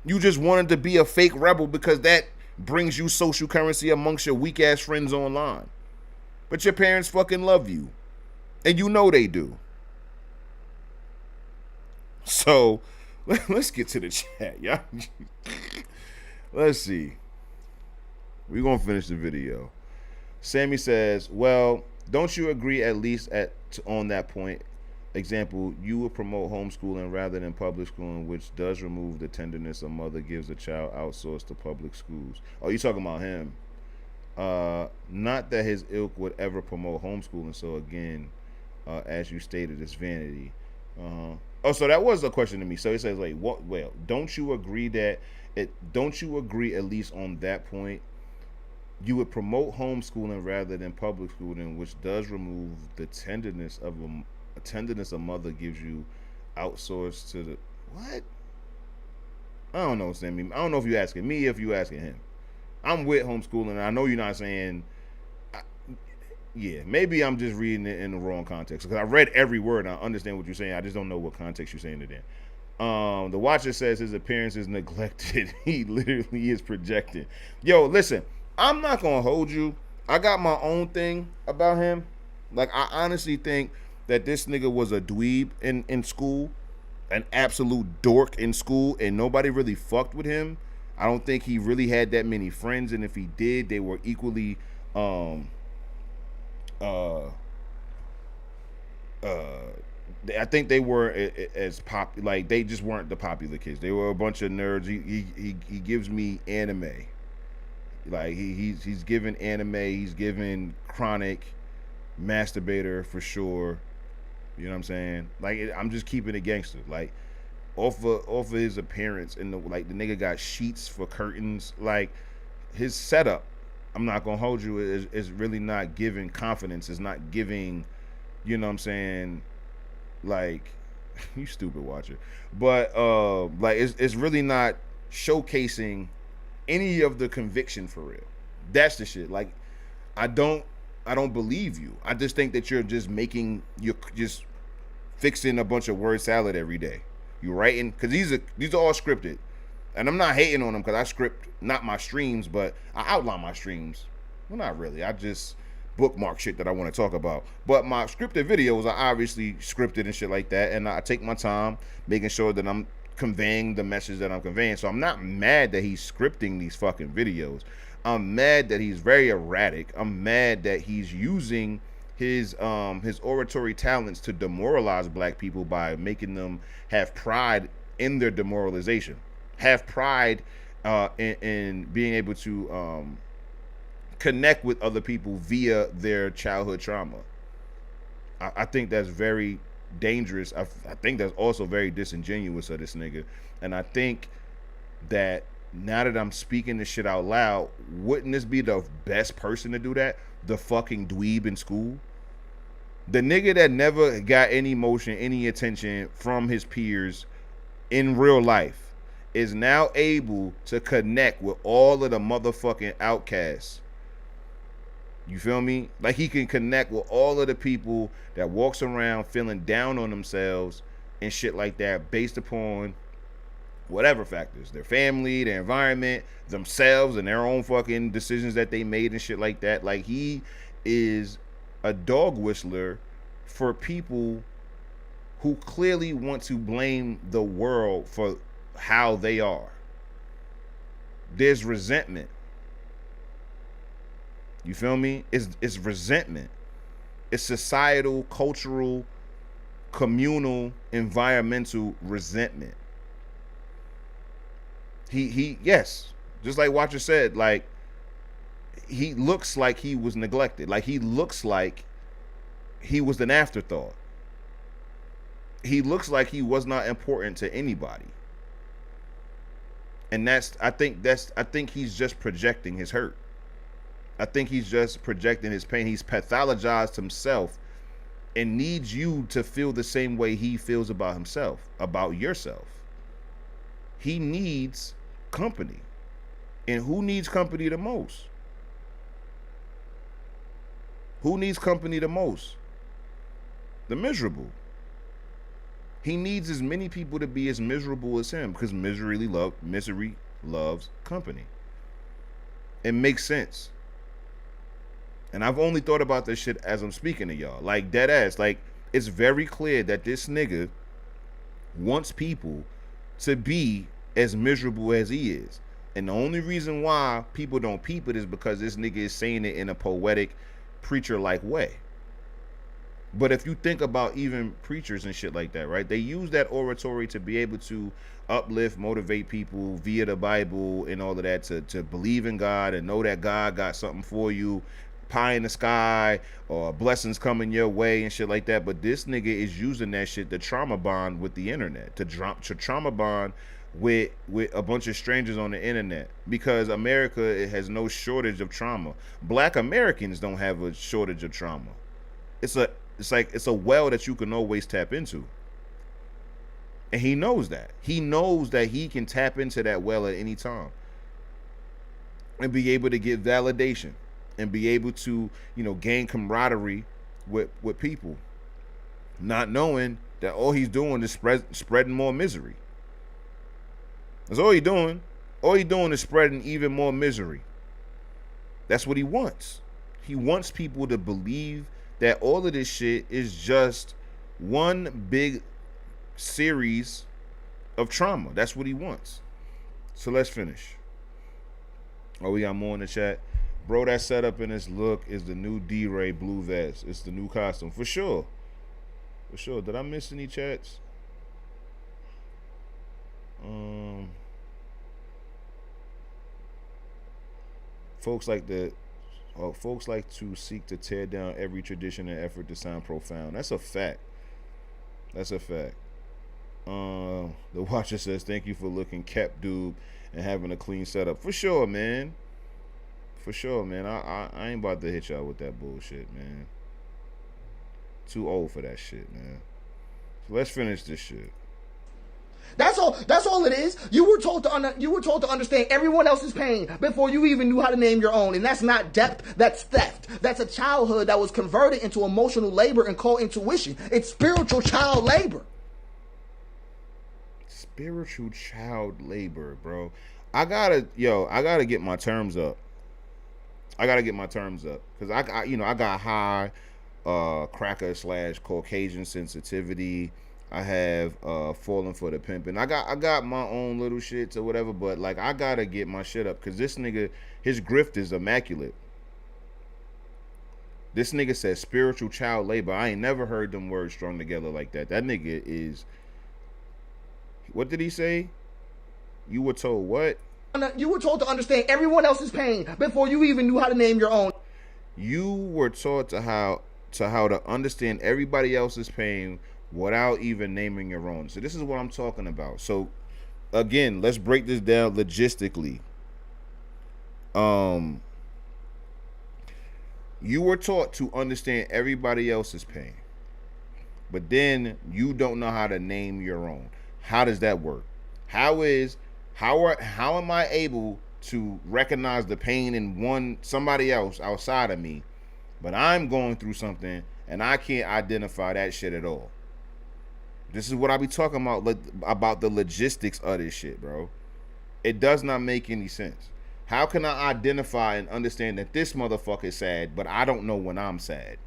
You just wanted to be a fake rebel because that brings you social currency amongst your weak ass friends online. But your parents fucking love you. And you know they do. So, let's get to the chat, y'all. Let's see. We're going to finish the video. Sammy says, well, don't you agree at least on that point? Example, you would promote homeschooling rather than public schooling, which does remove the tenderness a mother gives a child outsourced to public schools. Oh, you talking about him? Not that his ilk would ever promote homeschooling. So again, as you stated, it's vanity. Oh, so that was a question to me. So it says like, what? Well, don't you agree that it? Don't you agree at least on that point? You would promote homeschooling rather than public schooling, which does remove the tenderness of a tenderness a mother gives you, outsourced to the what? I don't know, Sammy. I don't know if you're asking me, if you're asking him. I'm with homeschooling. I know you're not saying. Yeah, maybe I'm just reading it in the wrong context because I read every word and I understand what you're saying. I just don't know what context you're saying it in. The watcher says his appearance is neglected. He literally is projecting. Yo, listen, I'm not gonna hold you. I got my own thing about him. Like, I honestly think that this nigga was a dweeb in school, an absolute dork in school, and nobody really fucked with him. I don't think he really had that many friends, and if he did, they were equally uh I think they were as pop, like they just weren't the popular kids. They were a bunch of nerds. He gives me anime. Like he's given anime. He's given chronic masturbator for sure. You know what I'm saying? Like I'm just keeping it gangster. Like off of his appearance and like the nigga got sheets for curtains. Like his setup, I'm not gonna hold you, is really not giving confidence. It's not giving, you know what I'm saying, like you stupid watcher. But like it's really not showcasing any of the conviction for real. That's the shit. Like I don't believe you. I just think that you're just fixing a bunch of word salad every day. You're writing because these are all scripted. And I'm not hating on them because I script not my streams, but I outline my streams. Well, not really. I just bookmark shit that I want to talk about. But my scripted videos are obviously scripted and shit like that. And I take my time making sure that I'm conveying the message that I'm conveying. So I'm not mad that he's scripting these fucking videos. I'm mad that he's very erratic. I'm mad that he's using his oratory talents to demoralize black people by making them have pride in their demoralization. Have pride in being able to connect with other people via their childhood trauma. I think that's very dangerous. I think that's also very disingenuous of this nigga. And I think that now that I'm speaking this shit out loud, wouldn't this be the best person to do that? The fucking dweeb in school? The nigga that never got any motion, any attention from his peers in real life is now able to connect with all of the motherfucking outcasts. You feel me? Like he can connect with all of the people that walks around feeling down on themselves and shit like that based upon whatever factors, their family, their environment, themselves, and their own fucking decisions that they made and shit like that. Like he is a dog whistler for people who clearly want to blame the world for how they are. There's resentment. You feel me? It's resentment. It's societal, cultural, communal, environmental resentment. He yes, just like Watcher said, like he looks like he was neglected. Like he looks like he was an afterthought. He looks like he was not important to anybody. And I think he's just projecting his hurt. I think he's just projecting his pain. He's pathologized himself and needs you to feel the same way he feels about himself, about yourself. He needs company. And who needs company the most? Who needs company the most? The miserable. He needs as many people to be as miserable as him because misery loves company. It makes sense. And I've only thought about this shit as I'm speaking to y'all. Like, dead ass. Like, it's very clear that this nigga wants people to be as miserable as he is. And the only reason why people don't peep it is because this nigga is saying it in a poetic, preacher-like way. But if you think about even preachers and shit like that, right? They use that oratory to be able to uplift, motivate people via the Bible and all of that to believe in God and know that God got something for you, pie in the sky or blessings coming your way and shit like that. But this nigga is using that shit to trauma bond with the internet, to trauma bond with a bunch of strangers on the internet, because America, it has no shortage of trauma. Black Americans don't have a shortage of trauma. It's a it's a well that you can always tap into. And he knows that. He knows that he can tap into that well at any time and be able to get validation and be able to, gain camaraderie with people, not knowing that all he's doing is spreading more misery. That's all he's doing. All he's doing is spreading even more misery. That's what he wants. He wants people to believe that all of this shit is just one big series of trauma. That's what he wants. So let's finish. Oh, we got more in the chat. Bro, that setup and his look is the new D-Ray blue vest. It's the new costume. For sure. For sure. Did I miss any chats? Folks like to seek to tear down every tradition and effort to sound profound. That's a fact. That's a fact. The watcher says, thank you for looking kept, dude, and having a clean setup. For sure, man. For sure, man. I ain't about to hit y'all with that bullshit, man. Too old for that shit, man. So let's finish this shit. That's all it is. You were told to understand everyone else's pain before you even knew how to name your own. And that's not depth, that's theft. That's a childhood that was converted into emotional labor and called intuition. It's spiritual child labor. Spiritual child labor, bro. I gotta get my terms up. Because I got high cracker / Caucasian sensitivity. I have fallen for the pimping. I got my own little shits or whatever, but like I gotta get my shit up because this nigga, his grift is immaculate. This nigga says spiritual child labor. I ain't never heard them words strung together like that. That nigga is. What did he say? You were told what? You were told to understand everyone else's pain before you even knew how to name your own. You were taught how to understand everybody else's pain without even naming your own. So this is what I'm talking about. So again, let's break this down logistically. You were taught to understand everybody else's pain, but then you don't know how to name your own. How does that work? How am I able to recognize the pain in somebody else outside of me, but I'm going through something and I can't identify that shit at all? This is what I be talking about the logistics of this shit, bro. It does not make any sense. How can I identify and understand that this motherfucker is sad, but I don't know when I'm sad?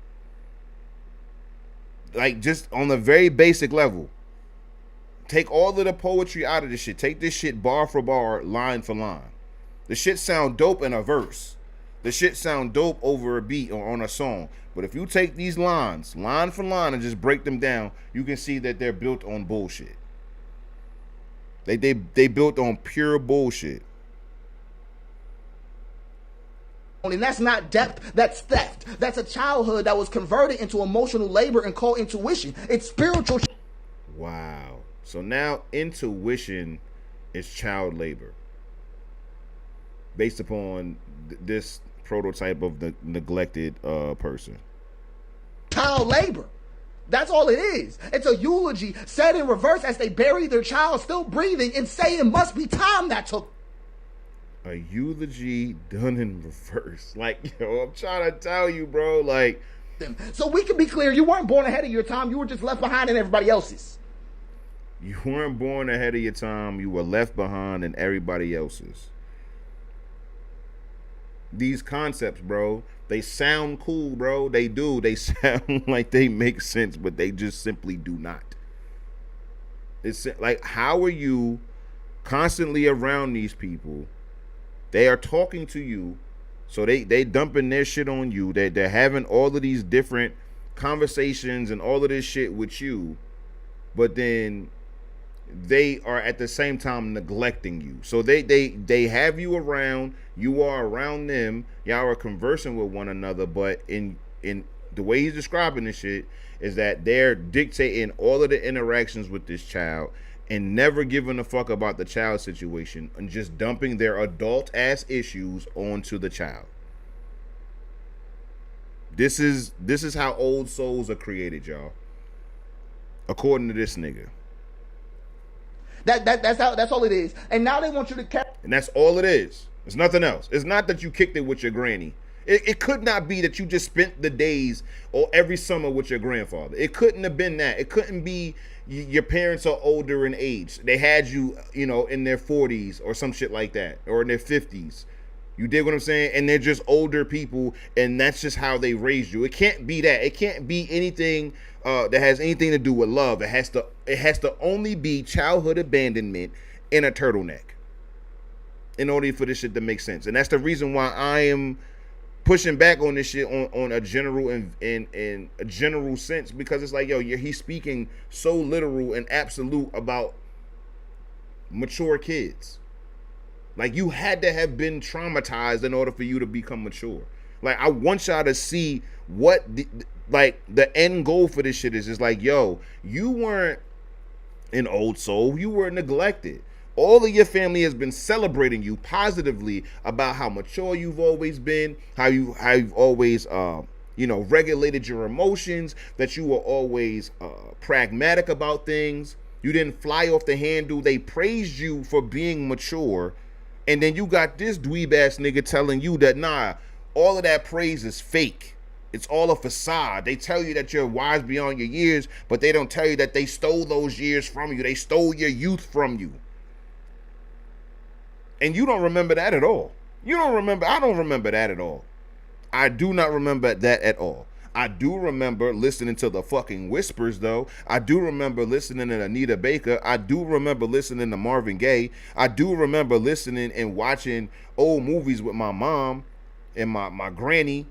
Like, just on a very basic level. Take all of the poetry out of this shit. Take this shit bar for bar, line for line. The shit sound dope in a verse. The shit sound dope over a beat or on a song. But if you take these lines, line for line, and just break them down, you can see that they're built on bullshit. They built on pure bullshit. And that's not depth, that's theft. That's a childhood that was converted into emotional labor and called intuition. It's spiritual. Wow. So now intuition is child labor. Based upon this prototype of the neglected person. Child labor. That's all it is. It's a eulogy said in reverse as they bury their child still breathing and say it must be time that took. A eulogy done in reverse. Like, yo, I'm trying to tell you, bro. Like, so we can be clear, you weren't born ahead of your time. You were just left behind in everybody else's. You weren't born ahead of your time. You were left behind in everybody else's. These concepts, bro, they sound cool, bro. They do. They sound like they make sense, but they just simply do not. It's like, how are you constantly around these people? They are talking to you, so they dumping their shit on you. They're having all of these different conversations and all of this shit with you, but then they are at the same time neglecting you. So they have you around, you are around them, y'all are conversing with one another, but in the way he's describing this shit is that they're dictating all of the interactions with this child and never giving a fuck about the child situation and just dumping their adult ass issues onto the child. This is how old souls are created, y'all. According to this nigga. That's all it is. And now they want you to carry. And that's all it is. It's nothing else. It's not that you kicked it with your granny. It could not be that you just spent the days or every summer with your grandfather. It couldn't have been that. It couldn't be your parents are older in age. They had you, in their 40s or some shit like that, or in their 50s. You dig what I'm saying? And they're just older people, and that's just how they raised you. It can't be that. It can't be anything that has anything to do with love. It has to only be childhood abandonment in a turtleneck in order for this shit to make sense. And that's the reason why I am pushing back on this shit on a general and in a general sense, because it's like, yo, he's speaking so literal and absolute about mature kids. Like, you had to have been traumatized in order for you to become mature. Like, I want y'all to see what the end goal for this shit is. It's like, yo, you weren't an old soul, you were neglected. All of your family has been celebrating you positively about how mature you've always been, how you've always regulated your emotions, that you were always pragmatic about things. You didn't fly off the handle. They praised you for being mature. And then you got this dweeb ass nigga telling you that, nah, all of that praise is fake. It's all a facade. They tell you that you're wise beyond your years, but they don't tell you that they stole those years from you. They stole your youth from you. And you don't remember that at all. I don't remember that at all. I do not remember that at all. I do remember listening to the fucking Whispers, though. I do remember listening to Anita Baker. I do remember listening to Marvin Gaye. I do remember listening and watching old movies with my mom and my granny.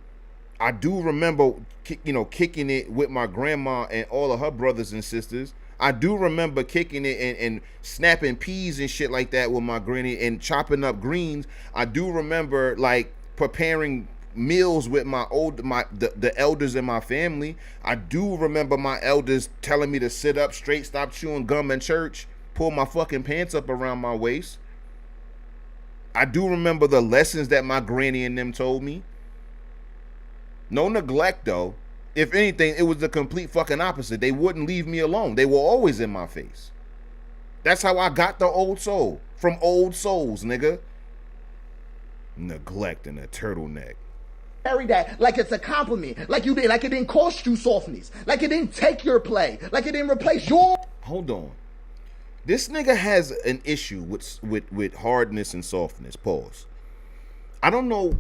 I do remember, kicking it with my grandma and all of her brothers and sisters. I do remember kicking it and snapping peas and shit like that with my granny and chopping up greens. I do remember, like, preparing meals with the elders in my family. I do remember my elders telling me to sit up straight, stop chewing gum in church, pull my fucking pants up around my waist. I do remember the lessons that my granny and them told me. No neglect, though. If anything, it was the complete fucking opposite. They wouldn't leave me alone. They were always in my face. That's how I got the old soul. From old souls, nigga. Neglect and a turtleneck. Carry that like it's a compliment. Like it didn't cost you softness. Like it didn't take your play. Like it didn't replace your... Hold on. This nigga has an issue with hardness and softness. Pause. I don't know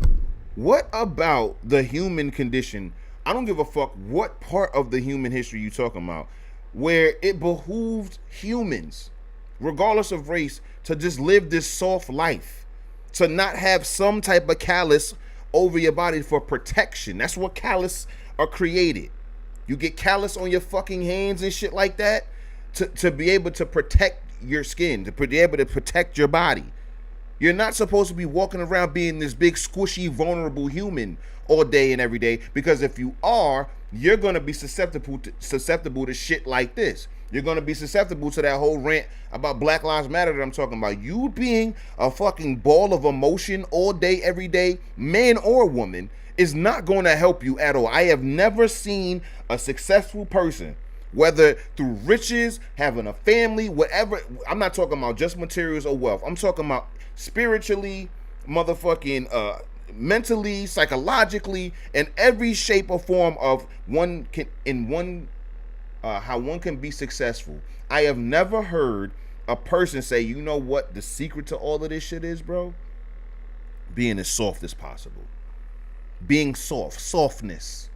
what about the human condition. I don't give a fuck what part of the human history you talking about, where it behooved humans, regardless of race, to just live this soft life, to not have some type of callus over your body for protection. That's what callus are created. You get callus on your fucking hands and shit like that to be able to protect your skin, to be able to protect your body. You're not supposed to be walking around being this big, squishy, vulnerable human all day and every day, because if you are, you're going to be susceptible to shit like this. You're going to be susceptible to that whole rant about Black Lives Matter that I'm talking about. You being a fucking ball of emotion all day, every day, man or woman, is not going to help you at all. I have never seen a successful person, whether through riches, having a family, whatever. I'm not talking about just materials or wealth. I'm talking about spiritually, motherfucking mentally, psychologically, in every shape or form of how one can be successful. I have never heard a person say, you know what the secret to all of this shit is, bro? Being as soft as possible. Being softness.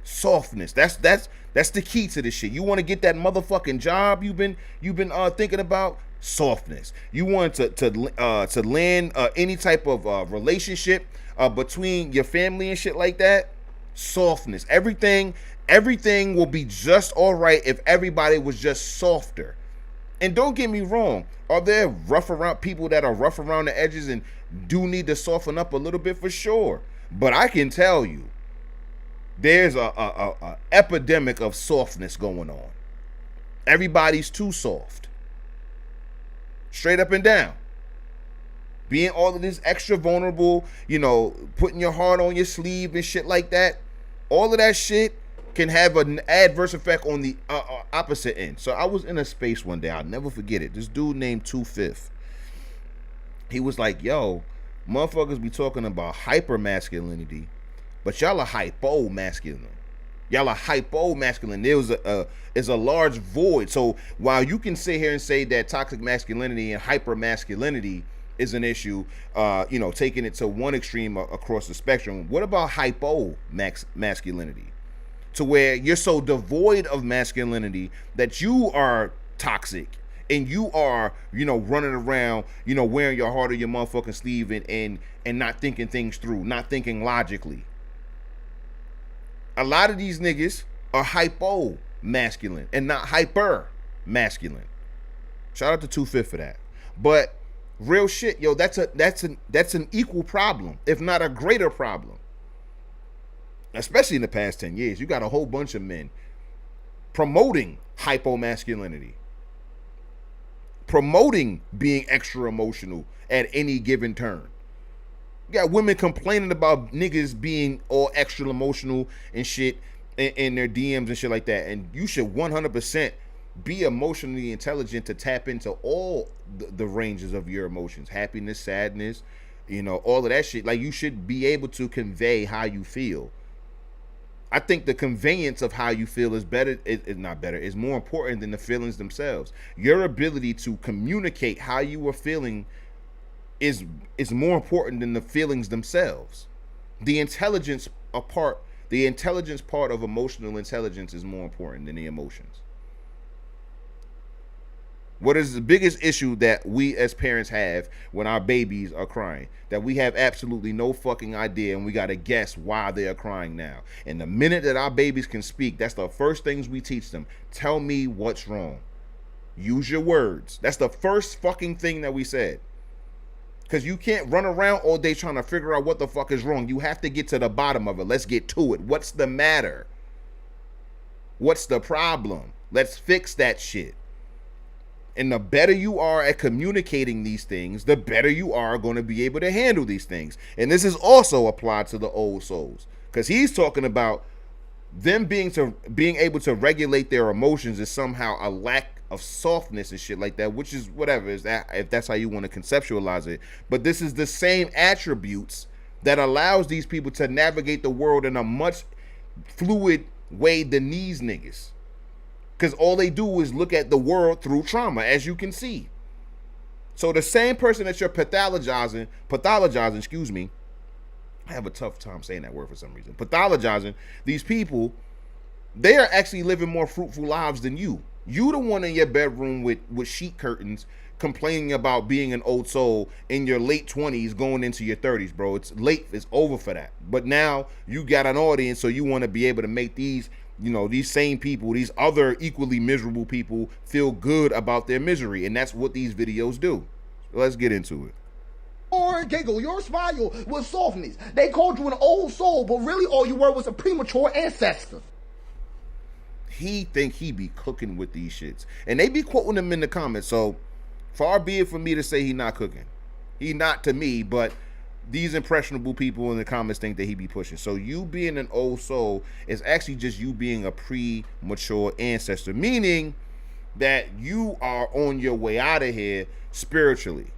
That's the key to this shit. You want to get that motherfucking job you've been thinking about? Softness. You want to land any type of relationship between your family and shit like that? Softness. Everything will be just all right if everybody was just softer. And don't get me wrong, are there rough around people that are rough around the edges and do need to soften up a little bit? For sure. But I can tell you, there's a epidemic of softness going on. Everybody's too soft. Straight up and down. Being all of this extra vulnerable, putting your heart on your sleeve and shit like that. All of that shit can have an adverse effect on the opposite end. So I was in a space one day, I'll never forget it. This dude named 2/5. He was like, yo, motherfuckers be talking about hyper masculinity, but y'all are hypo masculine. Y'all are hypo masculine. There's a large void. So while you can sit here and say that toxic masculinity and hyper masculinity is an issue, taking it to one extreme across the spectrum, what about hypo masculinity? To where you're so devoid of masculinity that you are toxic and you are, running around, wearing your heart on your motherfucking sleeve and not thinking things through, not thinking logically. A lot of these niggas are hypo masculine and not hyper masculine. Shout out to 2/5 for that. But real shit, yo, that's an equal problem, if not a greater problem. Especially in the past 10 years, you got a whole bunch of men promoting hypomasculinity, promoting being extra emotional at any given turn. You got women complaining about niggas being all extra emotional and shit in their DMs and shit like that. And you should 100% be emotionally intelligent to tap into all the ranges of your emotions. Happiness, sadness, all of that shit. Like, you should be able to convey how you feel. I think the conveyance of how you feel is better, is not better, is more important than the feelings themselves. Your ability to communicate how you are feeling is more important than the feelings themselves. The intelligence part of emotional intelligence is more important than the emotions. What is the biggest issue that we as parents have when our babies are crying? That we have absolutely no fucking idea and we got to guess why they are crying now. And the minute that our babies can speak, that's the first things we teach them. Tell me what's wrong. Use your words. That's the first fucking thing that we said. Because you can't run around all day trying to figure out what the fuck is wrong. You have to get to the bottom of it. Let's get to it. What's the matter? What's the problem? Let's fix that shit. And the better you are at communicating these things, the better you are going to be able to handle these things. And this is also applied to the old souls, because he's talking about them being able to regulate their emotions is somehow a lack of softness and shit like that, which is whatever, is that if that's how you want to conceptualize it. But this is the same attributes that allows these people to navigate the world in a much fluid way than these niggas. Because all they do is look at the world through trauma, as you can see. So the same person that you're pathologizing, I have a tough time saying that word for some reason. Pathologizing, these people, they are actually living more fruitful lives than you. You the one in your bedroom with sheet curtains complaining about being an old soul in your late 20s going into your 30s, bro. It's late. It's over for that. But now you got an audience, so you want to be able to make these same people, these other equally miserable people, feel good about their misery. And that's what these videos do. So let's get into it. Your giggle, your smile was softness. They called you an old soul, but really all you were was a premature ancestor. He think he be cooking with these shits. And they be quoting him in the comments. So far be it for me to say he not cooking. He not to me, but these impressionable people in the comments think that he be pushing. So you being an old soul is actually just you being a premature ancestor, meaning that you are on your way out of here spiritually.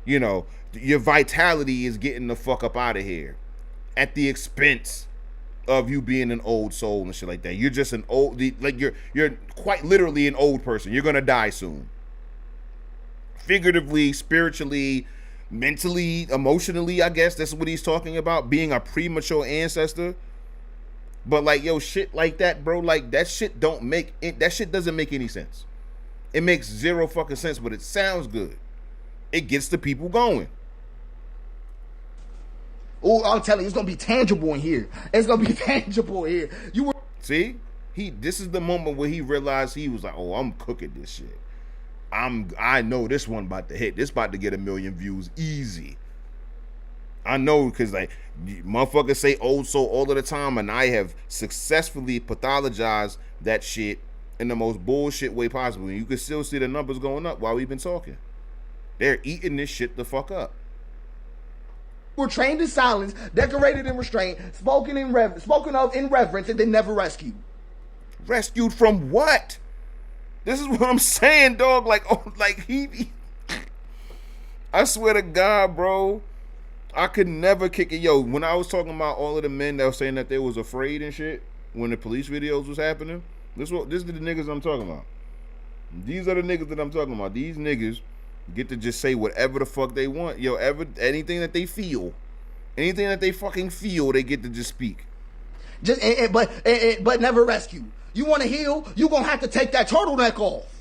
Your vitality is getting the fuck up out of here at the expense of you being an old soul and shit like that. You're just an old, like you're quite literally an old person. You're gonna die soon. Figuratively, spiritually, mentally, emotionally, I guess that's what he's talking about, being a premature ancestor. But like, yo, shit like that, bro, like that shit doesn't make any sense. It makes zero fucking sense, but it sounds good. It gets the people going. Oh, I'm telling you, it's gonna be tangible in here. It's gonna be tangible here. You were See, this is the moment where he realized he was like, "Oh, I'm cooking this shit. I know this one about to hit. This about to get 1,000,000 views easy. I know because like motherfuckers say old soul all of the time, and I have successfully pathologized that shit in the most bullshit way possible. And you can still see the numbers going up while we've been talking. They're eating this shit the fuck up. were trained in silence, decorated in restraint, spoken of in reverence, and then never rescued. Rescued from what? This is what I'm saying, dog. Like, oh, like he I swear to God, bro. I could never kick it. Yo, when I was talking about all of the men that were saying that they was afraid and shit when the police videos was happening, this is the niggas I'm talking about. These are the niggas that I'm talking about. These niggas get to just say whatever the fuck they want. Yo, anything that they feel, anything that they fucking feel, they get to just speak. But never rescue. You want to heal? You gonna have to take that turtleneck off.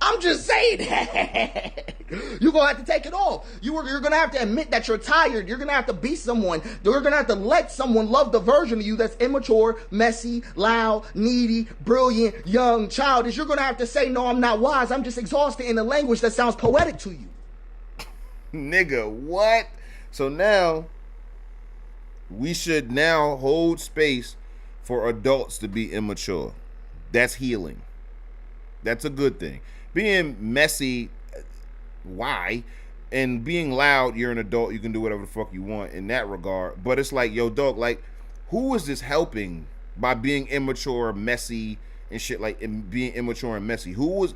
I'm just saying that. You're going to have to take it off. You're going to have to admit that you're tired. You're going to have to be someone. You're going to have to let someone love the version of you that's immature, messy, loud, needy, brilliant, young, childish. You're going to have to say, no, I'm not wise. I'm just exhausted in a language that sounds poetic to you. Nigga, what? So now, we should now hold space for adults to be immature. That's healing. That's a good thing. Being messy, why? And being loud, you're an adult. You can do whatever the fuck you want in that regard. But it's like, yo, dog, like, who is this helping by being immature, messy, and shit, like, and being immature and messy? Whose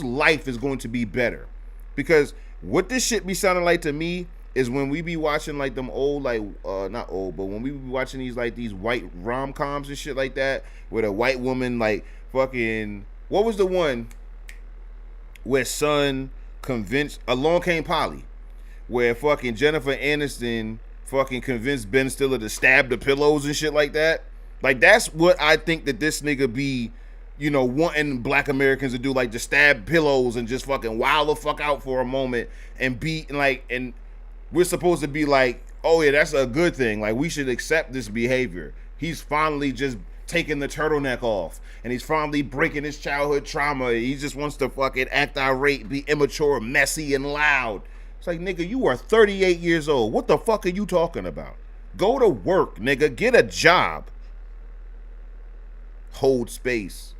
life is going to be better? Because what this shit be sounding like to me is when we be watching, like, them old, like, not old, but when we be watching these white rom-coms and shit like that, where the white woman, like, fucking, what was the one where son convinced, Along Came Polly, where fucking Jennifer Aniston fucking convinced Ben Stiller to stab the pillows and shit like that? Like, that's what I think that this nigga be, you know, wanting black Americans to do, like, to stab pillows and just fucking wild the fuck out for a moment and be, like, and we're supposed to be like, oh yeah, that's a good thing. Like, we should accept this behavior. He's finally just taking the turtleneck off, and he's finally breaking his childhood trauma. He just wants to fucking act irate, be immature, messy, and loud. It's like, nigga, you are 38 years old. What the fuck are you talking about? Go to work, nigga. Get a job. Hold space.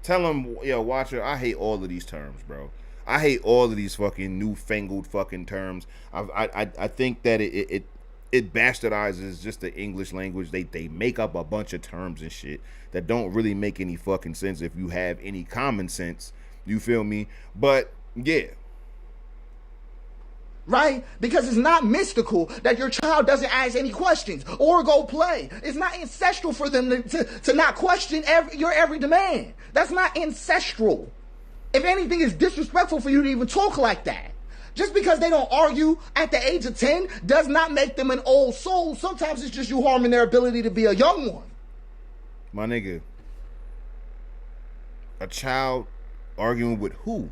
Tell him, yo, watcher, I hate all of these terms, bro. I hate all of these fucking newfangled fucking terms. I think that it bastardizes just the English language. They make up a bunch of terms and shit that don't really make any fucking sense if you have any common sense. You feel me? But yeah. Right? Because it's not mystical that your child doesn't ask any questions or go play. It's not ancestral for them to not question your every demand. That's not ancestral. If anything, it's disrespectful for you to even talk like that. Just because they don't argue at the age of 10 does not make them an old soul. Sometimes it's just you harming their ability to be a young one. My nigga, a child arguing with who?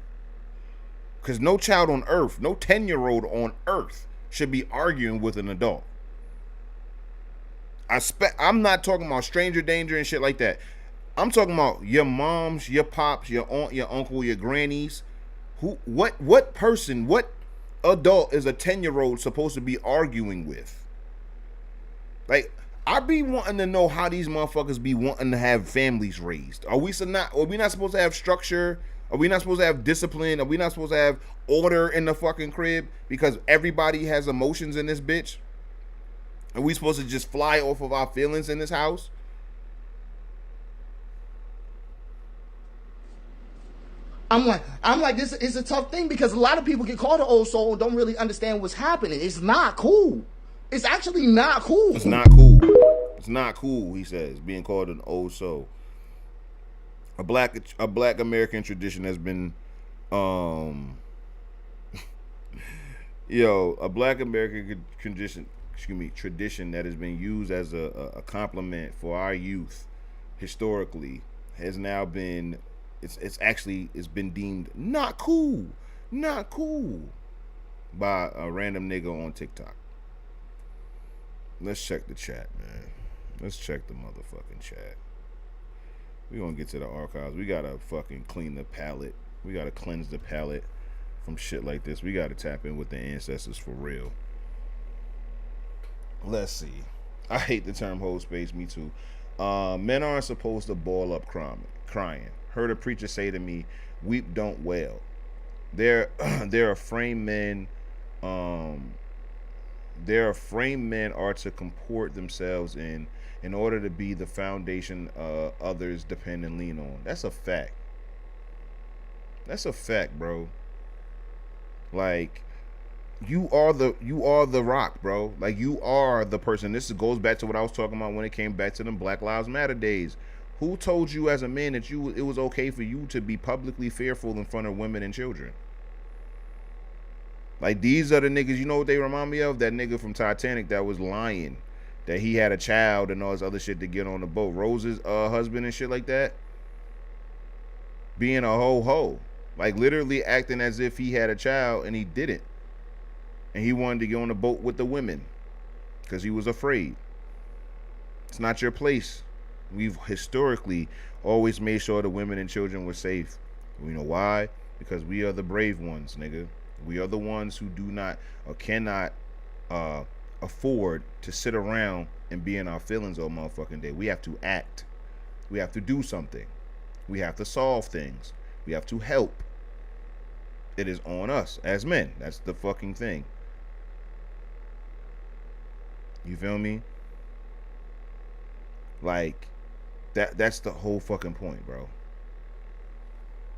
Because no child on earth, no 10-year-old on earth should be arguing with an adult. I'm not talking about stranger danger and shit like that. I'm talking about your moms, your pops, your aunt, your uncle, your grannies. What person, what adult is a 10-year-old supposed to be arguing with? Like, I be wanting to know how these motherfuckers be wanting to have families raised. Are we not supposed to have structure? Are we not supposed to have discipline? Are we not supposed to have order in the fucking crib? Because everybody has emotions in this bitch? Are we supposed to just fly off of our feelings in this house? I'm like, this is a tough thing because a lot of people get called an old soul and don't really understand what's happening. It's not cool. It's actually not cool. It's not cool. It's not cool, he says, being called an old soul. A black American tradition has been, a black American tradition that has been used as a compliment for our youth historically has now been, it's been deemed not cool by a random nigga on TikTok. Let's check the chat, man. Let's check the motherfucking chat. We gonna get to the archives. We gotta fucking clean the palate. We gotta cleanse the palate from shit like this. We gotta tap in with the ancestors for real. Let's see. I hate the term whole space. Me too. Men aren't supposed to ball up crying. Heard a preacher say to me, "Weep, don't wail." They're framed men. Their framed men are to comport themselves in order to be the foundation others depend and lean on. That's a fact. That's a fact, bro. Like, you are the rock, bro. Like, you are the person. This goes back to what I was talking about when it came back to them Black Lives Matter days. Who told you as a man that it was okay for you to be publicly fearful in front of women and children? Like, these are the niggas, you know what they remind me of? That nigga from Titanic that was lying, that he had a child and all this other shit to get on the boat. Rose's husband and shit like that. Being a ho-ho. Like, literally acting as if he had a child and he didn't. And he wanted to get on the boat with the women because he was afraid. It's not your place. We've historically always made sure the women and children were safe. You know why? Because we are the brave ones, nigga. We are the ones who do not or cannot afford to sit around and be in our feelings all motherfucking day. We have to act. We have to do something. We have to solve things. We have to help. It is on us as men. That's the fucking thing. You feel me? Like, that's the whole fucking point, bro.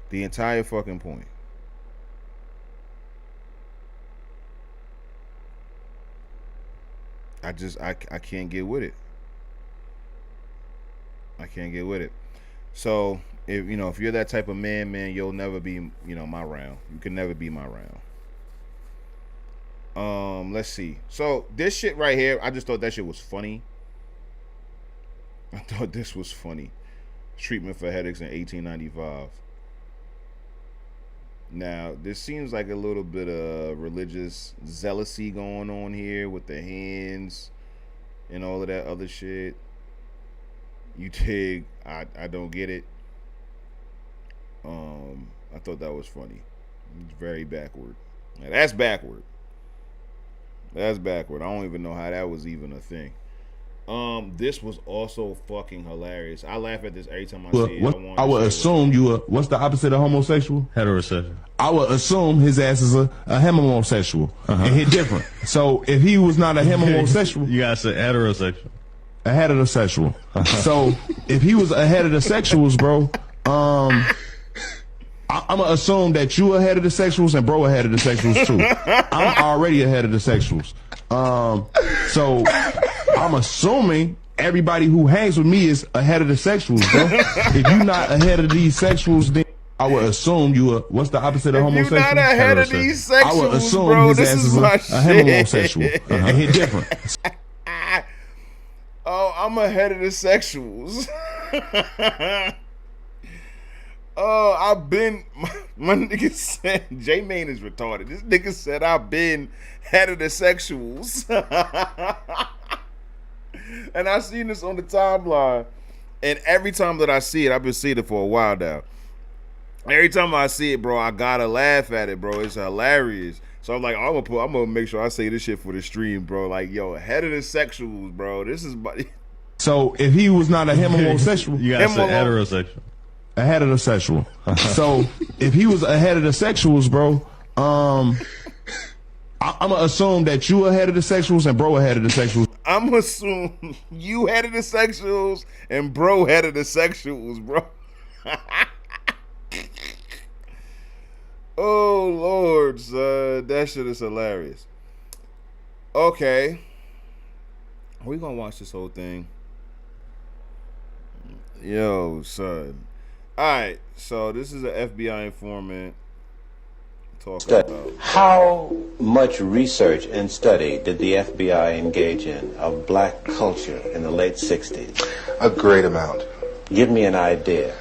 The entire fucking point. I can't get with it. I can't get with it. So, if you're that type of man, you'll never be, my round. You can never be my round. Let's see. So, this shit right here, I just thought that shit was funny. I thought this was funny. Treatment for headaches in 1895. Now, this seems like a little bit of religious zealousy going on here with the hands and all of that other shit. You dig? I don't get it. I thought that was funny. It's very backward. Now, that's backward. That's backward. I don't even know how that was even a thing. This was also fucking hilarious. I laugh at this every time I see it. I would assume what's the opposite of homosexual? Heterosexual. I would assume his ass is a homosexual. And he different. So if he was not a homosexual, you gotta say heterosexual. A heterosexual. So if he was a heterosexuals, bro, I'm gonna assume that you a heterosexuals and bro a heterosexuals too. I'm already a heterosexuals. So I'm assuming everybody who hangs with me is ahead of the sexuals, bro. If you're not ahead of these sexuals, then I would assume you what's the opposite of homosexual? You're not ahead of these sexuals, I would assume bro. his This ass is is my a shit. homosexual. And he different. Oh, I'm ahead of the sexuals. Oh, I've been. My nigga said J-Main is retarded. This nigga said I've been head of the sexuals. And I seen this on the timeline. And every time that I see it, I've been seeing it for a while now. Every time I see it, bro, I gotta laugh at it, bro. It's hilarious. So I'm like, I'm gonna make sure I say this shit for the stream, bro. Like, yo, head of the sexuals, bro. This is. So if he was not a homosexual, you gotta say heterosexual. A heterosexual. So if he was a heterosexuals, bro, I'm gonna assume that you a heterosexuals and bro a heterosexuals. I'm gonna assume you heterosexuals and bro heterosexuals, bro. Oh Lord, son, that shit is hilarious. Okay, we gonna watch this whole thing. Yo, son. All right, so this is an FBI informant talking about how much research and study did the FBI engage in of black culture in the late 60s? A great amount. Give me an idea.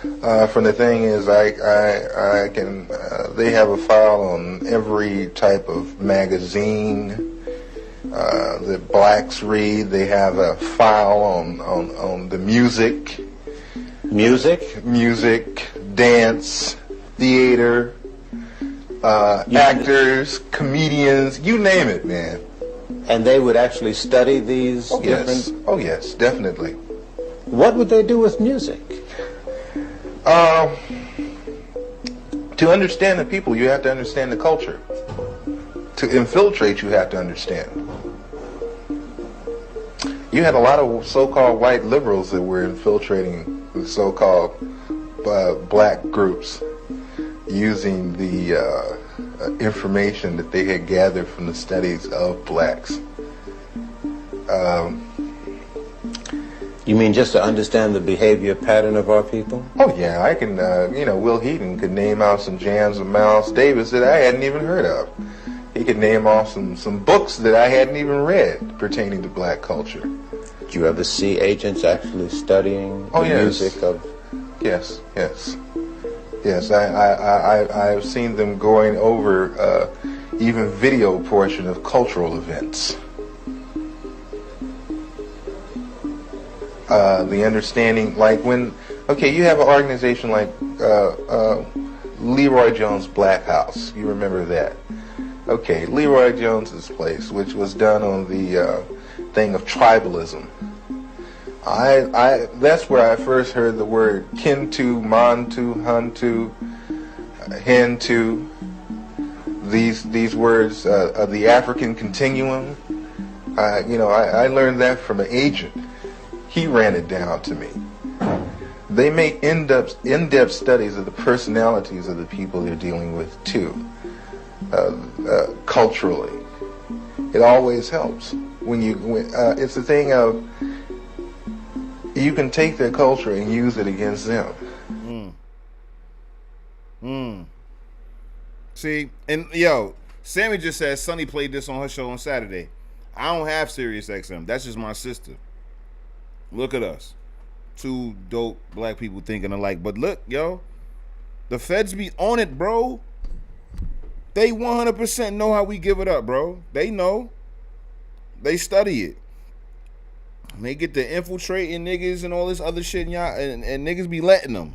From the thing is, I can. They have a file on every type of magazine, that blacks read. They have a file on the music, dance, theater, actors, comedians, you name it, man. And they would actually study these different... Yes. Oh, yes, definitely. What would they do with music? To understand the people, you have to understand the culture. To infiltrate, you have to understand. You had a lot of so-called white liberals that were infiltrating the so-called black groups using the information that they had gathered from the studies of blacks. You mean just to understand the behavior pattern of our people? Oh yeah, I can, Will Heaton could name out some jams of Miles Davis that I hadn't even heard of. He could name off some books that I hadn't even read pertaining to black culture. Did you ever see agents actually studying the music of... Yes. Yes, I've seen them going over even video portion of cultural events. The understanding, like when, you have an organization like Leroy Jones' Black House. You remember that? Okay, Leroy Jones's place, which was done on the thing of tribalism. That's where I first heard the word Kintu, Mantu, Huntu, Hentu. These words of the African continuum. I learned that from an agent. He ran it down to me. They make in-depth studies of the personalities of the people they're dealing with too, culturally. It always helps when it's the thing of you can take their culture and use it against them. See, and Sammy just said Sonny played this on her show on Saturday. I don't have Sirius XM. That's just my sister. Look at us. Two dope black people thinking alike. But look, the feds be on it, bro. They 100% know how we give it up, bro. They know. They study it. And they get to infiltrating niggas and all this other shit, and niggas be letting them.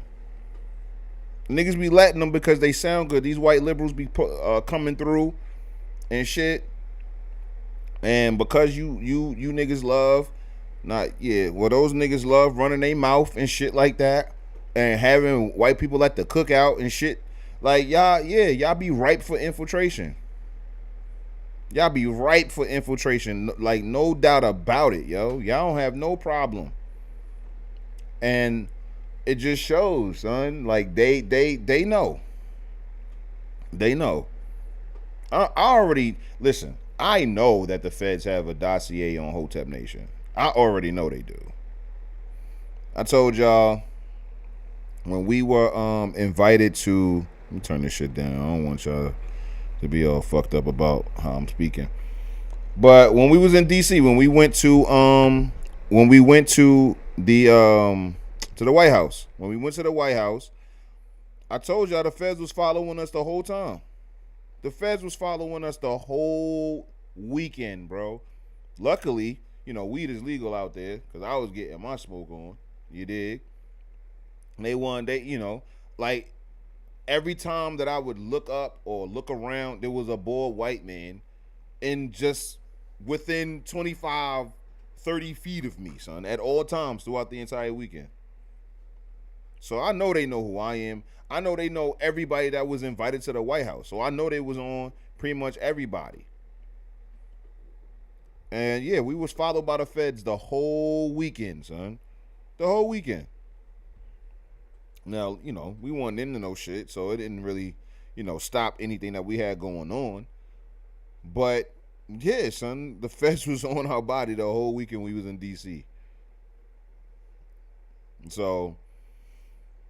Niggas be letting them because they sound good. These white liberals be coming through and shit. And because you niggas love... those niggas love running their mouth and shit like that, and having white people at the cookout and shit. Like y'all be ripe for infiltration. Y'all be ripe for infiltration, like no doubt about it, yo. Y'all don't have no problem, and it just shows, son. Like they know. They know. I already listen. I know that the feds have a dossier on Hotep Nation. I already know they do. I told y'all when we were invited to... Let me turn this shit down. I don't want y'all to be all fucked up about how I'm speaking. But when we was in DC, when we went to the White House, I told y'all the feds was following us the whole time. The feds was following us the whole weekend, bro. Luckily, weed is legal out there because I was getting my smoke on. You dig? They like every time that I would look up or look around, there was a bald white man in just within 25, 30 feet of me, son, at all times throughout the entire weekend. So I know they know who I am. I know they know everybody that was invited to the White House. So I know they was on pretty much everybody. And yeah, we was followed by the feds the whole weekend, son. The whole weekend. Now, we weren't into no shit, so it didn't really, stop anything that we had going on. But yeah, son, the feds was on our body the whole weekend we was in DC. So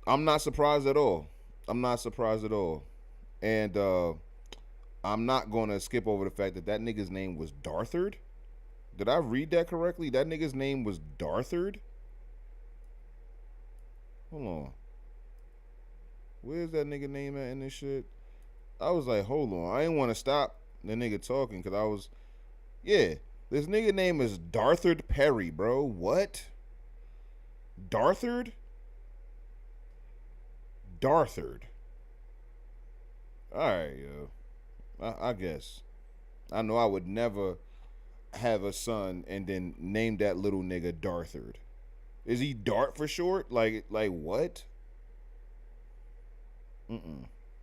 I'm not surprised at all. And I'm not going to skip over the fact that nigga's name was Darthard. Did I read that correctly? That nigga's name was Darthard? Hold on. Where's that nigga name at in this shit? I was like, hold on. I didn't want to stop the nigga talking because I was... Yeah. This nigga name is Darthard Perry, bro. What? Darthard? Darthard. Alright, yo. I guess. I know I would never have a son and then name that little nigga Darthard. Is he Dart for short? Like what?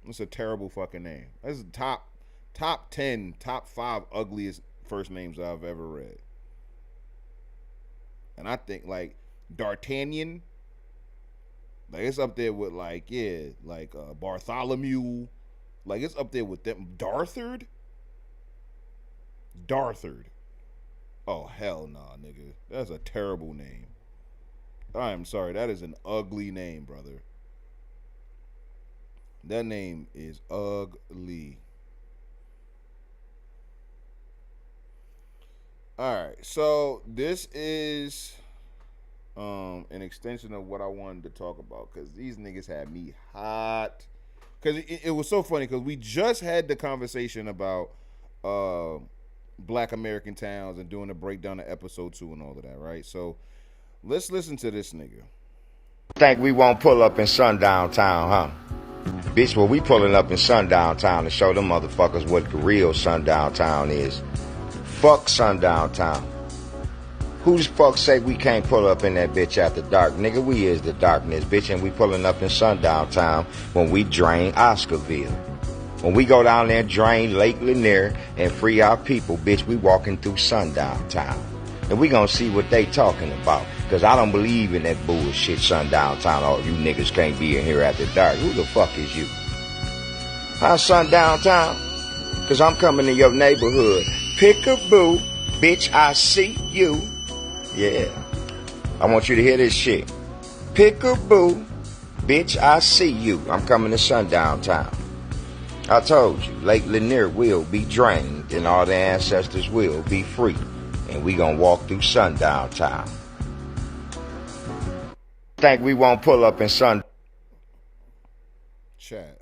It's a terrible fucking name. That's top 10, top 5 ugliest first names I've ever read. And I think like D'Artagnan, like it's up there with like Bartholomew, like it's up there with them. Darthard. Oh hell nah, nigga. That's a terrible name. I am sorry. That is an ugly name, brother. That name is ugly. Alright, so this is an extension of what I wanted to talk about because these niggas had me hot. Because it was so funny because we just had the conversation about Black American towns and doing a breakdown of episode 2 and all of that, right? So let's listen to this nigga. Think we won't pull up in Sundown Town, huh? Bitch, well, we pulling up in Sundown Town to show them motherfuckers what the real Sundown Town is. Fuck Sundown Town. Who the fuck say we can't pull up in that bitch after dark? Nigga, we is the darkness, bitch, and we pulling up in Sundown Town when we drain Oscarville. When we go down there and drain Lake Lanier and free our people, bitch, we walking through Sundown Town. And we gonna see what they talking about. Cause I don't believe in that bullshit Sundown Town. Oh, you niggas can't be in here after dark. Who the fuck is you? Huh, Sundown Town? Cause I'm coming to your neighborhood. Pick-a-boo, bitch, I see you. Yeah. I want you to hear this shit. Pick-a-boo, bitch, I see you. I'm coming to Sundown Town. I told you, Lake Lanier will be drained and all the ancestors will be free. And we gonna walk through Sundown Town. Think we won't pull up in Chat.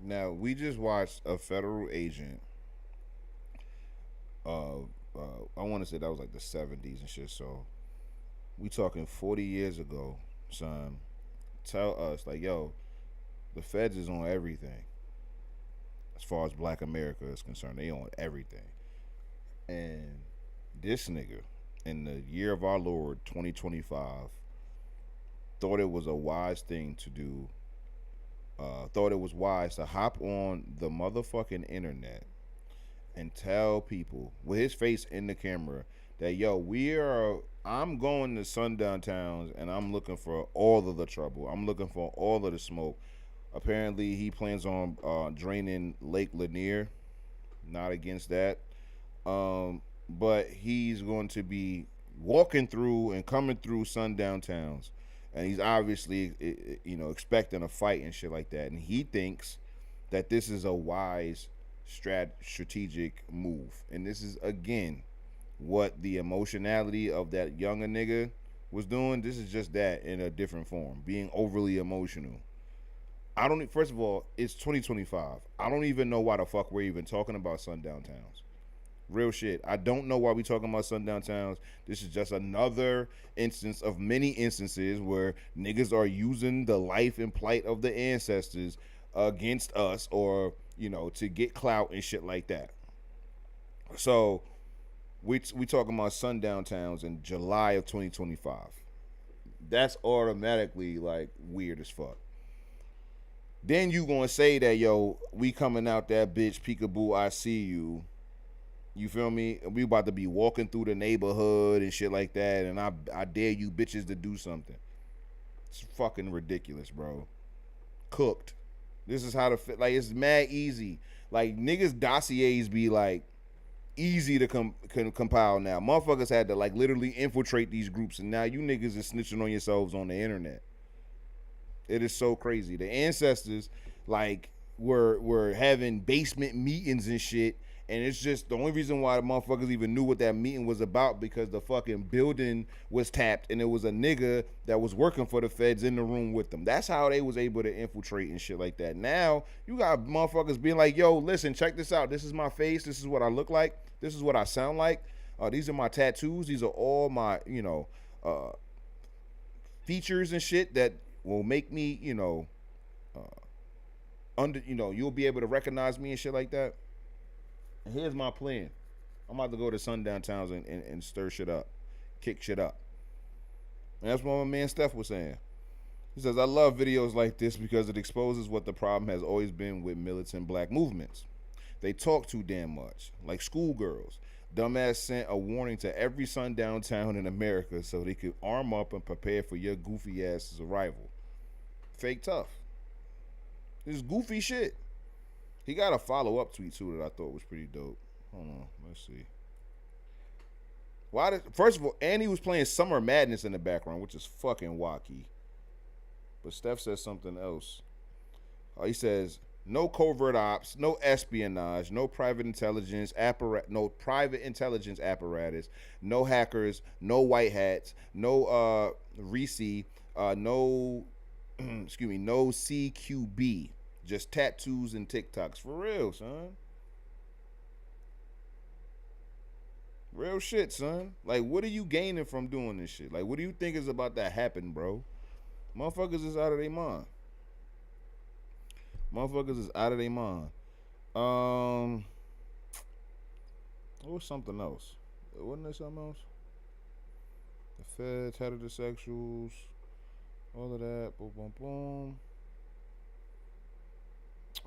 Now, we just watched a federal agent I want to say that was like the 70s and shit, so we talking 40 years ago, son. Tell us, like, yo, the feds is on everything. As far as Black America is concerned, they on everything. And this nigga, in the year of our Lord, 2025, thought it was a wise thing to do. Thought it was wise to hop on the motherfucking internet and tell people with his face in the camera that, yo, I'm going to sundown towns and I'm looking for all of the trouble. I'm looking for all of the smoke. Apparently, he plans on draining Lake Lanier. Not against that. But he's going to be walking through and coming through sundown towns. And he's obviously, expecting a fight and shit like that. And he thinks that this is a wise strategic move. And this is, again, what the emotionality of that younger nigga was doing. This is just that in a different form. Being overly emotional. First of all, it's 2025. I don't even know why the fuck we're even talking about sundown towns. Real shit. I don't know why we talking about sundown towns. This is just another instance of many instances where niggas are using the life and plight of the ancestors against us or, to get clout and shit like that. So we talking about sundown towns in July of 2025. That's automatically like weird as fuck. Then you gonna say that, yo, we coming out that bitch, peekaboo, I see you. You feel me? We about to be walking through the neighborhood and shit like that, and I dare you bitches to do something. It's fucking ridiculous, bro. Cooked. This is how to fit. Like, it's mad easy. Like, niggas' dossiers be like easy to compile now. Motherfuckers had to like literally infiltrate these groups, and now you niggas is snitching on yourselves on the internet. It is so crazy. The ancestors like were having basement meetings and shit, And it's just the only reason why the motherfuckers even knew what that meeting was about because the fucking building was tapped and it was a nigga that was working for the feds in the room with them. That's how they was able to infiltrate and shit like that. Now you got motherfuckers being like, yo, listen, check this out. This is my face. This is what I look like. This is what I sound like. These are my tattoos. These are all my, features and shit that will make me, you'll be able to recognize me and shit like that. And here's my plan. I'm about to go to sundown towns and stir shit up, kick shit up. And that's what my man Steph was saying. He says, I love videos like this because it exposes what the problem has always been with militant black movements. They talk too damn much, like schoolgirls. Dumbass sent a warning to every sundown town in America so they could arm up and prepare for your goofy ass's arrival. Fake tough. This is goofy shit. He got a follow-up tweet too that I thought was pretty dope. Hold on, let's see. First of all, and he was playing Summer Madness in the background, which is fucking wacky. But Steph says something else. He says, no covert ops, no espionage, no private intelligence apparatus, no hackers, no white hats, no Reese, no no CQB. Just tattoos and TikToks. For real, son. Real shit, son. Like, what are you gaining from doing this shit? Like, what do you think is about to happen, bro? Motherfuckers is out of their mind. What was something else? Wasn't there something else? The feds, heterosexuals, all of that. Boom, boom, boom.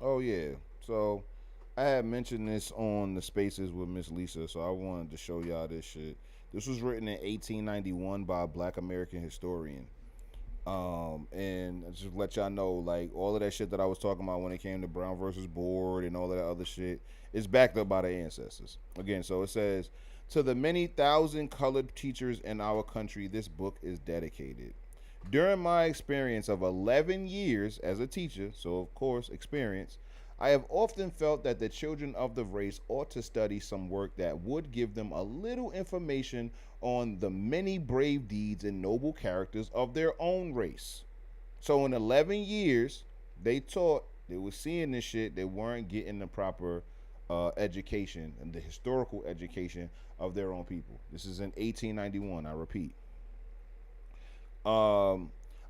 Oh yeah, so I had mentioned this on the spaces with Miss Lisa, so I wanted to show y'all this shit. This was written in 1891 by a black American historian. And just let y'all know, like, all of that shit that I was talking about when it came to Brown versus Board and all of that other shit is backed up by the ancestors. Again, so it says, to the many thousand colored teachers in our country, this book is dedicated. During my experience of 11 years as a teacher, so of course experience, I have often felt that the children of the race ought to study some work that would give them a little information on the many brave deeds and noble characters of their own race. So in 11 years, they were seeing this shit, they weren't getting the proper education and the historical education of their own people. This is in 1891, I repeat.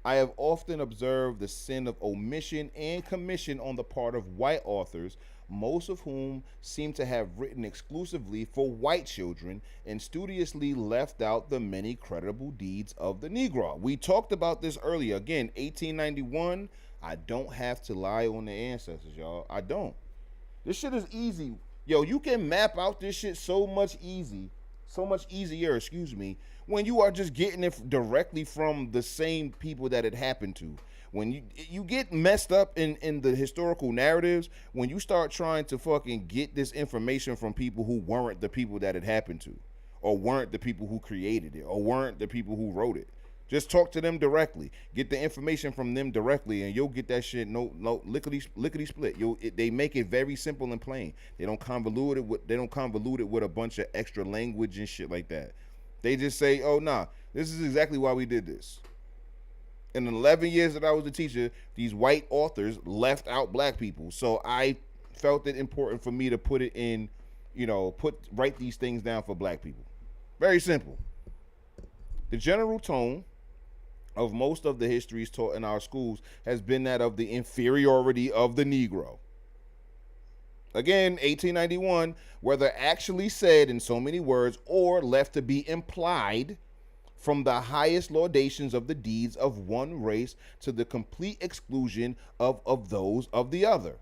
I have often observed the sin of omission and commission on the part of white authors, most of whom seem to have written exclusively for white children and studiously left out the many creditable deeds of the Negro. We talked about this earlier. Again, 1891, I don't have to lie on the ancestors, y'all. I don't. This shit is easy. Yo, you can map out this shit so much easier, when you are just getting it directly from the same people that it happened to. When you get messed up in the historical narratives, when you start trying to fucking get this information from people who weren't the people that it happened to, or weren't the people who created it, or weren't the people who wrote it. Just talk to them directly. Get the information from them directly, and you'll get that shit no lickety split. They make it very simple and plain. They don't convolute it with a bunch of extra language and shit like that. They just say, "Oh nah, this is exactly why we did this." In the 11 years that I was a teacher, these white authors left out black people, so I felt it important for me to put it in, write these things down for black people. Very simple. The general tone of most of the histories taught in our schools has been that of the inferiority of the Negro. Again, 1891, whether actually said in so many words or left to be implied, from the highest laudations of the deeds of one race to the complete exclusion of those of the other.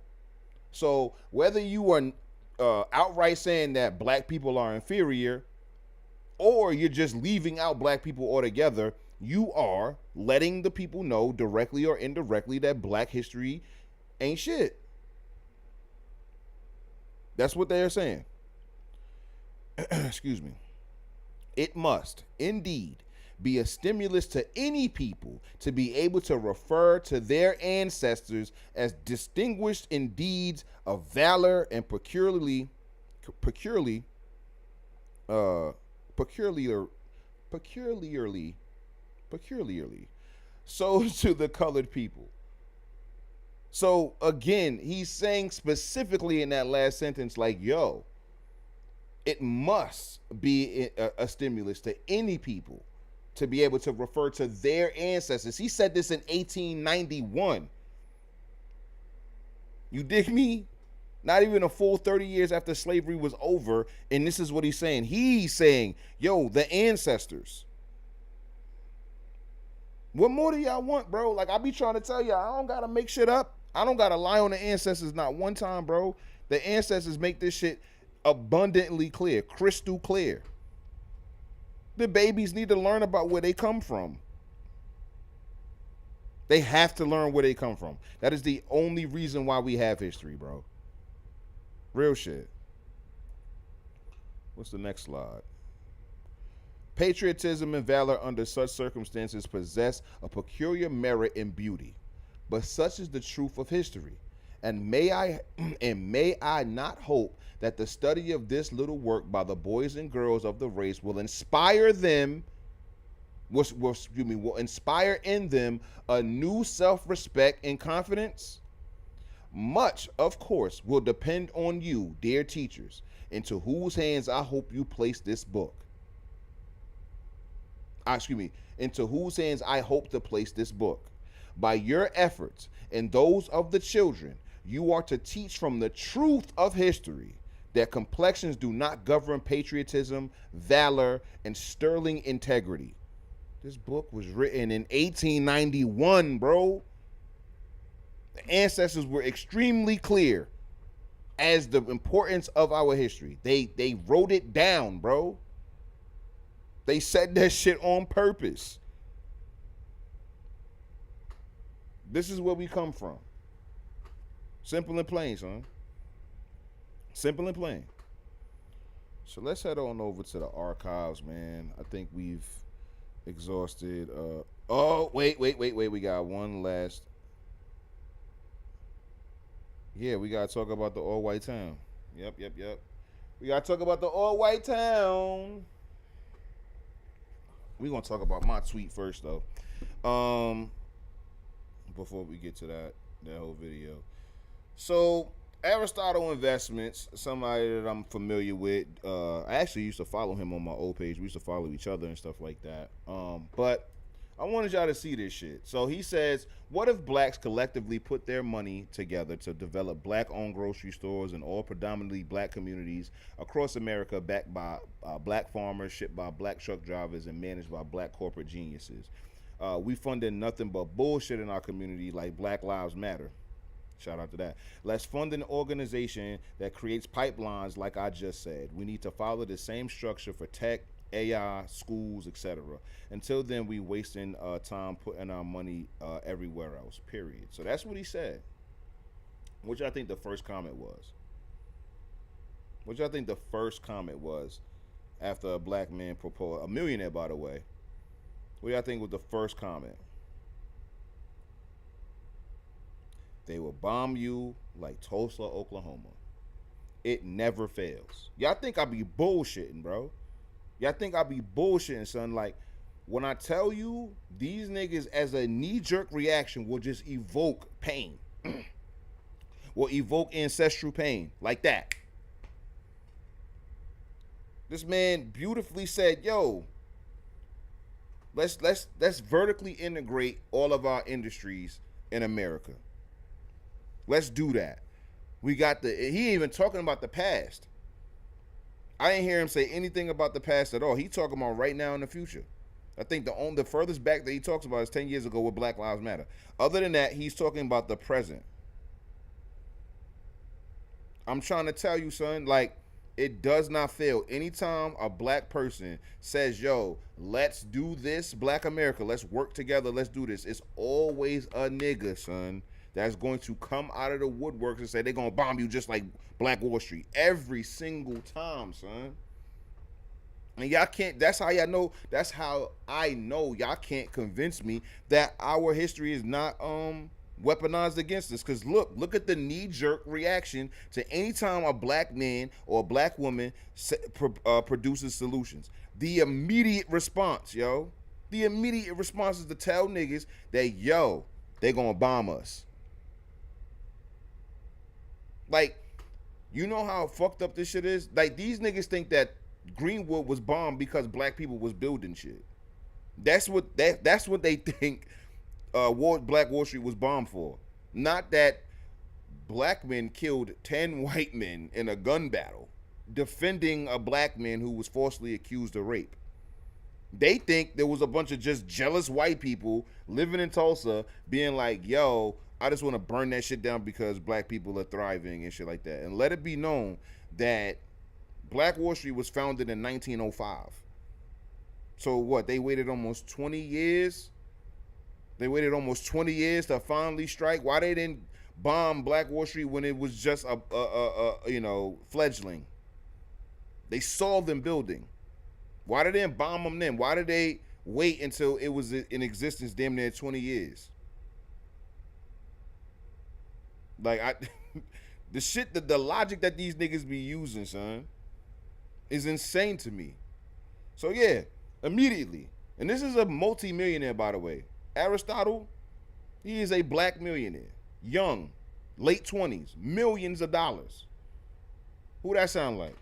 So whether you are outright saying that black people are inferior, or you're just leaving out black people altogether, you are letting the people know directly or indirectly that black history ain't shit. That's what they're saying. Excuse me. It must, indeed, be a stimulus to any people to be able to refer to their ancestors as distinguished in deeds of valor and peculiarly peculiarly, uh, peculiar, peculiarly, so to the colored people. So again, he's saying specifically in that last sentence, like, yo, it must be a stimulus to any people to be able to refer to their ancestors. He said this in 1891. You dig me? Not even a full 30 years after slavery was over, and this is what he's saying. He's saying, yo, the ancestors. What more do y'all want, bro? Like, I be trying to tell you, I don't gotta make shit up. I don't gotta lie on the ancestors not one time, bro. The ancestors make this shit abundantly clear, crystal clear. The babies need to learn about where they come from. They have to learn where they come from. That is the only reason why we have history, bro. Real shit. What's the next slide? Patriotism and valor under such circumstances possess a peculiar merit and beauty, but such is the truth of history. And may I not hope that the study of this little work by the boys and girls of the race will inspire them, will inspire in them a new self-respect and confidence. Much, of course, will depend on you, dear teachers, into whose hands I hope you place this book. Into whose hands I hope to place this book. By your efforts and those of the children, you are to teach from the truth of history that complexions do not govern patriotism, valor, and sterling integrity. This book was written in 1891, bro. The ancestors were extremely clear as the importance of our history. They wrote it down, bro. They said that shit on purpose. This is where we come from. Simple and plain, son. Simple and plain. So let's head on over to the archives, man. I think we've exhausted. Oh, wait. We got one last. Yeah, we gotta talk about the all-white town. Yep. We gotta talk about the all-white town. We're gonna talk about my tweet first, though. Before we get to that whole video. So Aristotle Investments, somebody that I'm familiar with. I actually used to follow him on my old page. We used to follow each other and stuff like that. But I wanted y'all to see this shit. So he says, what if blacks collectively put their money together to develop black-owned grocery stores in all predominantly black communities across America, backed by black farmers, shipped by black truck drivers, and managed by black corporate geniuses? We funded nothing but bullshit in our community like Black Lives Matter. Shout out to that. Let's fund an organization that creates pipelines like I just said. We need to follow the same structure for tech, AI, schools, etc. Until then, we wasting time putting our money everywhere else, period. So that's what he said. Which I think the first comment was. After a black man proposed, a millionaire, by the way. What do y'all think was the first comment? They will bomb you like Tulsa, Oklahoma. It never fails. Y'all think I be bullshitting, bro. Y'all think I be bullshitting, son. Like, when I tell you, these niggas as a knee-jerk reaction will just evoke pain. Will evoke ancestral pain. Like that. This man beautifully said, yo, let's vertically integrate all of our industries in America. Let's do that. He even talking about the past. I didn't hear him say anything about the past at all. He talking about right now and the future. I think the furthest back that he talks about is 10 years ago with Black Lives Matter. Other than that, he's talking about the present. I'm trying to tell you, son, like, it does not fail. Anytime a black person says, yo, let's do this, Black America, let's work together, let's do this, it's always a nigga, son, that's going to come out of the woodworks and say they're going to bomb you just like Black Wall Street. Every single time, son. And y'all can't, that's how I know y'all can't convince me that our history is not weaponized against us. Because look at the knee-jerk reaction to any time a black man or a black woman produces solutions. The immediate response, yo. The immediate response is to tell niggas that, yo, they gonna bomb us. Like, you know how fucked up this shit is? Like, these niggas think that Greenwood was bombed because black people was building shit. That's what they think Black Wall Street was bombed for. Not that black men killed 10 white men in a gun battle defending a black man who was falsely accused of rape. They think there was a bunch of just jealous white people living in Tulsa being like, yo, I just want to burn that shit down because black people are thriving and shit like that. And let it be known that Black Wall Street was founded in 1905. So what? They waited almost 20 years? They waited almost 20 years to finally strike? Why they didn't bomb Black Wall Street when it was just a fledgling? They saw them building. Why did they didn't bomb them then? Why did they wait until it was in existence damn near 20 years? Like, the logic that these niggas be using, son, is insane to me. So yeah, immediately. And this is a multi-millionaire, by the way. Aristotle, he is a black millionaire. Young, late 20s, millions of dollars. Who that sound like?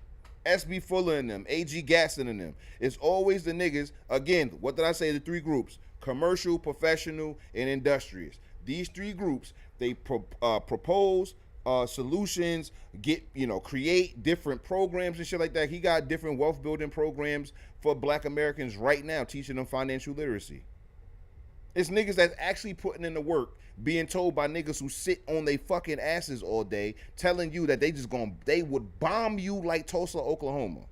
SB Fuller and them, AG Gasson and them. It's always the niggas, again, what did I say, the three groups? Commercial, professional, and industrious. These three groups, they propose solutions, create different programs and shit like that. He got different wealth building programs for black Americans right now, teaching them financial literacy. It's niggas that's actually putting in the work, being told by niggas who sit on their fucking asses all day, telling you that they would bomb you like Tulsa, Oklahoma.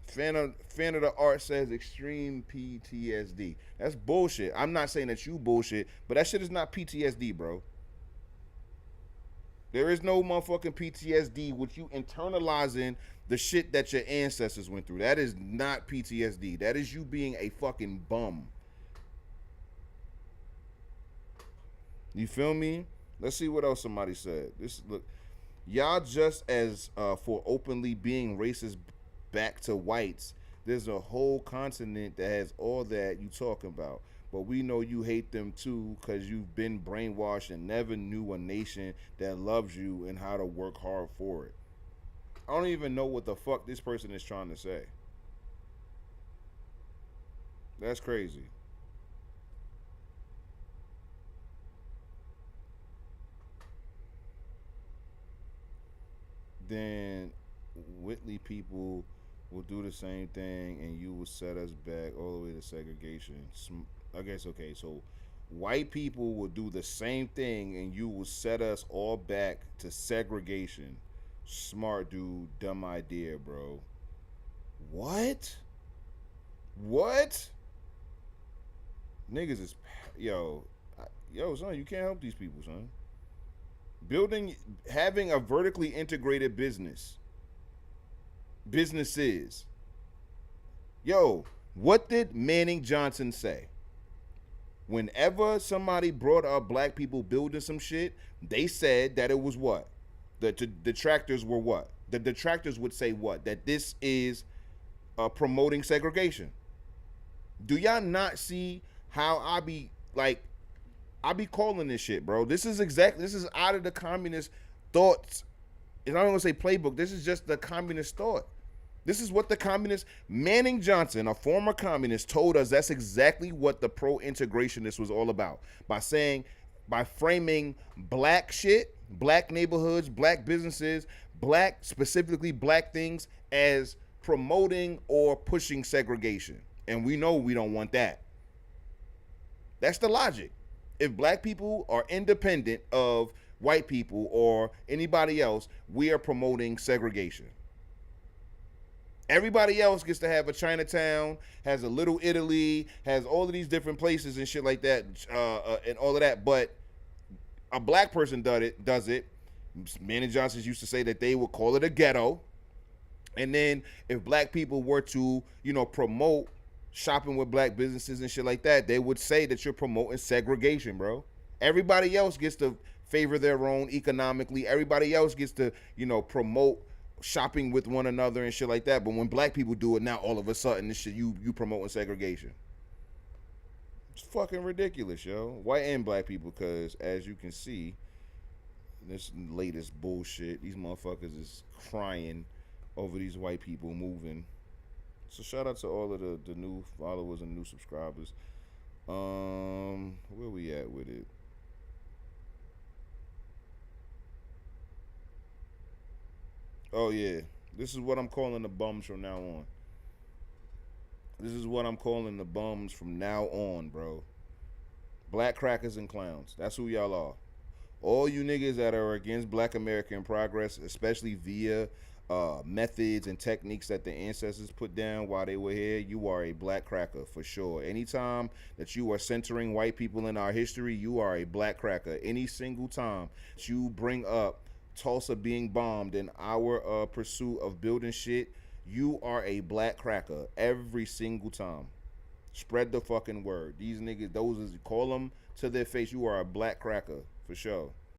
Fan of the art says extreme PTSD. That's bullshit. I'm not saying that you bullshit, but that shit is not PTSD, bro. There is no motherfucking PTSD with you internalizing the shit that your ancestors went through. That is not PTSD. That is you being a fucking bum. You feel me? Let's see what else somebody said. Look, y'all just as for openly being racist back to whites, there's a whole continent that has all that you talking about. But we know you hate them too because you've been brainwashed and never knew a nation that loves you and how to work hard for it. I don't even know what the fuck this person is trying to say. That's crazy. Then Whitley people will do the same thing and you will set us back all the way to segregation. I guess, okay, so white people will do the same thing and you will set us all back to segregation. Smart dude, dumb idea, bro. What? Niggas is, yo, son, you can't help these people, son. Having a vertically integrated businesses. Yo, what did Manning Johnson say? Whenever somebody brought up black people building some shit, they said that it was what? The detractors were what? The detractors would say what? That this is promoting segregation. Do y'all not see how I be calling this shit, bro? This is out of the communist thoughts. And I'm not gonna say playbook. This is just the communist thought. This is what the communist Manning Johnson, a former communist, told us. That's exactly what the pro-integrationist was all about. By framing black shit, black neighborhoods, black businesses, specifically black things as promoting or pushing segregation. And we know we don't want that. That's the logic. If black people are independent of white people or anybody else, we are promoting segregation. Everybody else gets to have a Chinatown, has a Little Italy, has all of these different places and shit like that, and all of that. But a black person does it. Manning Johnson used to say that they would call it a ghetto. And then if black people were to, promote shopping with black businesses and shit like that, they would say that you're promoting segregation, bro. Everybody else gets to favor their own economically. Everybody else gets to, promote shopping with one another and shit like that. But when black people do it, now all of a sudden this shit you promoting segregation. It's fucking ridiculous, yo. White and black people, because as you can see, this latest bullshit, these motherfuckers is crying over these white people moving. So shout out to all of the new followers and new subscribers. Where we at with it? Oh yeah, this is what I'm calling the bums from now on. This is what I'm calling the bums from now on, bro. Black crackers and clowns. That's who y'all are. All you niggas that are against black American progress, especially via methods and techniques that the ancestors put down while they were here, you are a black cracker for sure. Anytime that you are centering white people in our history, you are a black cracker. Any single time that you bring up Tulsa being bombed in our pursuit of building shit, you are a black cracker every single time. Spread the fucking word. These niggas, those is, call them to their face. You are a black cracker for sure.